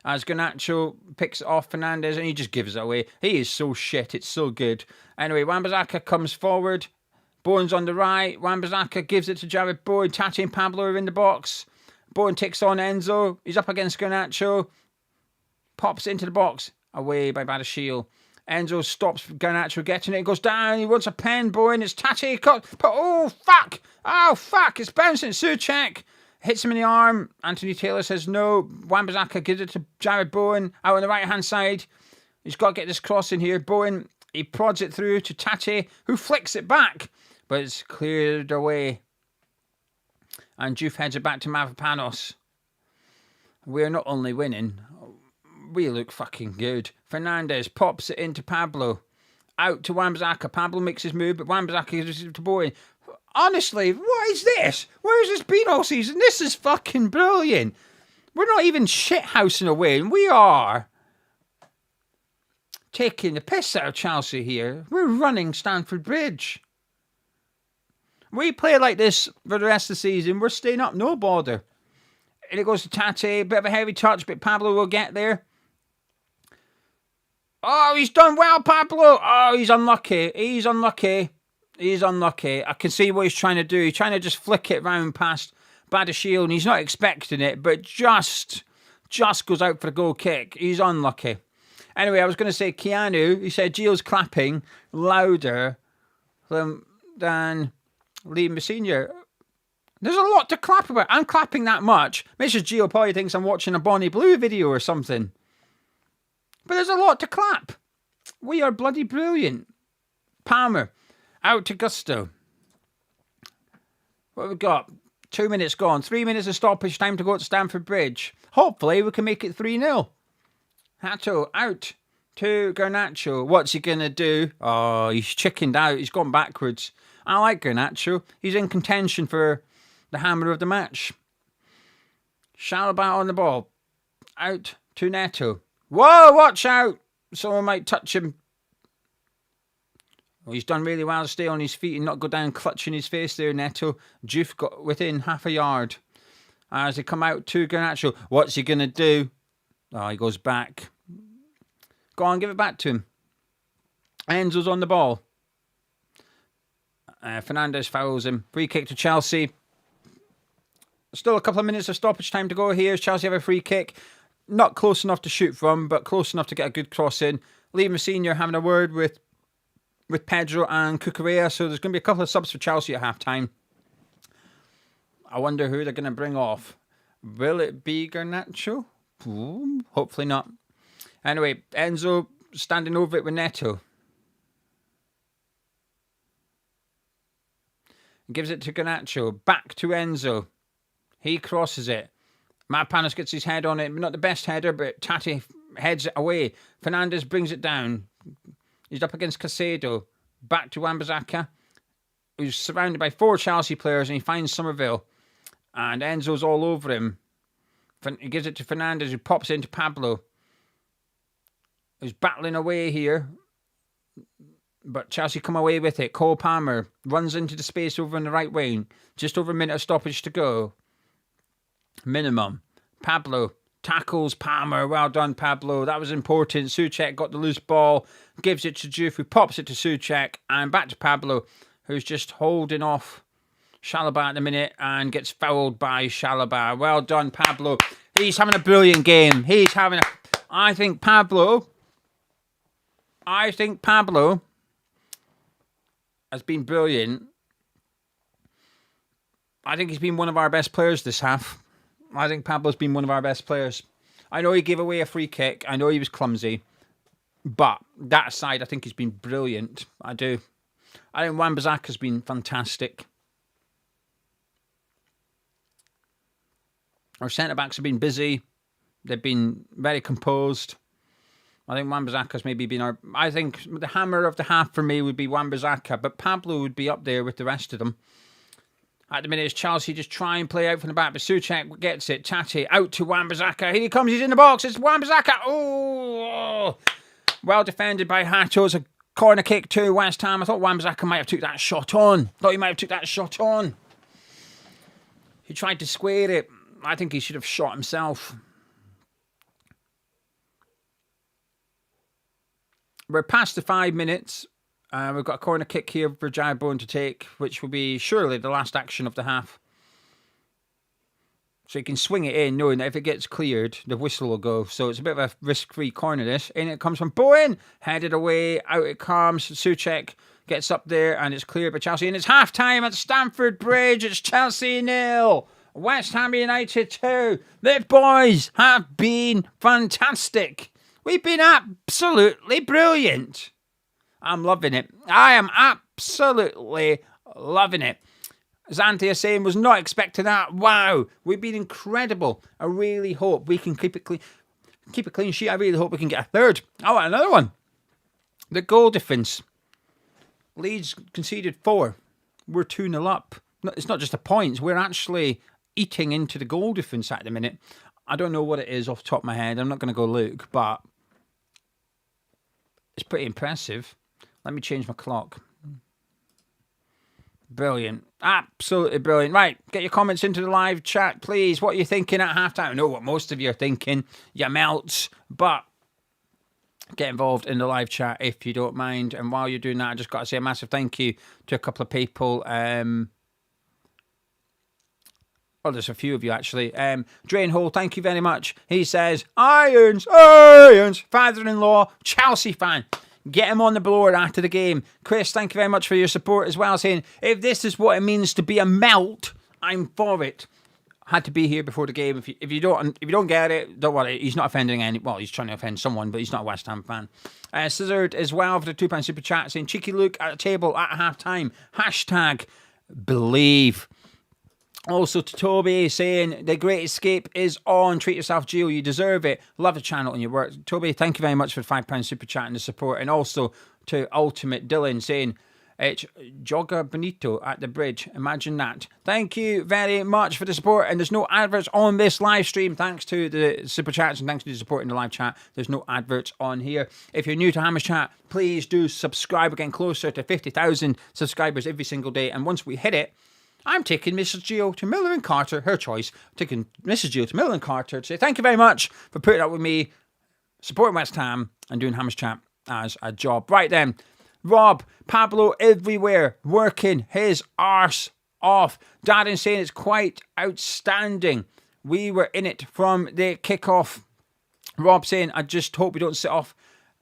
As Garnacho picks it off Fernandez and he just gives it away. He is so shit. It's so good. Anyway, Wan-Bissaka comes forward. Bowen's on the right. Wan-Bissaka gives it to Jared Bowen. Tati and Pablo are in the box. Bowen takes on Enzo. He's up against Garnacho. Pops into the box. Away by Badashil. Enzo stops Garnacho getting it. Goes down. He wants a pen. Bowen. It's Tati. Oh, fuck. Oh, fuck. It's bouncing. Souček hits him in the arm. Anthony Taylor says no. Wan-Bissaka gives it to Jared Bowen out on the right-hand side. He's got to get this cross in here. Bowen, he prods it through to Tati, who flicks it back. But it's cleared away. And Juve heads it back to Mavropanos. We're not only winning, we look fucking good. Fernandez pops it into Pablo. Out to Wan-Bissaka. Pablo makes his move, but Wan-Bissaka gives it to Bowen. Honestly, what is this? Where's this been all season? This is fucking brilliant. We're not even shithousing away, and we are taking the piss out of Chelsea here. We're running Stamford Bridge. We play like this for the rest of the season. We're staying up, no bother. And it goes to Tate, bit of a heavy touch, but Pablo will get there. Oh, he's done well, Pablo. Oh, he's unlucky. He's unlucky. He's unlucky. I can see what he's trying to do. He's trying to just flick it round past Badashil, and he's not expecting it, but just goes out for a goal kick. He's unlucky. Anyway, I was going to say Keanu. He said Gio's clapping louder than Lee Messina. There's a lot to clap about. I'm clapping that much. Mrs. Gio probably thinks I'm watching a Bonnie Blue video or something. But there's a lot to clap. We are bloody brilliant. Palmer. Out to Gusto. What have we got? 2 minutes gone. 3 minutes of stoppage time to go to Stamford Bridge. Hopefully we can make it 3-0. Hato out to Garnacho. What's he going to do? Oh, he's chickened out. He's gone backwards. I like Garnacho. He's in contention for the hammer of the match. Chalobah on the ball. Out to Neto. Whoa, watch out. Someone might touch him. Well, he's done really well to stay on his feet and not go down clutching his face there, Neto. Juve got within half a yard. As they come out to Garnacho. What's he going to do? Oh, he goes back. Go on, give it back to him. Enzo's on the ball. Fernandez fouls him. Free kick to Chelsea. Still a couple of minutes of stoppage time to go here. Chelsea have a free kick. Not close enough to shoot from, but close enough to get a good cross in. Liam Senior having a word with Pedro and Cucurella, so there's going to be a couple of subs for Chelsea at half-time. I wonder who they're going to bring off. Will it be Garnacho? Ooh, hopefully not. Anyway, Enzo standing over it with Neto. Gives it to Garnacho. Back to Enzo. He crosses it. Mavropanos gets his head on it. Not the best header, but Tati heads it away. Fernandez brings it down. He's up against Caicedo. Back to Wan-Bissaka, who's surrounded by 4 Chelsea players, and he finds Somerville. And Enzo's all over him. He gives it to Fernandez, who pops into Pablo, who's battling away here. But Chelsea come away with it. Cole Palmer runs into the space over on the right wing. Just over a minute of stoppage to go. Minimum. Pablo tackles Palmer. Well done, Pablo. That was important. Souček got the loose ball. Gives it to Juve, who pops it to Souček. And back to Pablo, who's just holding off Chalobah at the minute and gets fouled by Chalobah. Well done, Pablo. He's having a brilliant game. I think Pablo has been brilliant. I think he's been one of our best players this half. I think Pablo's been one of our best players. I know he gave away a free kick. I know he was clumsy. But that aside, I think he's been brilliant. I do. I think Wan-Bissaka's been fantastic. Our centre-backs have been busy. They've been very composed. I think Wan-Bissaka's maybe been our... I think the hammer of the half for me would be Wan-Bissaka, but Pablo would be up there with the rest of them. At the minute, it's Chelsea just try and play out from the back, but Souček gets it. Tati out to Wan-Bissaka. Here he comes. He's in the box. It's Wan-Bissaka. Oh! Well defended by Hato. It's a corner kick to West Ham. I thought Wan-Bissaka might have took that shot on. He tried to square it. I think he should have shot himself. we're past the 5 minutes. We've got a corner kick here for Jarbone to take, which will be surely the last action of the half. So you can swing it in, knowing that if it gets cleared, the whistle will go. So it's a bit of a risk-free corner, this. In it comes from Bowen. Headed away. Out it comes. Souček gets up there, and it's cleared by Chelsea. And it's half-time at Stamford Bridge. It's Chelsea 0. West Ham United 2. The boys have been fantastic. We've been absolutely brilliant. I'm loving it. I am absolutely loving it. As Anthony is saying, was not expecting that. Wow, we've been incredible. I really hope we can keep a clean sheet. I really hope we can get a third. Oh, another one. The goal difference. Leeds conceded 4. We're 2-0 up. It's not just the points. We're actually eating into the goal difference at the minute. I don't know what it is off the top of my head. I'm not going to go look, but it's pretty impressive. Let me change my clock. Brilliant. Absolutely brilliant. Right, get your comments into the live chat, please. What are you thinking at halftime? I know what most of you are thinking. You melts. But get involved in the live chat if you don't mind. And while you're doing that, I just got to say a massive thank you to a couple of people. Oh, there's a few of you, actually. Drain Hole, thank you very much. He says, Irons, father-in-law, Chelsea fan. Get him on the blower after the game. Chris, thank you very much for your support as well, saying, if this is what it means to be a melt, I'm for it. Had to be here before the game. If you don't get it, don't worry. He's not offending any. Well, he's trying to offend someone, but he's not a West Ham fan. Scissored as well for the £2 super chat, saying, cheeky look at the table at half-time. Hashtag believe. Also to Toby saying, the Great Escape is on. Treat yourself, Gio. You deserve it. Love the channel and your work. Toby, thank you very much for the £5 super chat and the support. And also to Ultimate Dylan saying, it's Jogger Benito at the bridge. Imagine that. Thank you very much for the support. And there's no adverts on this live stream. Thanks to the super chats and thanks to the support in the live chat. There's no adverts on here. If you're new to Hammers Chat, please do subscribe. We're getting closer to 50,000 subscribers every single day. And once we hit it, I'm taking Mrs. Gio to Miller and Carter, her choice. I'm taking Mrs. Gio to Miller and Carter to say thank you very much for putting up with me, supporting West Ham and doing Hammers Chat as a job. Right then, Rob, Pablo everywhere, working his arse off. Darren saying it's quite outstanding. We were in it from the kickoff. Rob saying, I just hope we don't sit off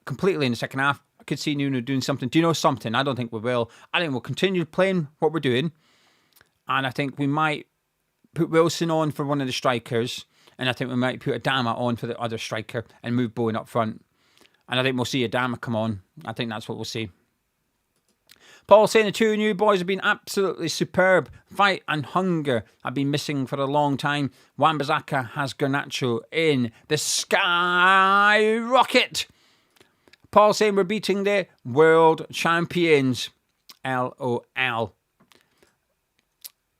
completely in the second half. I could see Nuno doing something. Do you know something? I don't think we will. I think we'll continue playing what we're doing. And I think we might put Wilson on for one of the strikers. And I think we might put Adama on for the other striker and move Bowen up front. And I think we'll see Adama come on. I think that's what we'll see. Paul saying the two new boys have been absolutely superb. Fight and hunger have been missing for a long time. Wan-Bissaka has Garnacho in the sky rocket. Paul saying we're beating the world champions. LOL.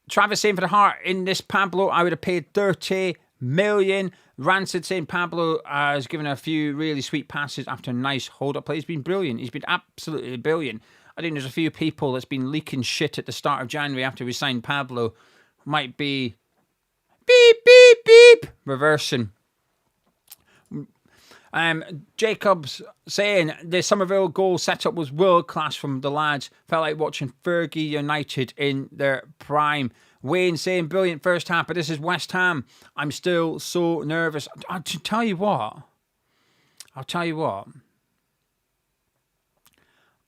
Travis saying for the heart in this Pablo, I would have paid 30 million. Rancid saying Pablo has given a few really sweet passes after a nice hold-up play. He's been brilliant. He's been absolutely brilliant. I think there's a few people that's been leaking shit at the start of January after we signed Pablo. Might be beep, beep, beep, reversing. Jacobs saying the Somerville goal setup was world class from the lads. Felt like watching Fergie United in their prime. Wayne saying brilliant first half, but this is West Ham. I'm still so nervous. I'll tell you what.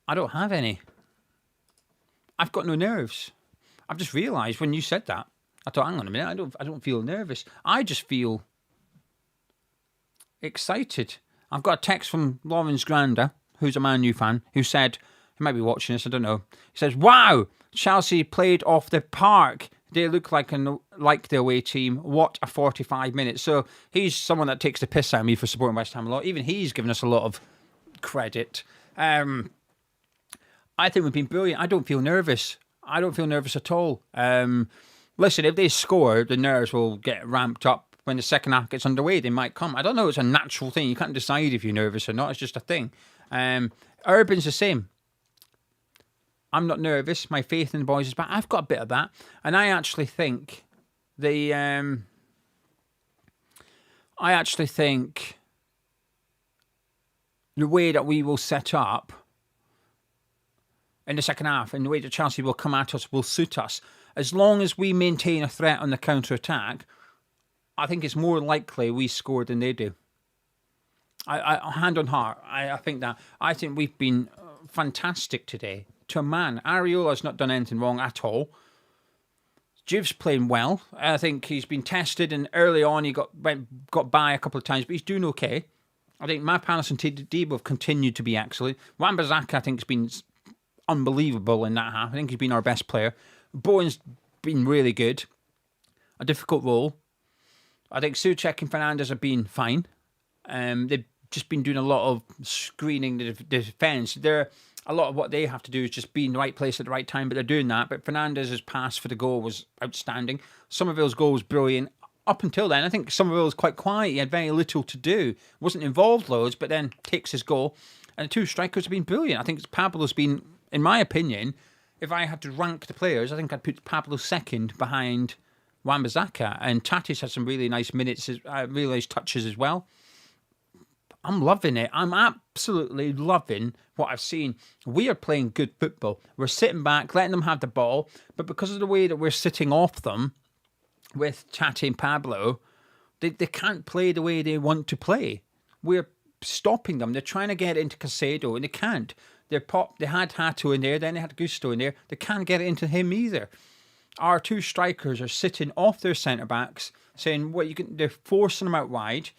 I don't have any. I've got no nerves. I've just realised when you said that. I thought, hang on a minute, I don't feel nervous. I just feel excited. I've got a text from Lawrence Grander, who's a Man U fan, who said, he might be watching this, I don't know. He says, wow, Chelsea played off the park. They look like the away team. What a 45 minutes. So he's someone that takes the piss out of me for supporting West Ham a lot. Even he's given us a lot of credit. I think we've been brilliant. I don't feel nervous. I don't feel nervous at all. Listen, if they score, the nerves will get ramped up. When the second half gets underway, they might come. I don't know. It's a natural thing. You can't decide if you're nervous or not. It's just a thing. Urban's the same. I'm not nervous. My faith in the boys is back. I've got a bit of that. And I actually think the way that we will set up in the second half and the way that Chelsea will come at us will suit us. As long as we maintain a threat on the counter-attack, I think it's more likely we score than they do. I hand on heart, I think that. I think we've been fantastic today. To a man, Areola's not done anything wrong at all. Jiv's playing well. I think he's been tested, and early on he got by a couple of times, but he's doing okay. I think Mapalis and Debo have continued to be excellent. Wan-Bissaka, I think, has been unbelievable in that half. I think he's been our best player. Bowen's been really good. A difficult role. I think Souček and Fernandes have been fine. They've just been doing a lot of screening the defence. A lot of what they have to do is just be in the right place at the right time, but they're doing that. But Fernandes' pass for the goal was outstanding. Somerville's goal was brilliant. Up until then, I think Somerville was quite quiet. He had very little to do. Wasn't involved loads, but then takes his goal. And the two strikers have been brilliant. I think Pablo's been, in my opinion, if I had to rank the players, I think I'd put Pablo second behind Wan-Bissaka. And Tatis had some really nice minutes, really nice touches as well. I'm loving it. I'm absolutely loving what I've seen. We are playing good football. We're sitting back, letting them have the ball, but because of the way that we're sitting off them with Tati and Pablo, they can't play the way they want to play. We're stopping them. They're trying to get into Casado, and they can't. They had Hato in there, then they had Gusto in there. They can't get it into him either. Our two strikers are sitting off their centre-backs, saying, they're forcing them out wide.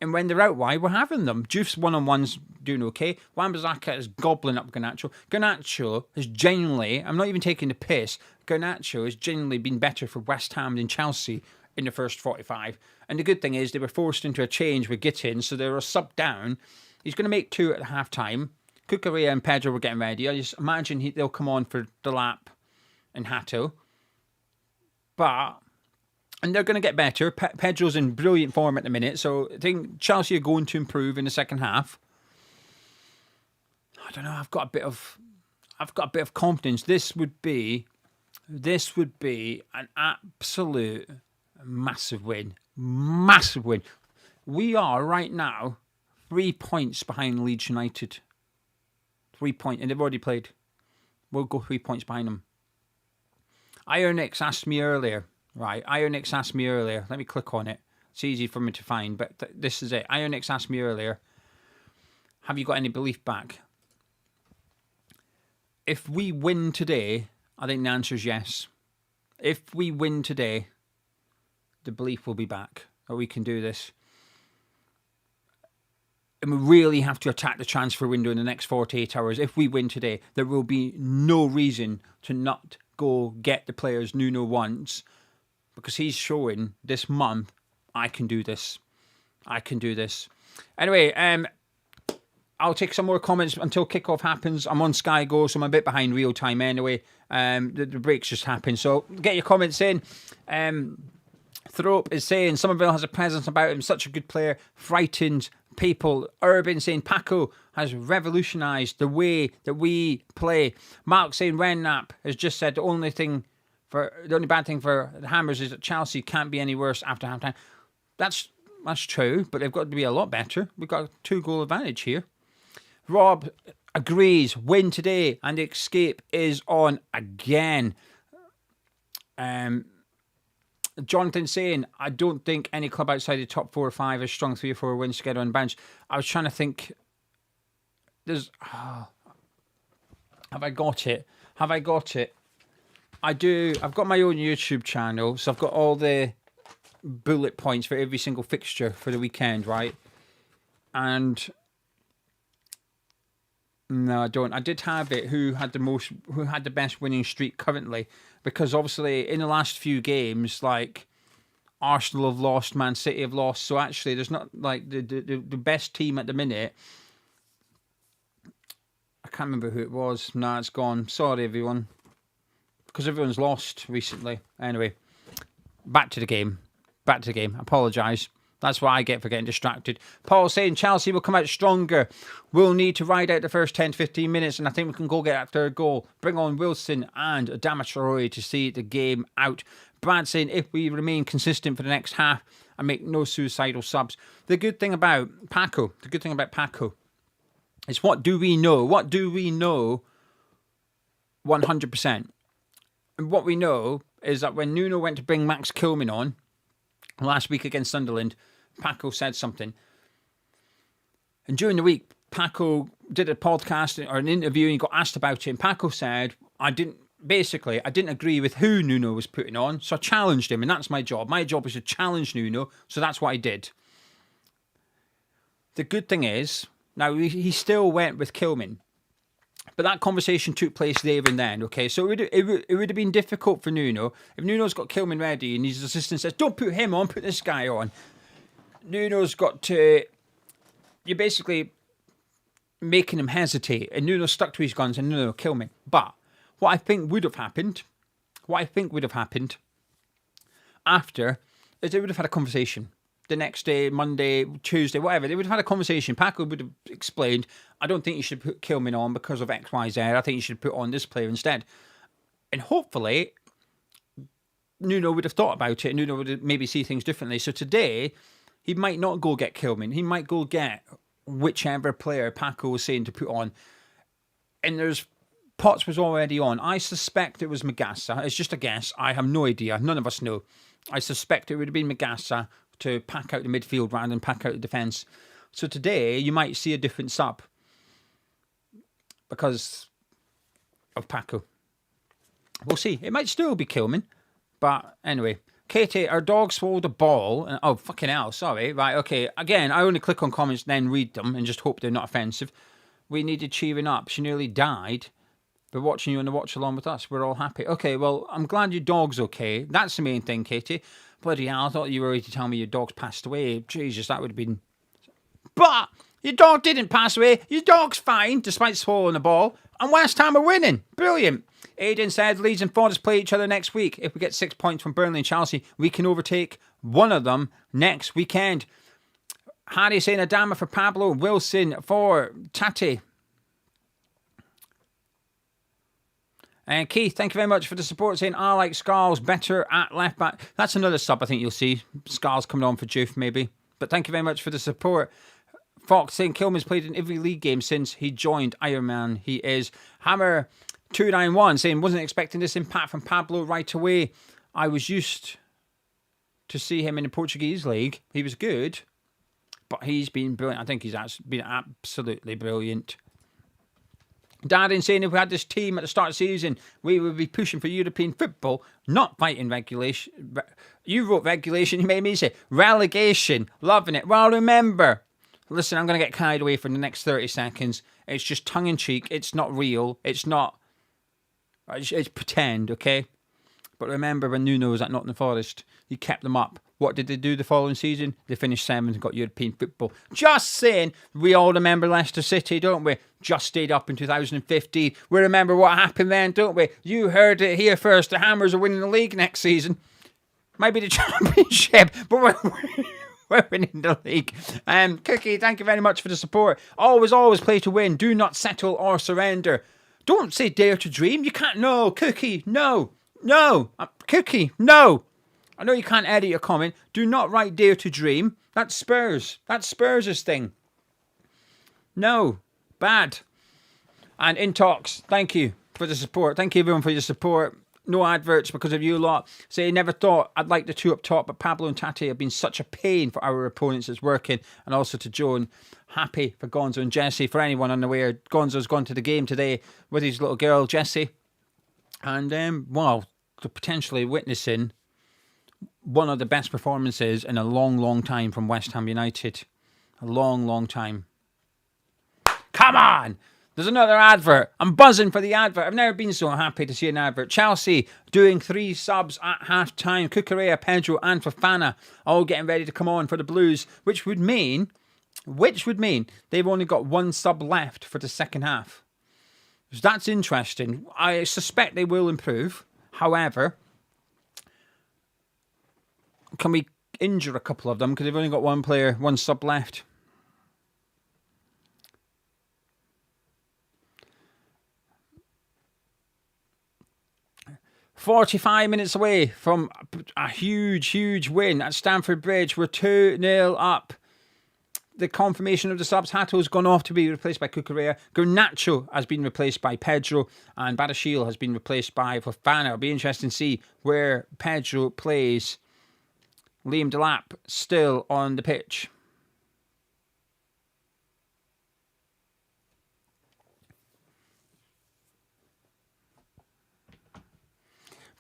And when they're out wide, we're having them. Juve's one-on-one's doing okay. Wan-Bissaka is gobbling up Garnacho. Garnacho has genuinely, I'm not even taking the piss, Garnacho has genuinely been better for West Ham than Chelsea in the first 45. And the good thing is they were forced into a change with Gittin, so they were sub down. He's going to make 2 at the half-time. Cucurella and Pedro were getting ready. I just imagine they'll come on for Delap and Hato. And they're going to get better. Pedro's in brilliant form at the minute, so I think Chelsea are going to improve in the second half. I don't know. I've got a bit of confidence. This would be an absolute massive win. Massive win. We are right now 3 points behind Leeds United. 3 points, and they've already played. We'll go 3 points behind them. Ironix asked me earlier. Right, Ironix asked me earlier. Let me click on it. It's easy for me to find, but this is it. Ironix asked me earlier, have you got any belief back? If we win today, I think the answer is yes. If we win today, the belief will be back, that we can do this. And we really have to attack the transfer window in the next 48 hours. If we win today, there will be no reason to not go get the players Nuno wants, because he's showing this month, I can do this. I can do this. Anyway, I'll take some more comments until kickoff happens. I'm on Sky Go, so I'm a bit behind real time anyway. The breaks just happened. So get your comments in. Thrope is saying Somerville has a presence about him. Such a good player. Frightened people. Urban saying Paco has revolutionised the way that we play. Mark saying Redknapp has just said the only bad thing for the Hammers is that Chelsea can't be any worse after half-time. That's true, but they've got to be a lot better. We've got a 2-goal advantage here. Rob agrees. Win today and the escape is on again. Jonathan saying, I don't think any club outside the top 4 or 5 has strung 3 or 4 wins together on the bench. I was trying to think. Have I got it? I do. I've got my own YouTube channel, so I've got all the bullet points for every single fixture for the weekend, right? And no, I don't. I did have it. Who had the best winning streak currently? Because obviously in the last few games, like Arsenal have lost, Man City have lost. So actually, there's not like the best team at the minute. I can't remember who it was. No, it's gone. Sorry, everyone. Because everyone's lost recently. Anyway, back to the game. I apologise. That's what I get for getting distracted. Paul saying Chelsea will come out stronger. We'll need to ride out the first 10-15 minutes, and I think we can go get that third goal. Bring on Wilson and Adama Traore to see the game out. Brad saying if we remain consistent for the next half and make no suicidal subs. The good thing about Paco It's what do we know? What do we know 100%? And what we know is that when Nuno went to bring Max Kilman on last week against Sunderland, Paco said something. And during the week, Paco did a podcast or an interview and he got asked about it. And Paco said, I didn't agree with who Nuno was putting on. So I challenged him, and that's my job. My job is to challenge Nuno. So that's what I did. The good thing is, now he still went with Kilman. But that conversation took place there and then, okay? So it would have been difficult for Nuno. If Nuno's got Kilman ready and his assistant says, don't put him on, put this guy on. Nuno's got to... You're basically making him hesitate. And Nuno stuck to his guns and Nuno kill me. But what I think would have happened after is they would have had a conversation. The next day, Monday, Tuesday, whatever, they would have had a conversation. Paco would have explained, I don't think you should put Kilman on because of X, Y, Z. I think you should put on this player instead. And hopefully, Nuno would have thought about it and Nuno would have maybe see things differently. So today, he might not go get Kilman. He might go get whichever player Paco was saying to put on. And Potts was already on. I suspect it was Magassa. It's just a guess. I have no idea. None of us know. I suspect it would have been Magassa to pack out the midfield rather than pack out the defence. So today, you might see a different sub because of Paco. We'll see. It might still be Kilman. But anyway, Katie, our dog swallowed a ball. And, oh, fucking hell, sorry. Right, okay. Again, I only click on comments, then read them and just hope they're not offensive. We needed cheering up. She nearly died. We're watching you on the watch along with us. We're all happy. Okay, well, I'm glad your dog's okay. That's the main thing, Katie. Bloody hell, I thought you were ready to tell me your dog's passed away. Jesus, that would have been... But your dog didn't pass away. Your dog's fine, despite swallowing the ball. And West Ham are winning. Brilliant. Aidan said Leeds and Forest play each other next week. If we get 6 points from Burnley and Chelsea, we can overtake one of them next weekend. Harry saying Adama for Pablo. Wilson for Tati. And Keith, thank you very much for the support, saying I like Scarles better at left back. That's another sub I think you'll see. Scarles coming on for Juve maybe. But thank you very much for the support. Fox saying Kilman's played in every league game since he joined Iron Man. He is. Hammer 291 saying wasn't expecting this impact from Pablo right away. I was used to see him in the Portuguese league. He was good, but he's been brilliant. I think he's been absolutely brilliant. Darren saying if we had this team at the start of the season, we would be pushing for European football, not fighting regulation. You wrote regulation, you made me say relegation. Loving it. Well, remember, listen, I'm going to get carried away for the next 30 seconds. It's just tongue-in-cheek. It's not real. It's pretend, okay? But remember when Nuno was at Nottingham Forest, he kept them up. What did they do the following season? They finished 7th and got European football. Just saying, we all remember Leicester City, don't we? Just stayed up in 2015. We remember what happened then, don't we? You heard it here first. The Hammers are winning the league next season. Maybe the championship, but we're winning the league. Cookie, thank you very much for the support. Always play to win. Do not settle or surrender. Don't say dare to dream. You can't. No, Cookie, no. Cookie, no. I know you can't edit your comment. Do not write dare to dream. That's Spurs. That's Spurs' thing. No. Bad. And Intox, thank you for the support. Thank you everyone for your support. No adverts because of you lot. Say, never thought I'd like the two up top, but Pablo and Tati have been such a pain for our opponents. It's working. And also to Joan. Happy for Gonzo and Jesse. For anyone unaware, Gonzo's gone to the game today with his little girl, Jessie. And, potentially witnessing one of the best performances in a long time from West Ham United. A long time. Come on! There's another advert. I'm buzzing for the advert. I've never been so happy to see an advert. Chelsea doing 3 subs at half-time. Cucurella, Pedro and Fofana all getting ready to come on for the Blues, which would mean they've only got 1 sub left for the second half. So that's interesting. I suspect they will improve. However, can we injure a couple of them because they've only got 1 sub left? 45 minutes away from a huge win at Stamford Bridge. We're 2-0 up. the confirmation of the subs. Hato's gone off to be replaced by Cucurella. Garnacho has been replaced by Pedro. And Badashil has been replaced by Fofana. It'll be interesting to see where Pedro plays. Liam Delap still on the pitch.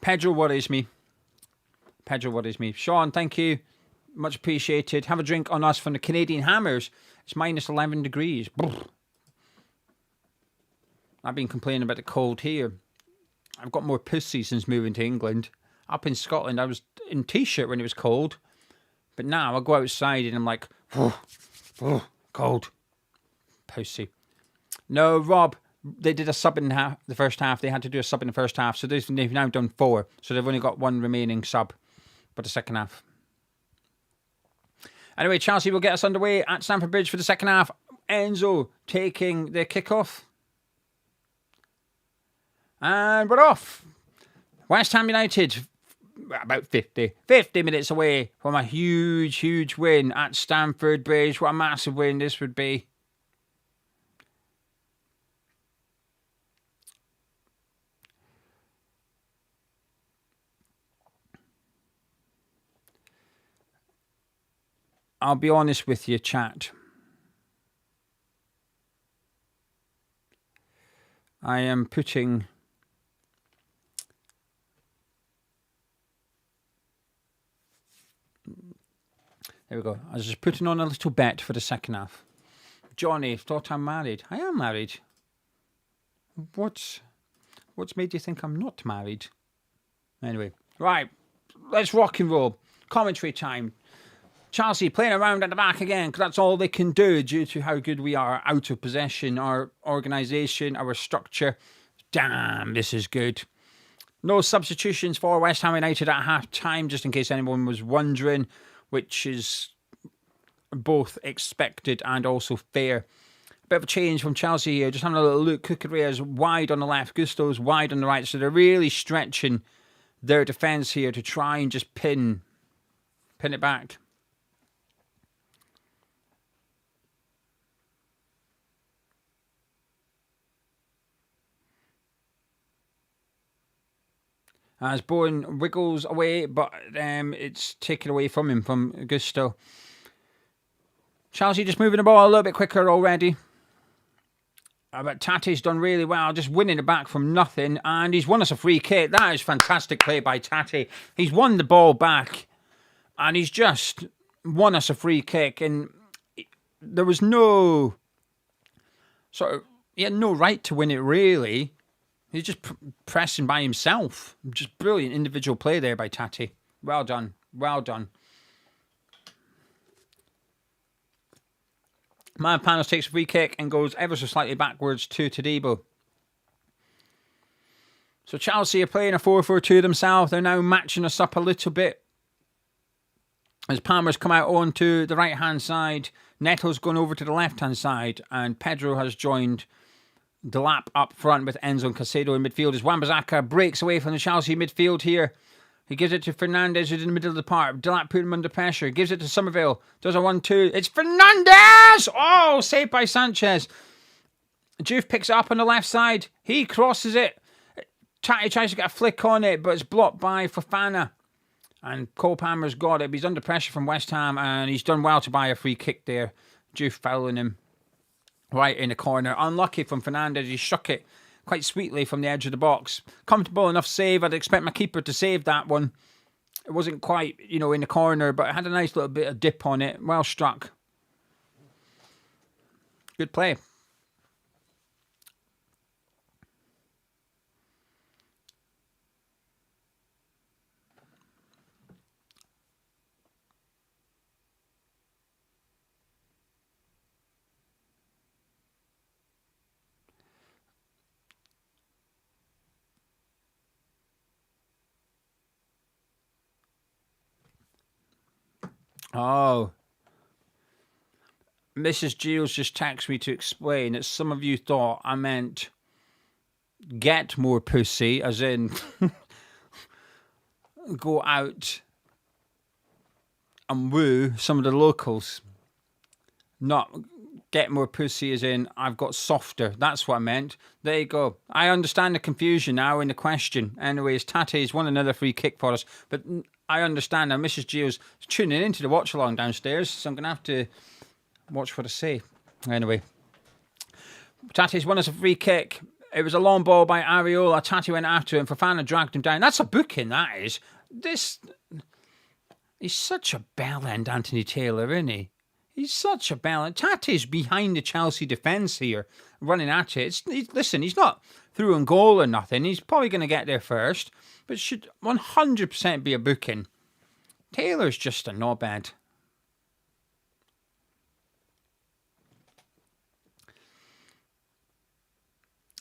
Pedro worries me. Sean, thank you. Much appreciated. Have a drink on us from the Canadian Hammers. It's minus 11 degrees. I've been complaining about the cold here. I've got more pussy since moving to England. Up in Scotland, I was in t-shirt when it was cold. But now I go outside and I'm like, cold. Pussy. No, Rob, they did a sub in the first half. They had to do a sub in the first half. So they've now done 4. So they've only got 1 remaining sub for the second half. Anyway, Chelsea will get us underway at Stamford Bridge for the second half. Enzo taking the kickoff. And we're off. West Ham United, about 50 minutes away from a huge win at Stamford Bridge. What a massive win this would be. I'll be honest with you, chat. I am putting... There we go. I was just putting on a little bet for the second half. Johnny, thought I'm married. I am married. What's made you think I'm not married? Anyway, right. Let's rock and roll. Commentary time. Chelsea playing around at the back again because that's all they can do due to how good we are out of possession, our organisation, our structure. Damn, this is good. No substitutions for West Ham United at half-time, just in case anyone was wondering, which is both expected and also fair. A bit of a change from Chelsea here. Just having a little look. Cucurella's wide on the left. Gusto's wide on the right. So they're really stretching their defence here to try and just pin it back. As Bowen wiggles away, but it's taken away from him, from Gusto. Chelsea just moving the ball a little bit quicker already. But Tate's done really well, just winning it back from nothing. And he's won us a free kick. That is fantastic play by Tate. He's won the ball back. And he's just won us a free kick. And there was no... he had no right to win it, really. He's just pressing by himself. Just brilliant individual play there by Tate. Well done. Well done. Panos takes a free kick and goes ever so slightly backwards to Todibo. So Chelsea are playing a 4-4-2 themselves. They're now matching us up a little bit. As Palmer's come out onto the right-hand side, Neto's gone over to the left-hand side, and Pedro has joined Delap up front with Enzo and Caicedo in midfield as Wan-Bissaka breaks away from the Chelsea midfield here. He gives it to Fernandes, who's in the middle of the park. Delap put him under pressure. Gives it to Somerville. Does a 1-2. It's Fernandes! Oh, saved by Sanchez. Juve picks it up on the left side. He crosses it. Tate tries to get a flick on it, but it's blocked by Fofana. And Cole Palmer's got it. But he's under pressure from West Ham, and he's done well to buy a free kick there. Juve fouling him right in the corner. Unlucky from Fernandes. He shook it quite sweetly from the edge of the box. Comfortable enough save. I'd expect my keeper to save that one. It wasn't quite, in the corner, but it had a nice little bit of dip on it. Well struck. Good play. Oh. Mrs. Giles just texted me to explain that some of you thought I meant get more pussy, as in go out and woo some of the locals. Not get more pussy as in I've got softer. That's what I meant. There you go. I understand the confusion now in the question. Anyways, Tate's won another free kick for us. But I understand now. Mrs. Gio's tuning into the watch along downstairs, so I'm going to have to watch what I say. Anyway, Tate's won us a free kick. It was a long ball by Areola. Tate went after him. Fofana dragged him down. That's a booking, that is. He's such a bell end, Anthony Taylor, isn't he? He's such a bell end. Tate's behind the Chelsea defence here, running at it. Listen, he's not through on goal or nothing. He's probably going to get there first, but should 100% be a booking. Taylor's just a knobhead.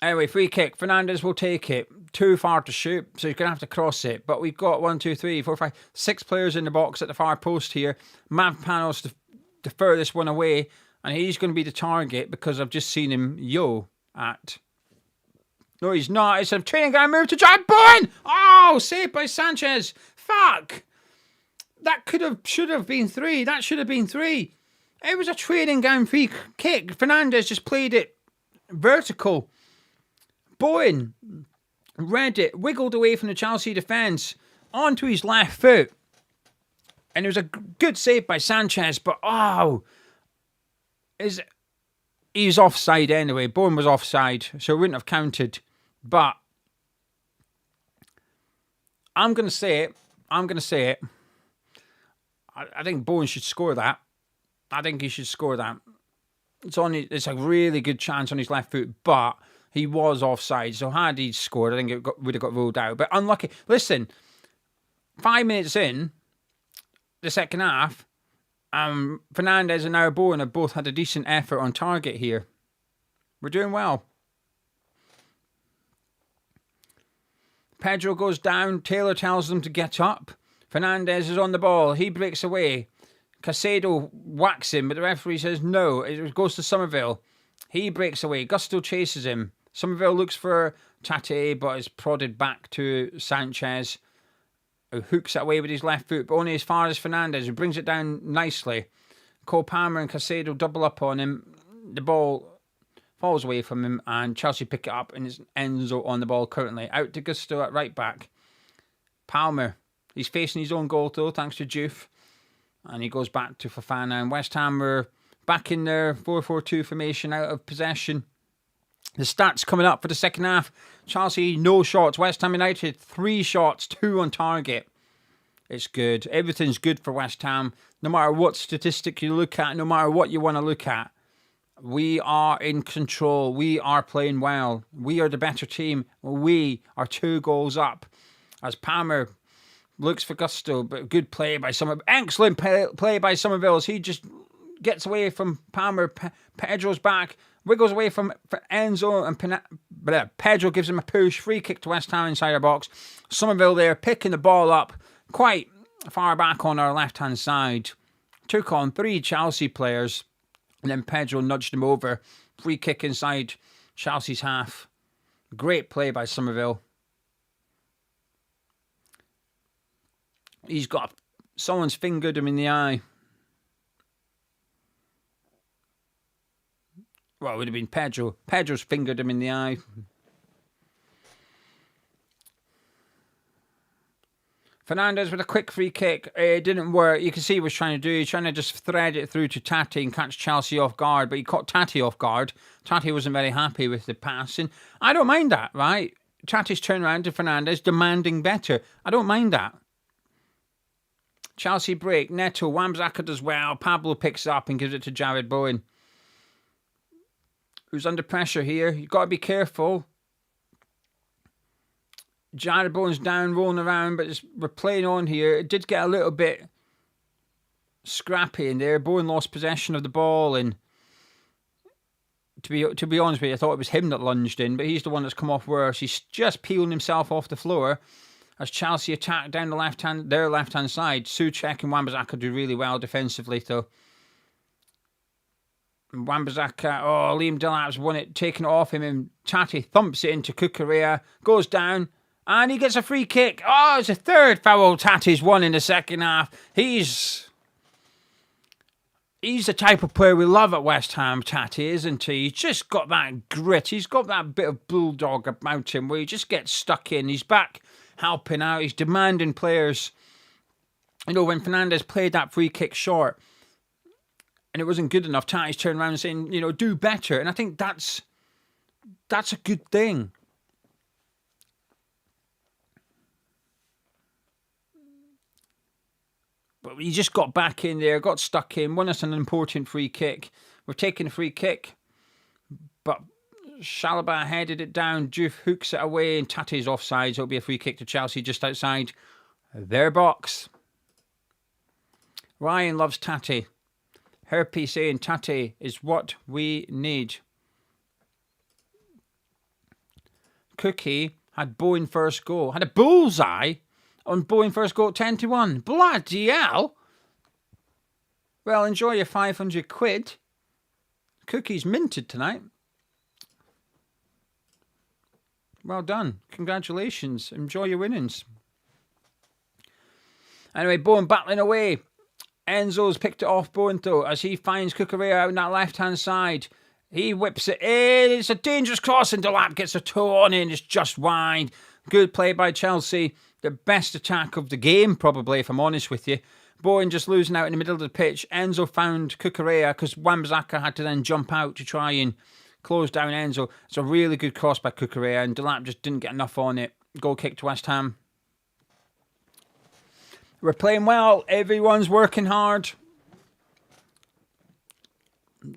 Anyway, free kick. Fernandes will take it. Too far to shoot, so he's going to have to cross it. But we've got 1, 2, 3, 4, 5, 6 players in the box at the far post here. Mavpanos the furthest one away, and he's going to be the target because I've just seen him at... No, he's not. It's a training ground move to Jared Bowen! Oh, saved by Sanchez. Fuck! That should have been 3. That should have been 3. It was a training ground free kick. Fernandes just played it vertical. Bowen read it, wiggled away from the Chelsea defence onto his left foot. And it was a good save by Sanchez, but he's offside anyway. Bowen was offside, so it wouldn't have counted. But I'm going to say it. I think Bowen should score that. I think he should score that. It's a really good chance on his left foot, but he was offside. So had he scored, I think it would have got ruled out. But unlucky. Listen, 5 minutes in the second half, Fernandes and now Bowen have both had a decent effort on target here. We're doing well. Pedro goes down. Taylor tells them to get up. Fernandes is on the ball. He breaks away. Caicedo whacks him, but the referee says no. It goes to Somerville. He breaks away. Gusto chases him. Somerville looks for Tate, but is prodded back to Sanchez, who hooks it away with his left foot, but only as far as Fernandes, who brings it down nicely. Cole Palmer and Caicedo double up on him. The ball falls away from him, and Chelsea pick it up, and it's Enzo on the ball currently. Out to Gusto at right back. Palmer. He's facing his own goal, though, thanks to Juve. And he goes back to Fofana. And West Ham are back in their 4-4-2 formation, out of possession. The stats coming up for the second half. Chelsea, no shots. West Ham United, 3 shots, 2 on target. It's good. Everything's good for West Ham. No matter what statistic you look at, no matter what you want to look at, we are in control. We are playing well. We are the better team. We are 2 goals up. As Palmer looks for Gusto, but good play by Somerville. Excellent play by Somerville. He just gets away from Palmer. Pedro's back. Wiggles away from Enzo, and Pedro gives him a push. Free kick to West Ham inside our box. Somerville there picking the ball up quite far back on our left-hand side. Took on 3 Chelsea players, and then Pedro nudged him over. Free kick inside Chelsea's half. Great play by Somerville. Someone's fingered him in the eye. Well, it would have been Pedro. Pedro's fingered him in the eye. Fernandes with a quick free kick. It didn't work. You can see what he's trying to do. He's trying to just thread it through to Tate and catch Chelsea off guard. But he caught Tate off guard. Tate wasn't very happy with the passing. I don't mind that, right? Tate's turned around to Fernandes, demanding better. I don't mind that. Chelsea break. Neto. Wan-Bissaka does well. Pablo picks it up and gives it to Jared Bowen, who's under pressure here. You've got to be careful. Jared Bowen's down, rolling around, but we're playing on here. It did get a little bit scrappy in there. Bowen lost possession of the ball, and to be honest with you, I thought it was him that lunged in, but he's the one that's come off worse. He's just peeling himself off the floor as Chelsea attack down their left-hand side. Souček and Wan-Bissaka do really well defensively, though. Wan-Bissaka, Liam Delap's won it, taken it off him, and Tate thumps it into Cucurella, goes down, and he gets a free kick. Oh, it's a 3rd foul Tate's won in the second half. He's He's the type of player we love at West Ham, Tatty, isn't he? He's just got that grit. He's got that bit of bulldog about him where he just gets stuck in. He's back helping out. He's demanding players. You know, when Fernandes played that free kick short and it wasn't good enough, Tatty's turned around and saying, you know, do better. And I think that's a good thing. But he just got back in there, got stuck in, won us an important free kick. We're taking a free kick, but Chalobah headed it down. Diouf hooks it away, and Tate's offside. So it'll be a free kick to Chelsea just outside their box. Ryan loves Tate. Herpy saying Tate is what we need. Cookie had Bowen first goal. Had a bullseye on Bowen first goal at 10-1. Bloody hell. Well, enjoy your 500 quid. Cookie's minted tonight. Well done. Congratulations. Enjoy your winnings. Anyway, Bowen battling away. Enzo's picked it off Bowen though as he finds Cucurella out on that left-hand side. He whips it in. It's a dangerous cross and Delap gets a toe on it and it's just wide. Good play by Chelsea. The best attack of the game, probably, if I'm honest with you. Bowen just losing out in the middle of the pitch. Enzo found Cucurella because Wan-Bissaka had to then jump out to try and close down Enzo. It's a really good cross by Cucurella and Delap just didn't get enough on it. Goal kick to West Ham. We're playing well. Everyone's working hard.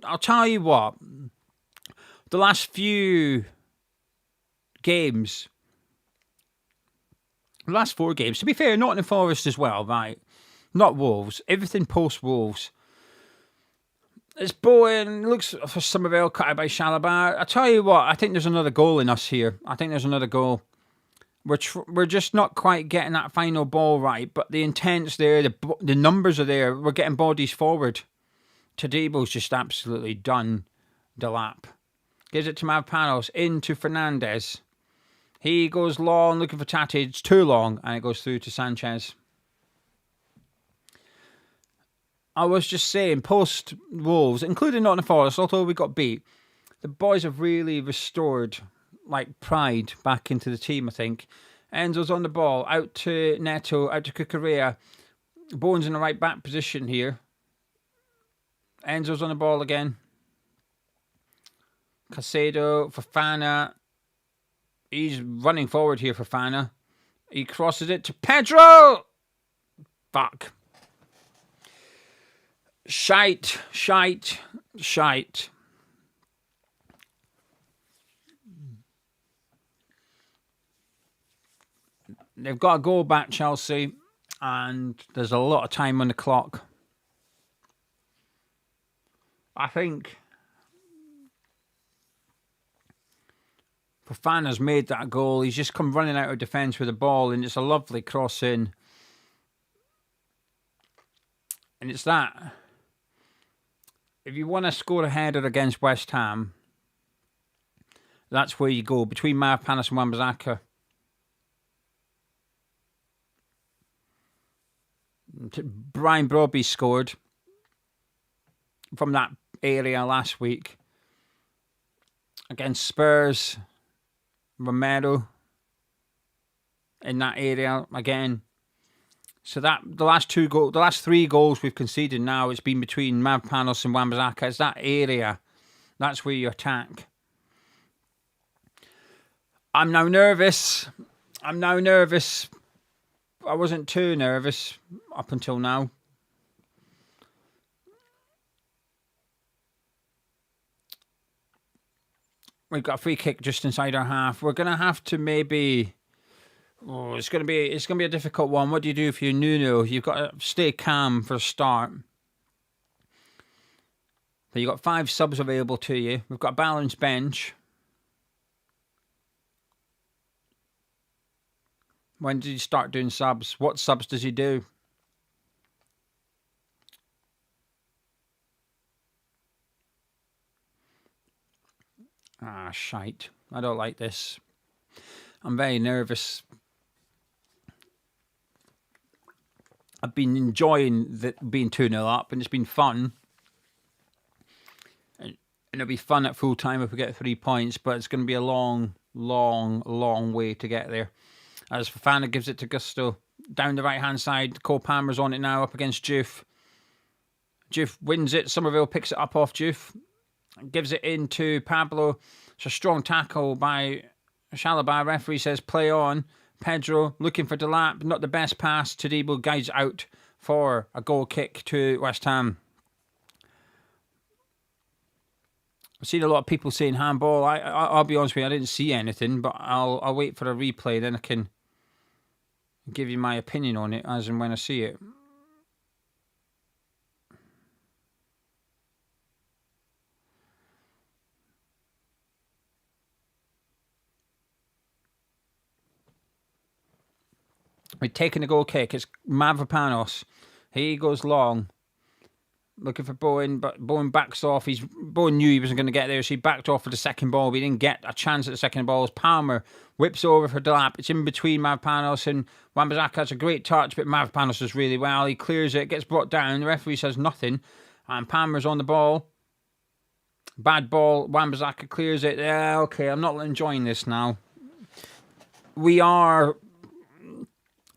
I'll tell you what. The last few games... The last 4 games, to be fair, Nottingham Forest as well, right? Not Wolves. Everything post-Wolves. It's Bowen. Looks for Somerville cut out by Chalobah. I tell you what, I think there's another goal in us here. I think there's another goal. We're just not quite getting that final ball right, but the intent's there, the numbers are there. We're getting bodies forward. Tadebo's just absolutely done Delap. Gives it to Mavpanos, into Fernandes. He goes long, looking for Tate. It's too long, and it goes through to Sanchez. I was just saying, post-Wolves, including Nottingham Forest, although we got beat, the boys have really restored pride back into the team, I think. Enzo's on the ball, out to Neto, out to Cucurella. Bowen's in the right back position here. Enzo's on the ball again. Caicedo, Fofana. He's running forward here for Fofana. He crosses it to Pedro. Fuck. Shite. They've got a goal back, Chelsea, and there's a lot of time on the clock. I think Fofana's made that goal. He's just come running out of defence with the ball, and it's a lovely cross in. And it's that. If you want to score a header against West Ham, that's where you go, between Mavpanos and Wan-Bissaka. Brian Brobby scored from that area last week against Spurs. Romero in that area again. So that the last 3 goals we've conceded now, it's been between Mavpanos and Wan-Bissaka. It's that area. That's where you attack. I'm now nervous. I wasn't too nervous up until now. We've got a free kick just inside our half. We're gonna have to maybe. Oh, it's gonna be a difficult one. What do you do if you're Nuno? You've got to stay calm for a start. So you've got 5 subs available to you. We've got a balanced bench. When did he start doing subs? What subs does he do? Ah, shite. I don't like this. I'm very nervous. I've been enjoying being 2-0 up, and it's been fun. And it'll be fun at full time if we get 3 points, but it's going to be a long, long, long way to get there. As Fofana gives it to Gusto. Down the right-hand side, Cole Palmer's on it now, up against Diouf. Diouf wins it. Somerville picks it up off Diouf. Gives it into Pablo. It's a strong tackle by Chalobah. Referee says play on. Pedro looking for Delap. Not the best pass. Todibo guides out for a goal kick to West Ham. I've seen a lot of people saying handball. I'll be honest with you, I didn't see anything, but I'll wait for a replay, then I can give you my opinion on it as and when I see it. We're taking the goal kick. It's Mavropanos. He goes long. Looking for Bowen, but Bowen backs off. Bowen knew he wasn't going to get there, so he backed off for the second ball. But he didn't get a chance at the second ball. As Palmer whips over for Delap. It's in between Mavropanos and Wan-Bissaka. Has a great touch, but Mavropanos does really well. He clears it, gets brought down. The referee says nothing. And Palmer's on the ball. Bad ball. Wan-Bissaka clears it. Yeah, okay, I'm not enjoying this now. We are...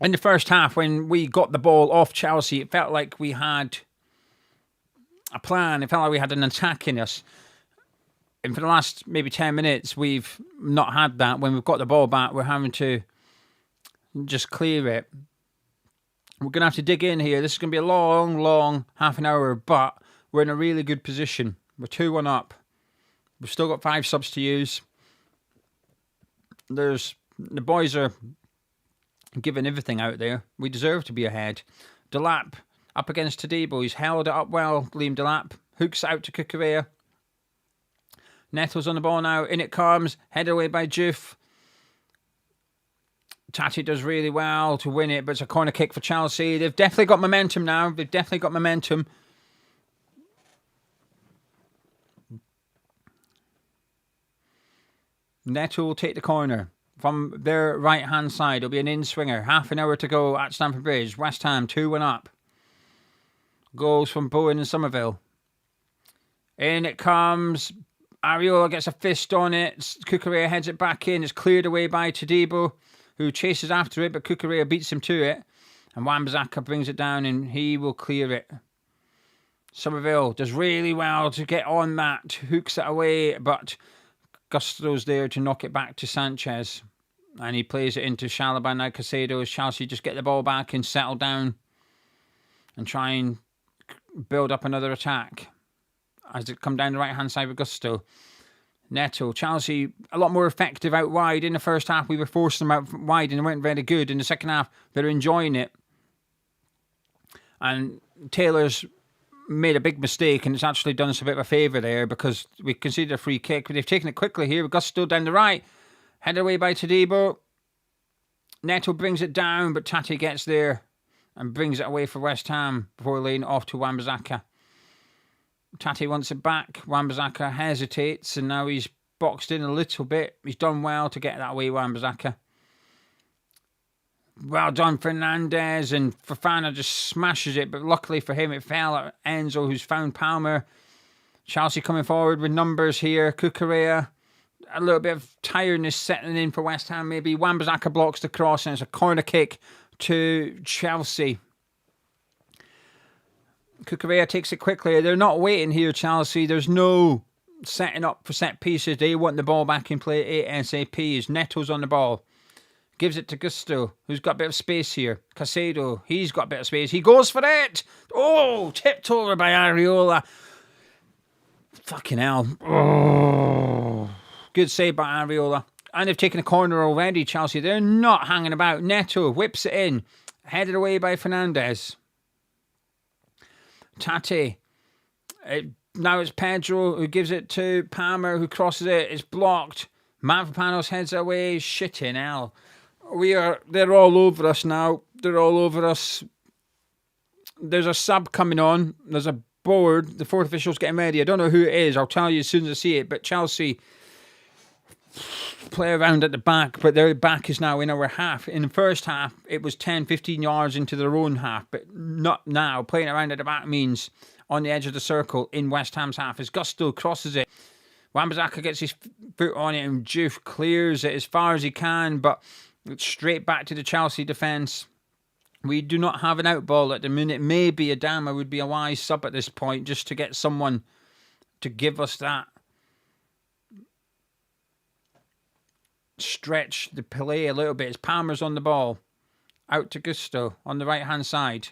In the first half, when we got the ball off Chelsea, it felt like we had a plan. It felt like we had an attack in us. And for the last maybe 10 minutes, we've not had that. When we've got the ball back, we're having to just clear it. We're going to have to dig in here. This is going to be a long, long half an hour, but we're in a really good position. We're 2-1 up. We've still got 5 subs to use. The boys are giving everything out there. We deserve to be ahead. Delap up against Todibo. He's held it up well, Liam Delap. Hooks out to Cucurella. Neto's on the ball now. In it comes. Headed away by Diouf. Tati does really well to win it, but it's a corner kick for Chelsea. They've definitely got momentum now. They've definitely got momentum. Neto will take the corner. From their right-hand side, it'll be an in-swinger. Half an hour to go at Stamford Bridge. West Ham, 2-1 up. Goals from Bowen and Somerville. In it comes. Areola gets a fist on it. Cucurella heads it back in. It's cleared away by Todibo, who chases after it, but Cucurella beats him to it. And Wan-Bissaka brings it down, and he will clear it. Somerville does really well to get on that. Hooks it away, but Gusto's there to knock it back to Sanchez. And he plays it into Chalobah now. Caicedo as Chelsea just get the ball back and settle down and try and build up another attack. As it come down the right-hand side with Gusto. Neto. Chelsea a lot more effective out wide. In the first half, we were forcing them out wide and they weren't very good. In the second half, they're enjoying it. And Taylor's made a big mistake, and it's actually done us a bit of a favour there because we conceded a free kick. They've taken it quickly here with Gusto down the right. Headed away by Todibo. Neto brings it down, but Tati gets there and brings it away for West Ham before laying it off to Wan-Bissaka. Tati wants it back. Wan-Bissaka hesitates, and now he's boxed in a little bit. He's done well to get that away, Wan-Bissaka. Well done, Fernandez, and Fofana just smashes it, but luckily for him, it fell at Enzo, who's found Palmer. Chelsea coming forward with numbers here. Cucurella, a little bit of tiredness settling in for West Ham, maybe. Wan-Bissaka blocks the cross, and it's a corner kick to Chelsea. Cucurella takes it quickly. They're not waiting here, Chelsea. There's no setting up for set pieces. They want the ball back in play ASAP. As Neto's on the ball. Gives it to Gusto, who's got a bit of space here. Caicedo, he's got a bit of space. He goes for it. Oh, tipped over by Areola. Fucking hell. Oh. Good save by Areola. And they've taken a corner already, Chelsea. They're not hanging about. Neto whips it in. Headed away by Fernandez. Tati. Now it's Pedro who gives it to Palmer, who crosses it. It's blocked. Mavropanos heads away. Shitting hell. They're all over us now. They're all over us. There's a sub coming on. There's a board. The fourth official's getting ready. I don't know who it is. I'll tell you as soon as I see it. But Chelsea play around at the back, but their back is now in our half. In the first half, it was 10, 15 yards into their own half, but not now. Playing around at the back means on the edge of the circle in West Ham's half as Gusto crosses it. Wan-Bissaka gets his foot on it and Juve clears it as far as he can, but it's straight back to the Chelsea defence. We do not have an out ball at the minute. Maybe Adama would be a wise sub at this point just to get someone to give us that stretch the play a little bit. As Palmer's on the ball. Out to Gusto on the right-hand side.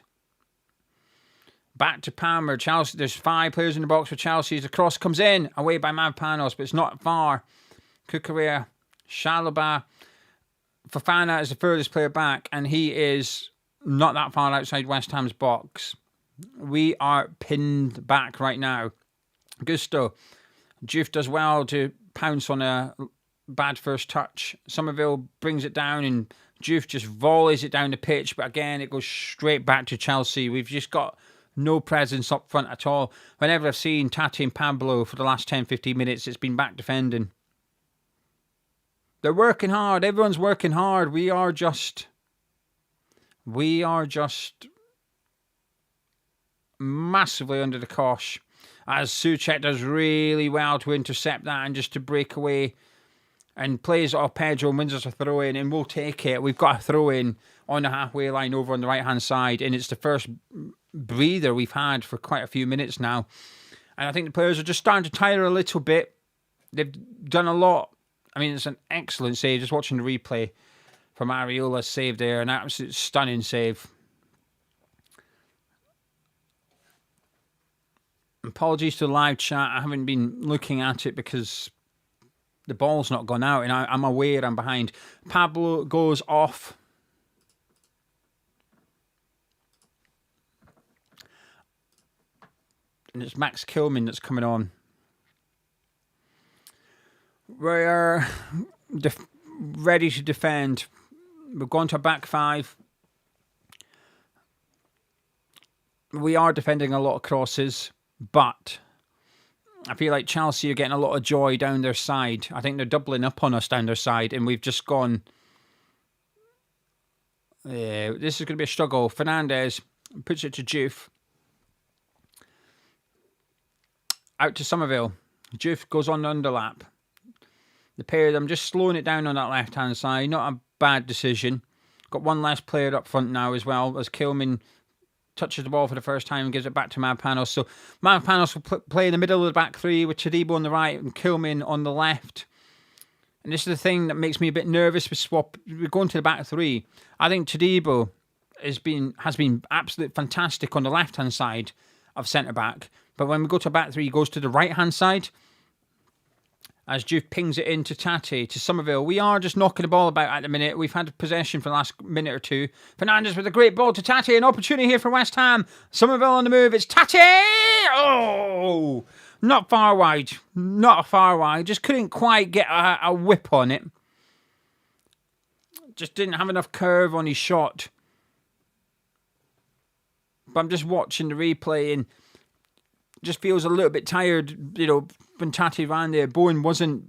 Back to Palmer. Chelsea. There's 5 players in the box for Chelsea. The cross comes in. Away by Mavpanos, but it's not far. Kukurea. Chalobah. Fofana is the furthest player back, and he is not that far outside West Ham's box. We are pinned back right now. Gusto. Juve does well to pounce on a bad first touch. Somerville brings it down and Juve just volleys it down the pitch, but again it goes straight back to Chelsea. We've just got no presence up front at all. Whenever I've seen Tati and Pablo for the last 10-15 minutes, it's been back defending. They're working hard. Everyone's working hard. We are just massively under the cosh. As Souček does really well to intercept that and just to break away and plays off Pedro and wins us a throw in, and we'll take it. We've got a throw in on the halfway line over on the right hand side, and it's the first breather we've had for quite a few minutes now. And I think the players are just starting to tire a little bit. They've done a lot. I mean, it's an excellent save. Just watching the replay from Areola's save there, an absolute stunning save. Apologies to the live chat. I haven't been looking at it because the ball's not gone out and I'm aware I'm behind. Pablo goes off. And it's Max Kilman that's coming on. We're ready to defend. We've gone to a back 5. We are defending a lot of crosses. But I feel like Chelsea are getting a lot of joy down their side. I think they're doubling up on us down their side. And we've just gone... this is going to be a struggle. Fernandes puts it to Juve. Out to Somerville. Juve goes on the underlap. The pair of them just slowing it down on that left-hand side. Not a bad decision. Got one less player up front now as well. As Kilman touches the ball for the first time and gives it back to Mavpanos. So Mavpanos will play in the middle of the back 3 with Todibo on the right and Kilman on the left. And this is the thing that makes me a bit nervous with swap. We're going to the back 3. I think Todibo has been absolutely fantastic on the left-hand side of centre-back. But when we go to back 3, he goes to the right-hand side. As Juve pings it into Tati, to Somerville. We are just knocking the ball about at the minute. We've had possession for the last minute or two. Fernandes with a great ball to Tati. An opportunity here for West Ham. Somerville on the move. It's Tati! Oh! Not far wide. Not far wide. Just couldn't quite get a whip on it. Just didn't have enough curve on his shot. But I'm just watching the replay and just feels a little bit tired, you know, when Tati ran there. Bowen wasn't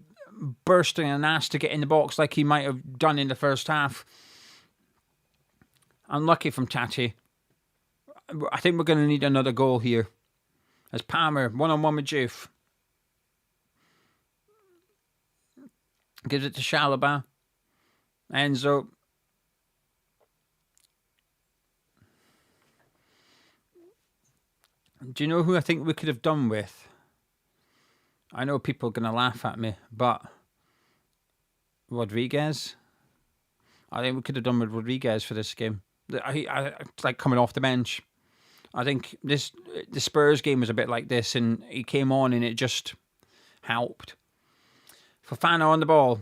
bursting an ass to get in the box like he might have done in the first half. Unlucky from Tati. I think we're going to need another goal here. As Palmer, one-on-one with Juve. Gives it to Chalobah. Enzo. Do you know who I think we could have done with? I know people are going to laugh at me, but Rodriguez? I think we could have done with Rodriguez for this game. It's like coming off the bench. I think the Spurs game was a bit like this, and he came on and it just helped. Fofana on the ball.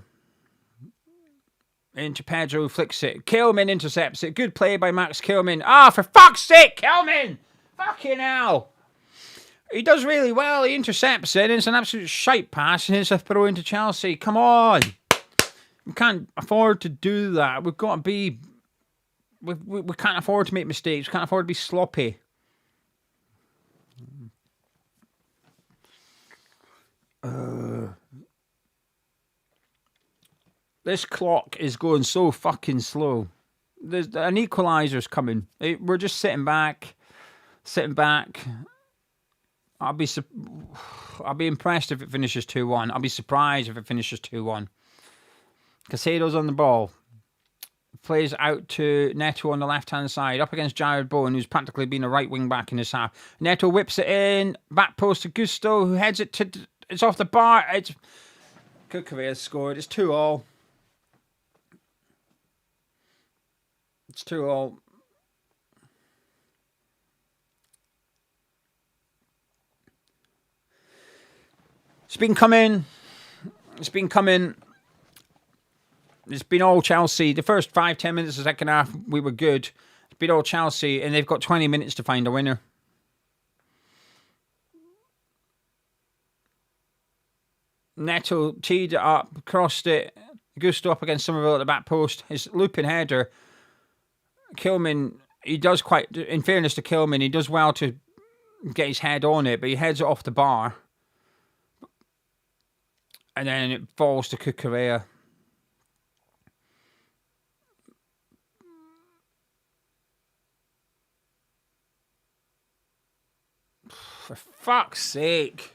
Into Pedro, flicks it. Kilman intercepts it. Good play by Max Kilman. Ah, for fuck's sake, Kilman! Fucking hell. He does really well. He intercepts it. And it's an absolute shite pass. And it's a throw into Chelsea. Come on. We can't afford to do that. We've got to be... We can't afford to make mistakes. We can't afford to be sloppy. This clock is going so fucking slow. There's an equaliser's coming. We're just sitting back. I'll be impressed if it finishes 2-1. I'll be surprised if it finishes 2-1. Casado's on the ball. Plays out to Neto on the left-hand side, up against Jared Bowen, who's practically been a right wing-back in this half. Neto whips it in, back post to Gusto, who heads it to... It's off the bar. CHEWHU has scored. It's 2-2. It's 2-2. It's been coming. It's been all Chelsea. The first 5-10 minutes of the second half, we were good. It's been all Chelsea, and they've got 20 minutes to find a winner. Neto teed it up, crossed it, Gusto up against Somerville at the back post. His looping header. Kilman, he does quite, in fairness to Kilman, he does well to get his head on it, but he heads it off the bar. And then it falls to CHEWHU. For fuck's sake.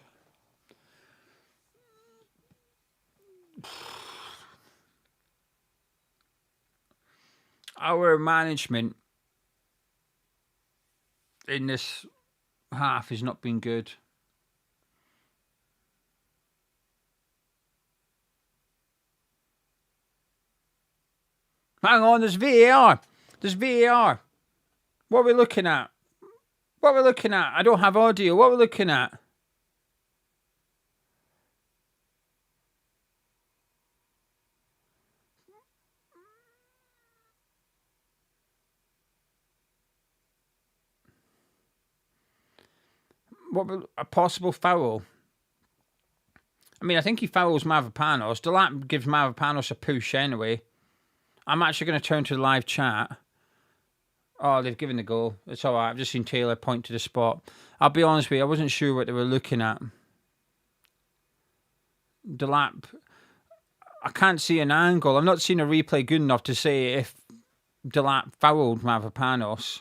Our management in this half has not been good. Hang on, there's VAR. There's VAR. What are we looking at? What are we looking at? I don't have audio. What are we looking at? A possible foul? I mean, I think he fouls Mavropanos. Delap gives Mavropanos a push anyway. I'm actually going to turn to the live chat. Oh, they've given the goal. It's all right. I've just seen Taylor point to the spot. I'll be honest with you, I wasn't sure what they were looking at. Delap, I can't see an angle. I've not seen a replay good enough to say if Delap fouled Mavropanos.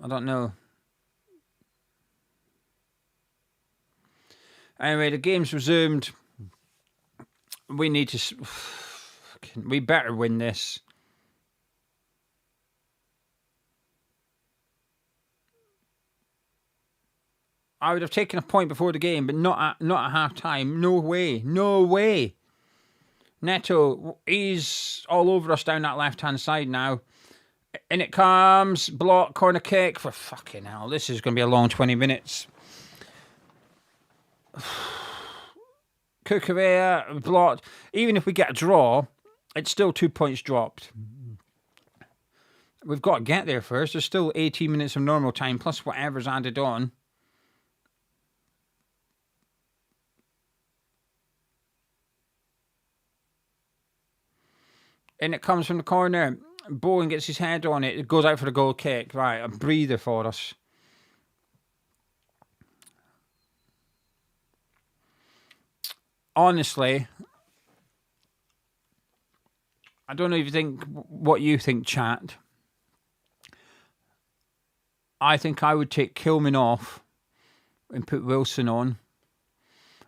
I don't know. Anyway, the game's resumed. We need to... We better win this. I would have taken a point before the game, but not at half-time. No way. No way. Neto, he's all over us down that left-hand side now. In it comes. Block, corner kick. For fucking hell. This is going to be a long 20 minutes. CHEWHU blocked. Even if we get a draw, it's still 2 points dropped. We've got to get there first. There's still 18 minutes of normal time, plus whatever's added on. And it comes from the corner. Bowen gets his head on it. It goes out for the goal kick. Right, a breather for us. Honestly, I don't know if you think what you think, chat. I think I would take Kilman off and put Wilson on.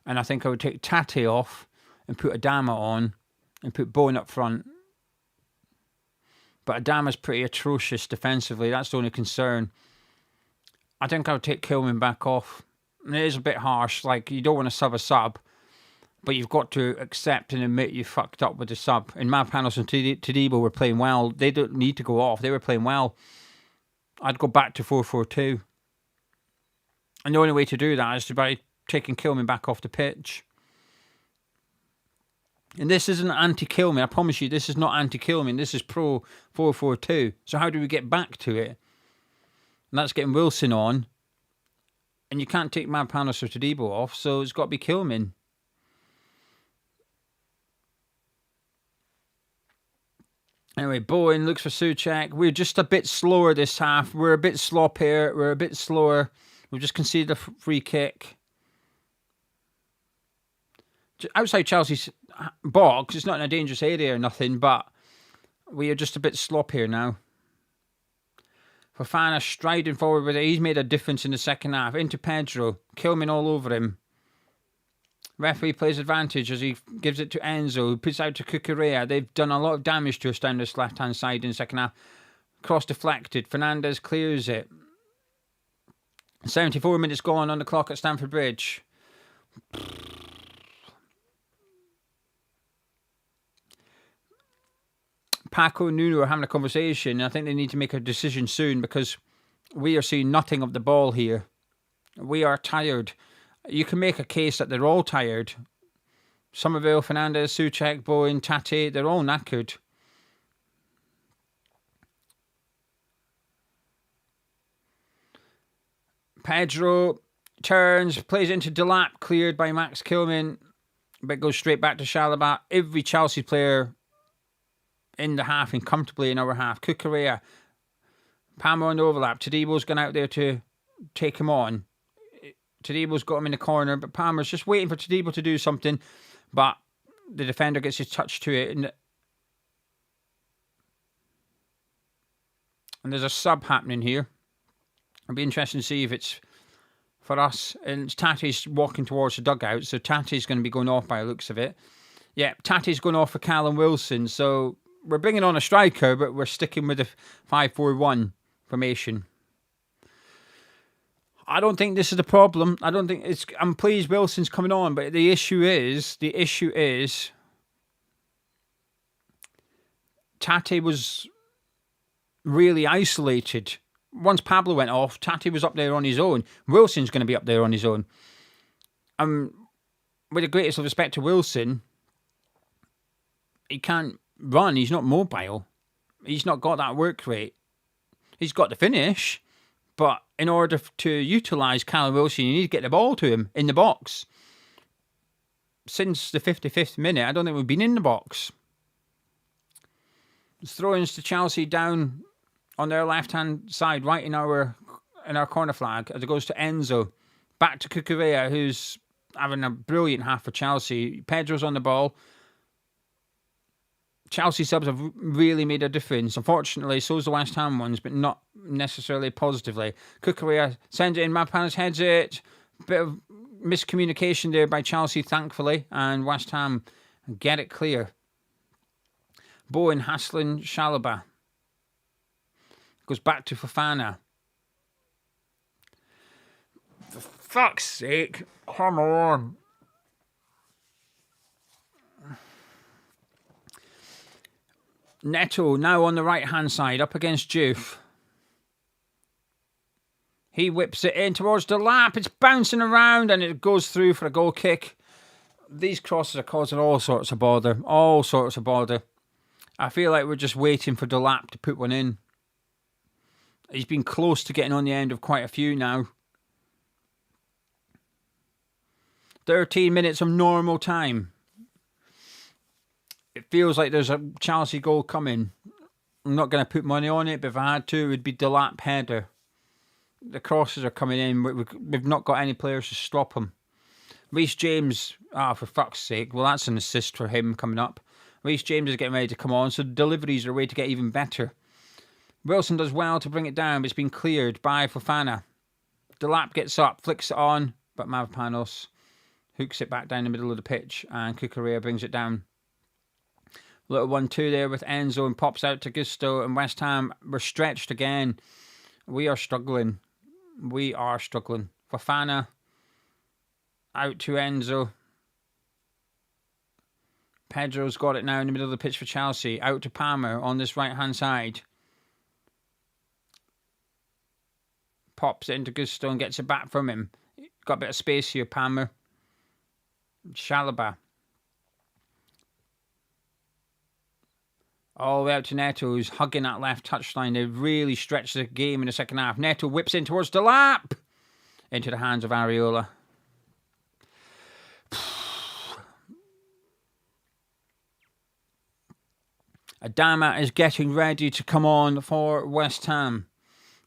And I think I would take Tate off and put Adama on and put Bowen up front. But Adama's pretty atrocious defensively. That's the only concern. I think I would take Kilman back off. And it is a bit harsh. Like, you don't want to sub a sub. But you've got to accept and admit you fucked up with the sub. And Mavropanos and Todibo were playing well. They don't need to go off. They were playing well. I'd go back to 4-4-2. And the only way to do that is by taking Kilman back off the pitch. And this isn't anti-Kilman. I promise you, this is not anti-Kilman. This is pro 4-4-2. So how do we get back to it? And that's getting Wilson on. And you can't take Mavropanos or Todibo off, so it's got to be Kilman. Anyway, Bowen looks for Souček. We're just a bit slower this half. We're a bit sloppier. We're a bit slower. We've just conceded a free kick. Outside Chelsea's box, it's not in a dangerous area or nothing, but we are just a bit sloppier now. Fofana striding forward with it. He's made a difference in the second half. Into Pedro. Kilman all over him. Referee plays advantage as he gives it to Enzo, who puts out to Cucurella. They've done a lot of damage to us down this left-hand side in the second half. Cross deflected. Fernandez clears it. 74 minutes gone on the clock at Stamford Bridge. Paco and Nuno are having a conversation. I think they need to make a decision soon because we are seeing nothing of the ball here. We are tired. You can make a case that they're all tired. Somerville, Fernandez, Souček, Bowen, Tate, they're all knackered. Pedro turns, plays into Delap, cleared by Max Kilman, but goes straight back to Chalobah. Every Chelsea player in the half and comfortably in our half. Cucurella, Palmer on the overlap. Tadebo's gone out there to take him on. Tadebo's got him in the corner, but Palmer's just waiting for Tadebo to do something, but the defender gets his touch to it. And there's a sub happening here. It'll be interesting to see if it's for us. And Tate's walking towards the dugout, so Tate's going to be going off by the looks of it. Yeah, Tate's going off for Callum Wilson, so we're bringing on a striker, but we're sticking with the 5-4-1 formation. I don't think this is the problem. I don't think it's... I'm pleased Wilson's coming on, but the issue is... Tate was really isolated. Once Pablo went off, Tate was up there on his own. Wilson's going to be up there on his own. With the greatest of respect to Wilson, he can't run. He's not mobile. He's not got that work rate. He's got the finish, but in order to utilise Callum Wilson, you need to get the ball to him in the box. Since the 55th minute, I don't think we've been in the box. Throw-ins to Chelsea down on their left-hand side, right in our corner flag, as it goes to Enzo. Back to Cucurella, who's having a brilliant half for Chelsea. Pedro's on the ball. Chelsea subs have really made a difference. Unfortunately, so's the West Ham ones, but not necessarily positively. Cucurella sends it in, Mapanas heads it. Bit of miscommunication there by Chelsea, thankfully, and West Ham get it clear. Bowen hassling Chalobah. Goes back to Fofana. For fuck's sake, come on. Neto now on the right-hand side, up against CHEWHU. He whips it in towards the lap. It's bouncing around and it goes through for a goal kick. These crosses are causing all sorts of bother. All sorts of bother. I feel like we're just waiting for Delap to put one in. He's been close to getting on the end of quite a few now. 13 minutes of normal time. It feels like there's a Chelsea goal coming. I'm not going to put money on it, but if I had to, it would be Delap header. The crosses are coming in. We've not got any players to stop them. Reece James, for fuck's sake. Well, that's an assist for him coming up. Reece James is getting ready to come on, so the deliveries are a way to get even better. Wilson does well to bring it down, but it's been cleared by Fofana. Delap gets up, flicks it on, but Mavropanos hooks it back down the middle of the pitch, and Cucurella brings it down. Little 1-2 there with Enzo and pops out to Gusto, and West Ham, we're stretched again. We are struggling. We are struggling. Fofana out to Enzo. Pedro's got it now in the middle of the pitch for Chelsea. Out to Palmer on this right-hand side. Pops it into Gusto and gets it back from him. Got a bit of space here, Palmer. Chalobah. All the way out to Neto, who's hugging that left touchline. They've really stretched the game in the second half. Neto whips in towards Delap. Into the hands of Areola. Adama is getting ready to come on for West Ham.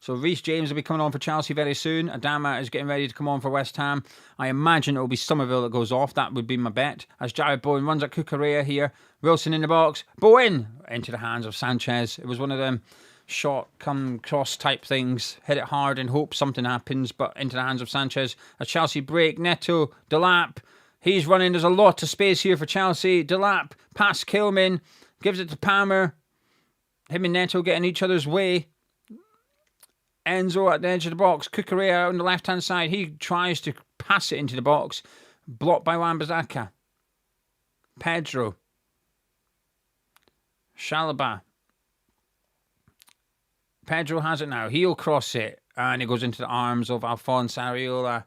So Reece James will be coming on for Chelsea very soon. Adama is getting ready to come on for West Ham. I imagine it will be Somerville that goes off. That would be my bet. As Jared Bowen runs at Cucurella here. Wilson in the box. Bowen! Into the hands of Sanchez. It was one of them shot, come cross type things, hit it hard and hope something happens, but into the hands of Sanchez. A Chelsea break, Neto, Delap, he's running, there's a lot of space here for Chelsea. Delap, past Kilman, gives it to Palmer. Him and Neto getting each other's way. Enzo at the edge of the box, Cucurella on the left-hand side, he tries to pass it into the box, blocked by Wan-Bissaka. Pedro. Chalobah. Pedro has it now. He'll cross it. And it goes into the arms of Alphonse Areola.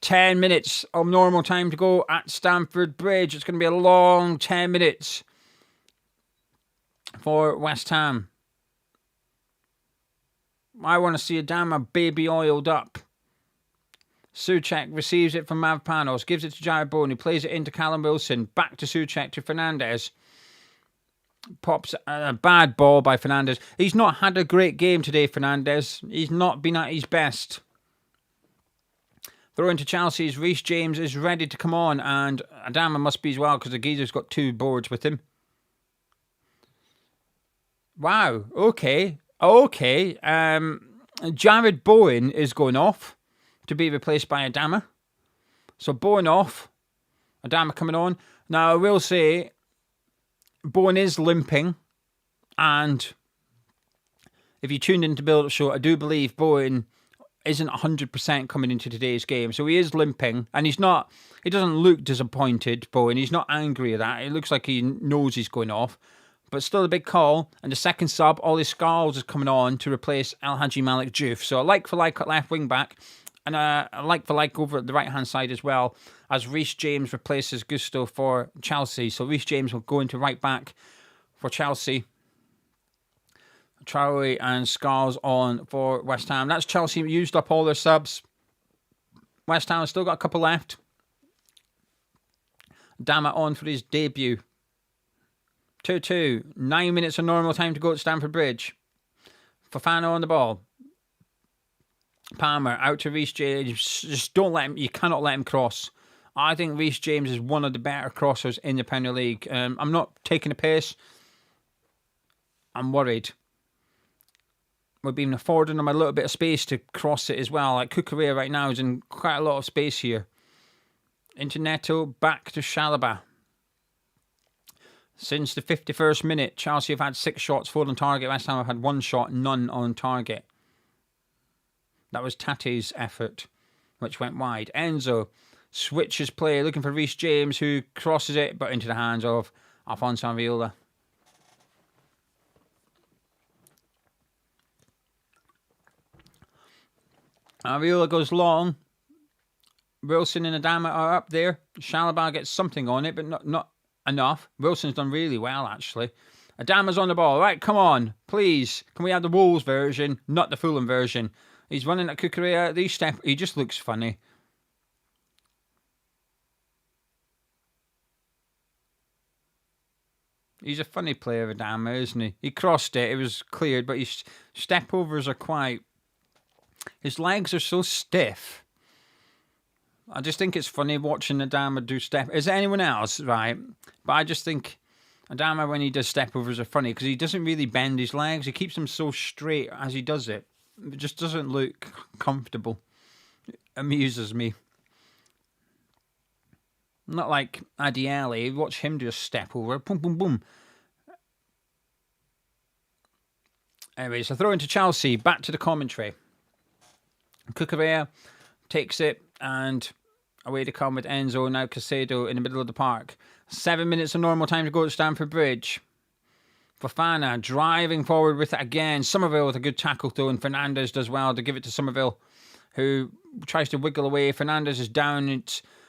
10 minutes of normal time to go at Stamford Bridge. It's going to be a long 10 minutes for West Ham. I want to see Adama baby oiled up. Souček receives it from Mavropanos, gives it to Jared Bowen, who plays it into Callum Wilson. Back to Souček to Fernandes. Pops a bad ball by Fernandes. He's not had a great game today, Fernandes. He's not been at his best. Throw into Chelsea's Reece James is ready to come on, and Adama must be as well because the geezer's got 2 boards with him. Wow, okay. Jared Bowen is going off to be replaced by Adama. So Bowen off, Adama coming on. Now I will say, Bowen is limping, and if you tuned into build-up show, I do believe Bowen isn't 100% coming into today's game. So he is limping, and he doesn't look disappointed, Bowen. He's not angry at that. It looks like he knows he's going off. But still a big call, and the second sub, Ollie Scholes is coming on to replace El Hadji Malik Diouf. So a like-for-like at left wing-back, and a like-for-like over at the right-hand side as well, as Reece James replaces Gusto for Chelsea. So Reece James will go into right-back for Chelsea. Traore and Scholes on for West Ham. That's Chelsea used up all their subs. West Ham has still got a couple left. Adama on for his debut. 2-2. 9 minutes of normal time to go at Stamford Bridge. Fofana on the ball. Palmer out to Reece James. Just don't let him. You cannot let him cross. I think Reece James is one of the better crossers in the Premier League. I'm not taking a piss. I'm worried. We've been affording him a little bit of space to cross it as well. Like Cucurella right now is in quite a lot of space here. Into Neto, back to Chalobah. Since the 51st minute, Chelsea have had 6 shots, 4 on target. West Ham have had 1 shot, none on target. That was Tate's effort, which went wide. Enzo switches play, looking for Reece James, who crosses it, but into the hands of Alphonse Areola. Areola goes long. Wilson and Adama are up there. Chalobah gets something on it, but not enough. Wilson's done really well, actually. Adama's on the ball. Right, come on. Please. Can we have the Wolves version, not the Fulham version? He's running at Cucurella. He just looks funny. He's a funny player, Adama, isn't he? He crossed it. It was cleared, but his step overs are quite... His legs are so stiff. I just think it's funny watching Adama do step... Is there anyone else? Right. But I just think Adama, when he does step overs, are funny because he doesn't really bend his legs. He keeps them so straight as he does it. It just doesn't look comfortable. It amuses me. Not like Adiele. Watch him do a step over. Boom, boom, boom. Anyway, so throw into Chelsea. Back to the commentary. Cucurella takes it and away to come with Enzo. Now Caicedo in the middle of the park. 7 minutes of normal time to go to Stamford Bridge. Fofana driving forward with it again. Somerville with a good tackle though, and Fernandes does well to give it to Somerville, who tries to wiggle away. Fernandes is down.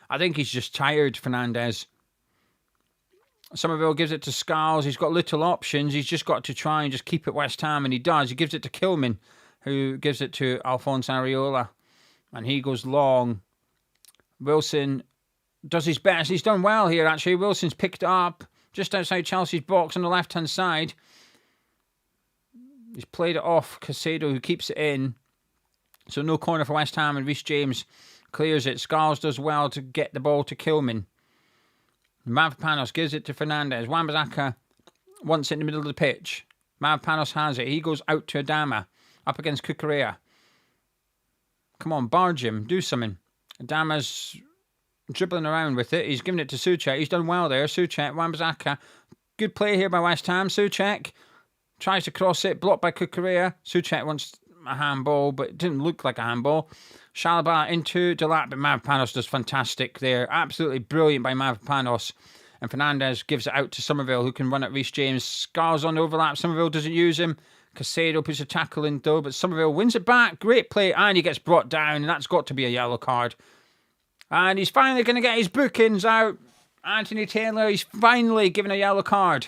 I think he's just tired, Fernandes. Somerville gives it to Scholes. He's got little options. He's just got to try and just keep it West Ham, and he does. He gives it to Kilman, who gives it to Alphonse Areola, and he goes long. Wilson does his best. He's done well here, actually. Wilson's picked up just outside Chelsea's box on the left-hand side. He's played it off Caicedo, who keeps it in. So no corner for West Ham, and Reece James clears it. Scholes does well to get the ball to Kilman. Mavropanos gives it to Fernandes. Wan-Bissaka Once in the middle of the pitch. Mavropanos has it. He goes out to Adama. Up against Cucurella. Come on, barge him. Do something. Adama's dribbling around with it. He's giving it to Souček. He's done well there. Souček, Wan-Bissaka. Good play here by West Ham. Souček tries to cross it. Blocked by Cucurella. Souček wants a handball, but it didn't look like a handball. Chalobah into Delap, but Mavropanos does fantastic there. Absolutely brilliant by Mavropanos. And Fernandez gives it out to Somerville, who can run at Reece James. Scars on the overlap. Somerville doesn't use him. Caicedo puts a tackle in though, but Somerville wins it back. Great play, and he gets brought down, and that's got to be a yellow card. And he's finally going to get his bookings out. Anthony Taylor, he's finally given a yellow card.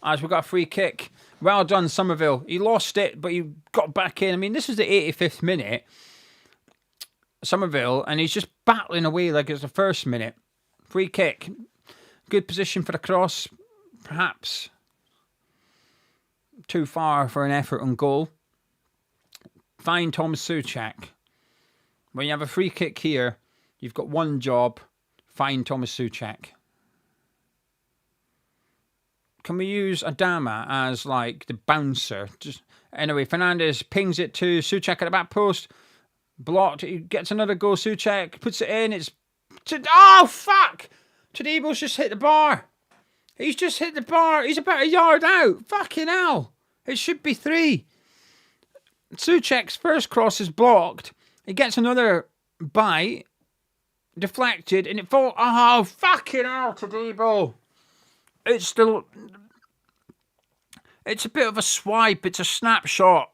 As we've got a free kick. Well done, Somerville. He lost it, but he got back in. I mean, this is the 85th minute. Somerville, and he's just battling away like it's the first minute. Free kick. Good position for the cross. Perhaps too far for an effort on goal. Find Thomas Souček. When you have a free kick here, you've got one job. Find Thomas Souček. Can we use Adama as like the bouncer? Anyway, Fernandez pings it to Souček at the back post. Blocked. He gets another goal. Souček puts it in. Oh, fuck! Tadebo's just hit the bar. He's just hit the bar. He's about a yard out. Fucking hell. It should be 3. Souček's first cross is blocked. He gets another bite. Deflected. And it falls. Oh, fucking hell, Tadebo. It's a bit of a swipe. It's a snapshot.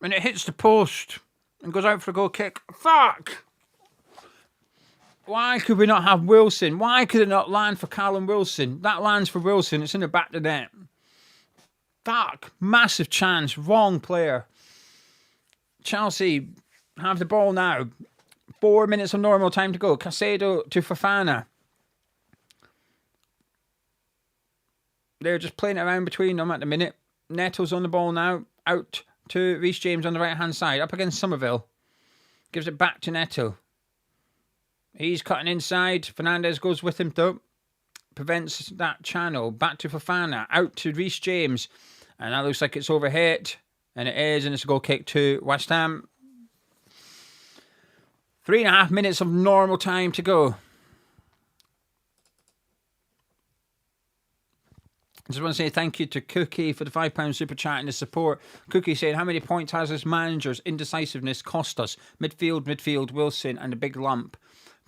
And it hits the post. And goes out for a goal kick. Fuck! Why could we not have Wilson? Why could it not land for Callum Wilson? That lands for Wilson. It's in the back of the net. Fuck. Massive chance. Wrong player. Chelsea have the ball now. 4 minutes of normal time to go. Caicedo to Fofana. They're just playing it around between them at the minute. Neto's on the ball now. Out to Reece James on the right-hand side. Up against Somerville. Gives it back to Neto. He's cutting inside. Fernandez goes with him though. Prevents that channel. Back to Fofana. Out to Reece James. And that looks like it's overhit. And it is. And it's a goal kick to West Ham. 3.5 minutes of normal time to go. I just want to say thank you to Cookie for the £5 super chat and the support. Cookie saying, how many points has this manager's indecisiveness cost us? Midfield, Wilson and a big lump.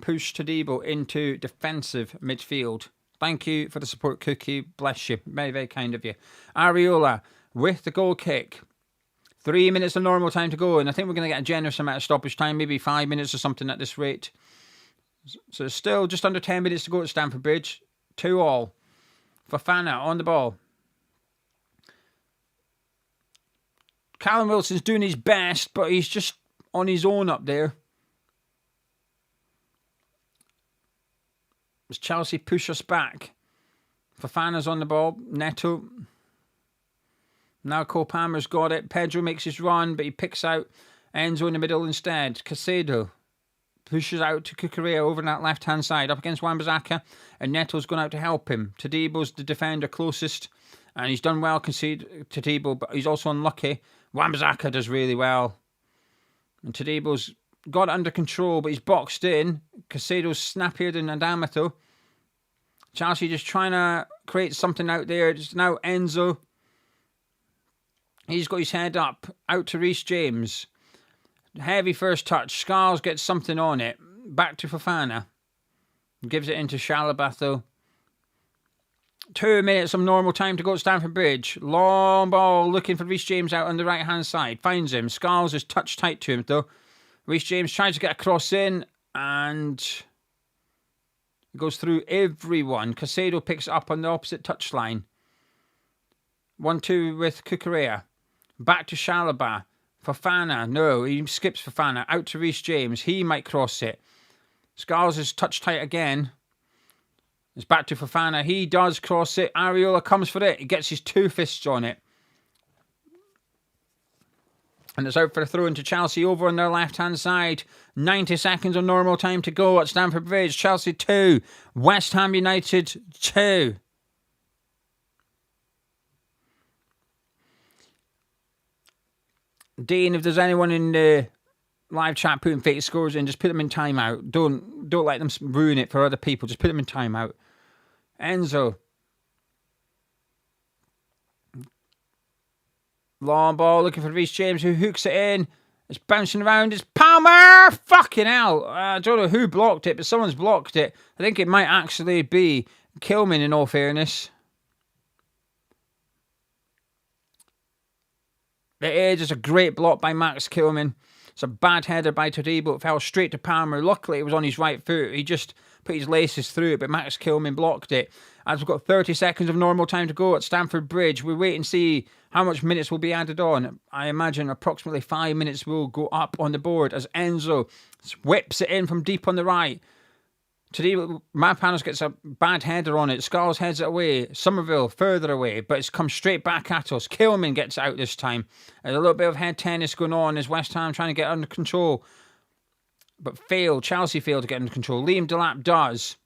Push Tadebo into defensive midfield. Thank you for the support, Cookie. Bless you. Very, very kind of you. Areola with the goal kick. 3 minutes of normal time to go. And I think we're going to get a generous amount of stoppage time. Maybe 5 minutes or something at this rate. So still just under 10 minutes to go at Stamford Bridge. 2-2. Fofana on the ball. Callum Wilson's doing his best, but he's just on his own up there. As Chelsea push us back. Fofana's on the ball. Neto. Now Cole Palmer's got it. Pedro makes his run, but he picks out Enzo in the middle instead. Caicedo pushes out to Cucurella over on that left-hand side. Up against Wan-Bissaka. And Neto's gone out to help him. Tadebo's the defender closest. And he's done well, concede Tadebo, but he's also unlucky. Wan-Bissaka does really well. And Tadebo's got it under control, but he's boxed in. Caicedo's snappier than Adama, though. Chelsea just trying to create something out there. It's now Enzo. He's got his head up. Out to Reece James. Heavy first touch. Scars gets something on it. Back to Fofana. Gives it into Chalobah, though. 2 minutes of normal time to go at Stamford Bridge. Long ball looking for Reece James out on the right-hand side. Finds him. Scars is touch tight to him, though. Reece James tries to get a cross in and goes through everyone. Caicedo picks it up on the opposite touchline. 1-2 with Cucurella. Back to Chalobah. Fofana. No, he skips Fofana. Out to Reece James. He might cross it. Scars is touch tight again. It's back to Fofana. He does cross it. Areola comes for it. He gets his 2 fists on it. And it's out for a throw into Chelsea over on their left-hand side. 90 seconds of normal time to go at Stamford Bridge. Chelsea 2. West Ham United 2. Dean, if there's anyone in the live chat putting fake scores in, just put them in timeout. Don't let them ruin it for other people. Just put them in timeout. Enzo. Long ball looking for Reece James, who hooks it in. It's bouncing around. It's Palmer! Fucking hell. I don't know who blocked it, but someone's blocked it. I think it might actually be Kilman, in all fairness. It is. It's a great block by Max Kilman. It's a bad header by Todibo. It fell straight to Palmer. Luckily, it was on his right foot. He just put his laces through it, but Max Kilman blocked it. As we've got 30 seconds of normal time to go at Stamford Bridge, we wait and see how much minutes will be added on. I imagine approximately 5 minutes will go up on the board as Enzo whips it in from deep on the right. Todibo, Mapanos gets a bad header on it. Scarles heads it away. Somerville further away, but it's come straight back at us. Kilman gets out this time. There's a little bit of head tennis going on as West Ham trying to get under control, but failed. Chelsea failed to get under control. Liam Delap does.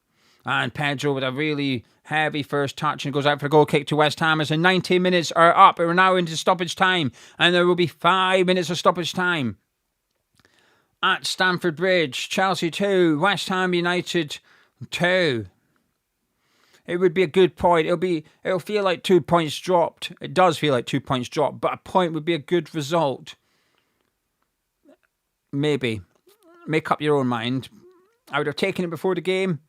And Pedro with a really heavy first touch and goes out for a goal kick to West Ham as the 90 minutes are up. We're now into stoppage time, and there will be 5 minutes of stoppage time. At Stamford Bridge, Chelsea 2, West Ham United 2. It would be a good point. It'll feel like 2 points dropped. It does feel like 2 points dropped, but a point would be a good result. Maybe. Make up your own mind. I would have taken it before the game,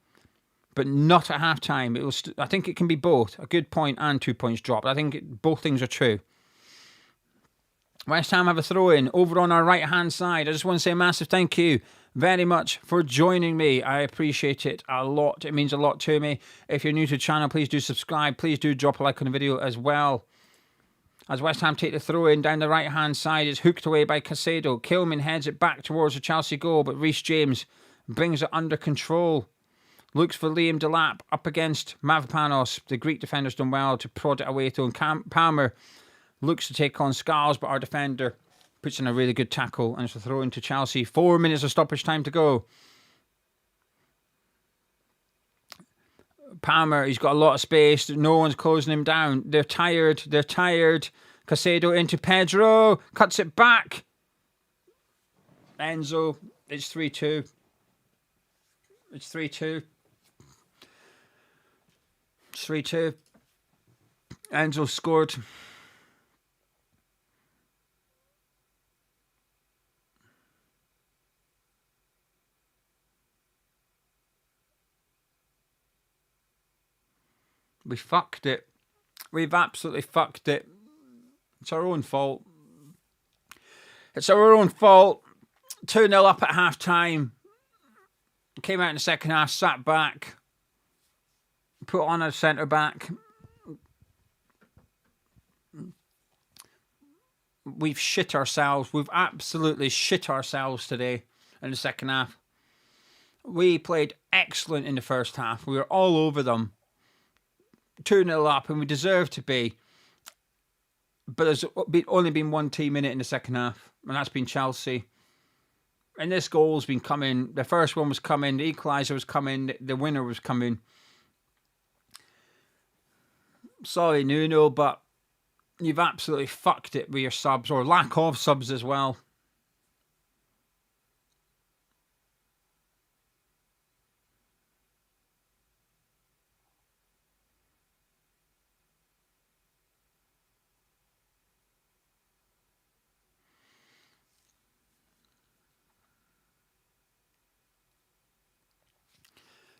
but not at half time. I think it can be both, a good point and 2 points dropped. I think both things are true. West Ham have a throw-in over on our right-hand side. I just want to say a massive thank you very much for joining me. I appreciate it a lot. It means a lot to me. If you're new to the channel, please do subscribe. Please do drop a like on the video as well. As West Ham take the throw-in down the right-hand side, it's hooked away by Caicedo. Kilman heads it back towards the Chelsea goal, but Reece James brings it under control. Looks for Liam Delap up against Mavropanos. The Greek defender's done well to prod it away to him. Palmer looks to take on Scarles, but our defender puts in a really good tackle and it's a throw into Chelsea. 4 minutes of stoppage time to go. Palmer, he's got a lot of space. No one's closing him down. They're tired. Caicedo into Pedro. Cuts it back. Enzo. It's 3-2. It's 3-2. It's 3-2. Enzo scored. We fucked it. We've absolutely fucked it. It's our own fault. It's our own fault. 2-0 up at half time. Came out in the second half, sat back, put on a centre back. We've shit ourselves. We've absolutely shit ourselves today in the second half. We played excellent in the first half. We were all over them. 2-0 up, and we deserve to be. But there's only been one team in it in the second half, and that's been Chelsea. And this goal's been coming. The first one was coming. The equaliser was coming. The winner was coming. Sorry, Nuno, but you've absolutely fucked it with your subs, or lack of subs as well.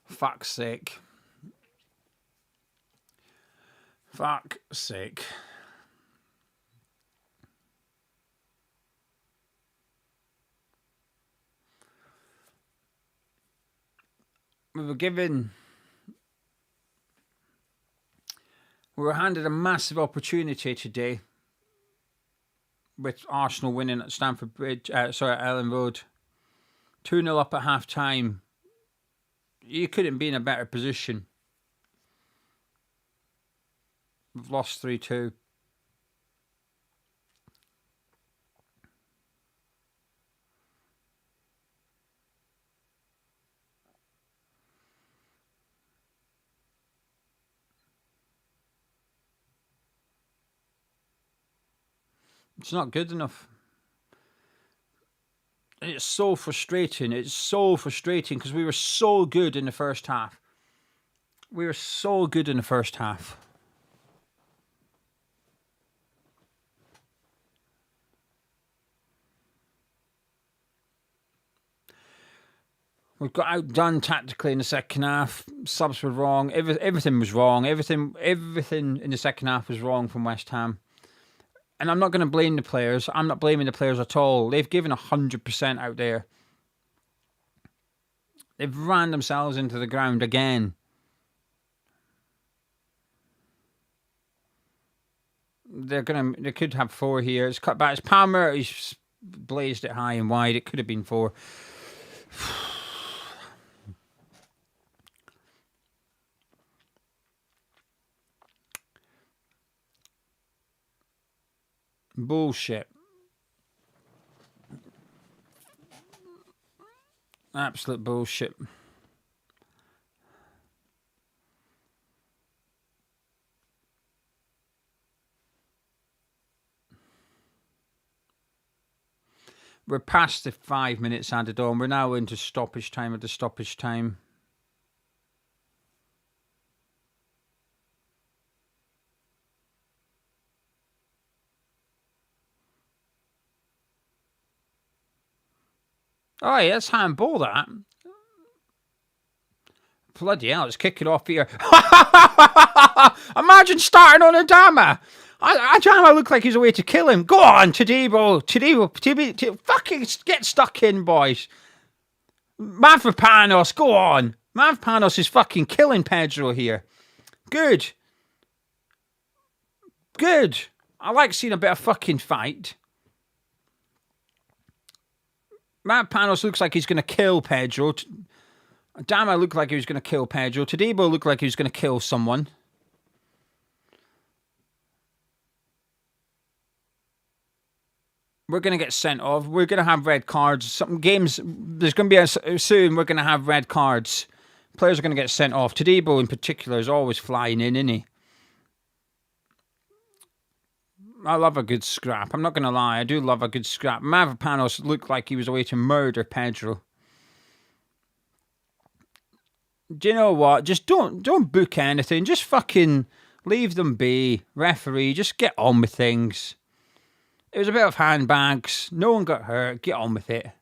Fuck's sake. Fuck's sake. We were handed a massive opportunity today with Arsenal winning at Stamford Bridge, at Ellen Road. 2-0 up at half time. You couldn't be in a better position. We've lost 3-2. It's not good enough. It's so frustrating. It's so frustrating because we were so good in the first half. We were so good in the first half. We got outdone tactically in the second half. Subs were wrong. Everything was wrong. Everything in the second half was wrong from West Ham. And I'm not going to blame the players. I'm not blaming the players at all. They've given 100% out there. They've ran themselves into the ground again. They could have 4 here. It's cut back. It's Palmer. He's blazed it high and wide. It could have been 4. Bullshit. Absolute bullshit. We're past the 5 minutes added on. We're now into stoppage time at the stoppage time. Oh, yeah, that's handball, that. Bloody hell, it's kicking off here. Imagine starting on Adama. Adama looked like he's a way to kill him. Go on, Tadibo. Fucking get stuck in, boys. Mavropanos, go on. Mavropanos is fucking killing Pedro here. Good. I like seeing a bit of fucking fight. Mavropanos looks like he's going to kill Pedro. Adama looked like he was going to kill Pedro. Tadibo looked like he was going to kill someone. We're going to get sent off. We're going to have red cards. Some games, there's going to be soon, we're going to have red cards. Players are going to get sent off. Tadibo in particular is always flying in, isn't he? I love a good scrap. I'm not going to lie. I do love a good scrap. Mavropanos looked like he was a way to murder Pedro. Do you know what? Just don't book anything. Just fucking leave them be. Referee, just get on with things. It was a bit of handbags. No one got hurt. Get on with it. I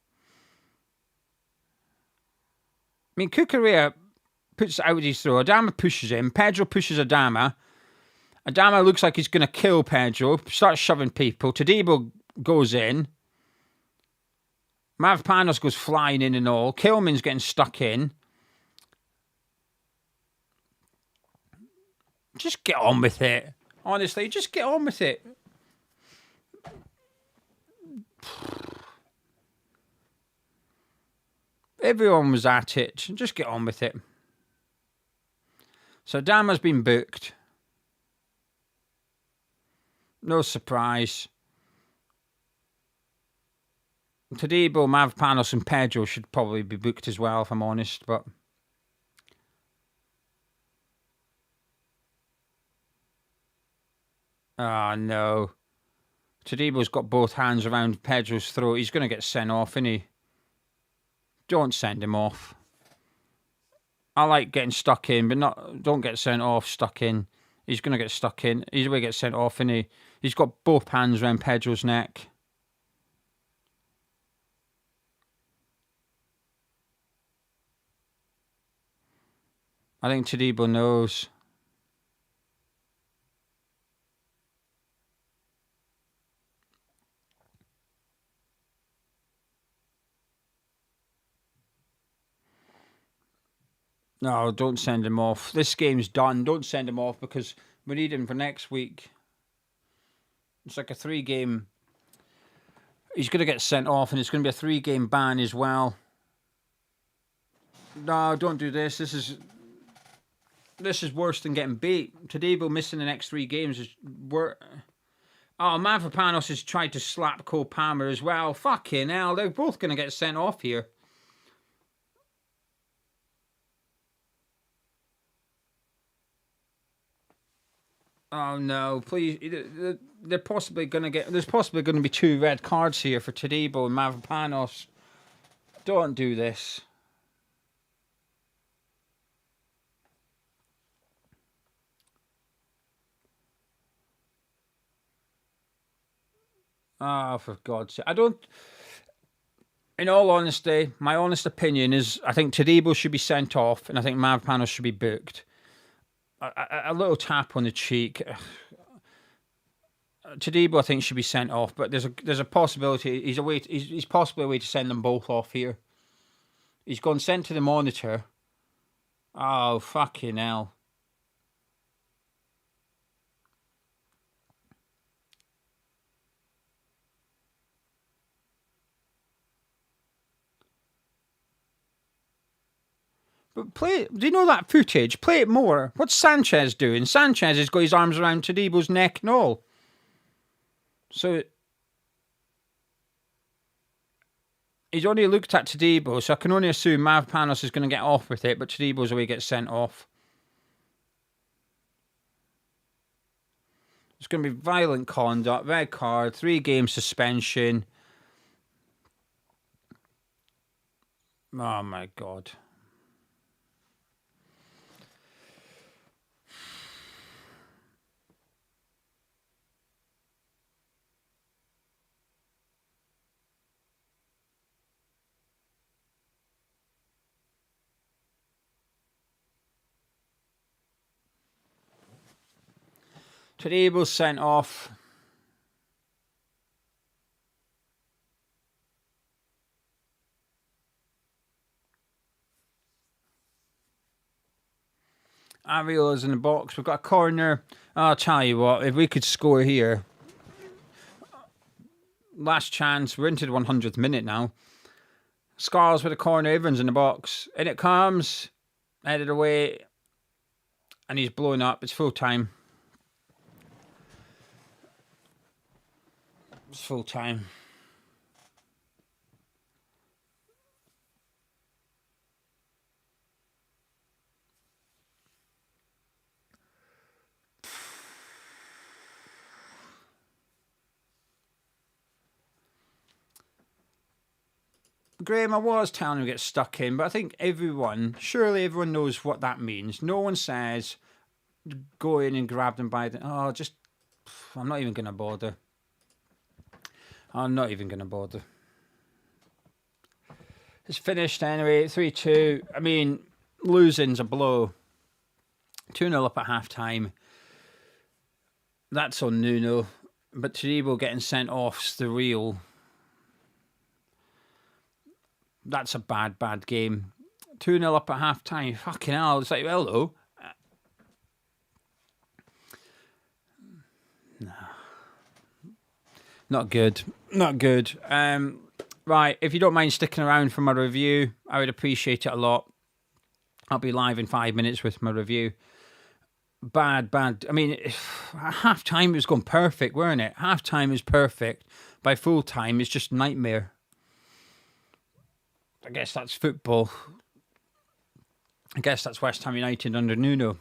mean, Cucurella puts out his throw. Adama pushes him. Pedro pushes Adama. Adama looks like he's going to kill Pedro. Starts shoving people. Tadibo goes in. Mavropanos goes flying in and all. Kilman's getting stuck in. Just get on with it. Honestly, just get on with it. Everyone was at it. Just get on with it. So Adama's been booked. No surprise. Tadibo, Mavropanos and Pedro should probably be booked as well, if I'm honest, but... Oh, no. Tadibo's got both hands around Pedro's throat. He's going to get sent off, isn't he? Don't send him off. I like getting stuck in, but don't get sent off, stuck in. He's going to get stuck in. He's going to get sent off, isn't he? He's got both hands around Pedro's neck. I think Tadibo knows. No, don't send him off. This game's done. Don't send him off because we need him for next week. It's like a 3-game... He's going to get sent off and it's going to be a 3-game ban as well. No, don't do this. This is worse than getting beat. Tadibo missing the next 3 games is worse. Oh, Mavropanos has tried to slap Cole Palmer as well. Fucking hell, they're both going to get sent off here. Oh no, please. They're possibly going to get... There's possibly going to be 2 red cards here for Tadibo and Mavropanos. Don't do this. Oh, for God's sake. I don't... In all honesty, my honest opinion is I think Tadibo should be sent off and I think Mavropanos should be booked. A little tap on the cheek. Tadibo, I think, should be sent off, but there's a possibility he's possibly a way to send them both off here. He's gone sent to the monitor. Oh, fucking hell. But play. Do you know that footage? Play it more. What's Sanchez doing? Sanchez has got his arms around Tadibo's neck and all. So he's only looked at Tadibo, so I can only assume Mavropanos is going to get off with it, but Tadibo's the way he gets sent off. It's going to be violent conduct, red card, 3-game suspension. Oh my God. Tadibo's sent off. Ariola's in the box. We've got a corner. I'll tell you what, if we could score here. Last chance. We're into the 100th minute now. Scars with a corner. Everyone's in the box. In it comes. Headed away. And he's blown up. It's full time. It's full time. Graham, I was telling him to get stuck in, but I think surely everyone knows what that means. No one says go in and grab them by the... Oh, just... I'm not even going to bother. I'm not even going to bother. It's finished anyway, 3-2. I mean, losing's a blow. 2-0 up at half-time. That's on Nuno. But Tadibo getting sent off's the real... That's a bad game. 2-0 up at half-time. Fucking hell. It's like, hello. No. Not good. Not good. Right, if you don't mind sticking around for my review, I would appreciate it a lot. I'll be live in 5 minutes with my review. Bad. I mean, half-time it was going perfect, weren't it? Half-time is perfect. By full-time, it's just nightmare. I guess that's football. I guess that's West Ham United under Nuno.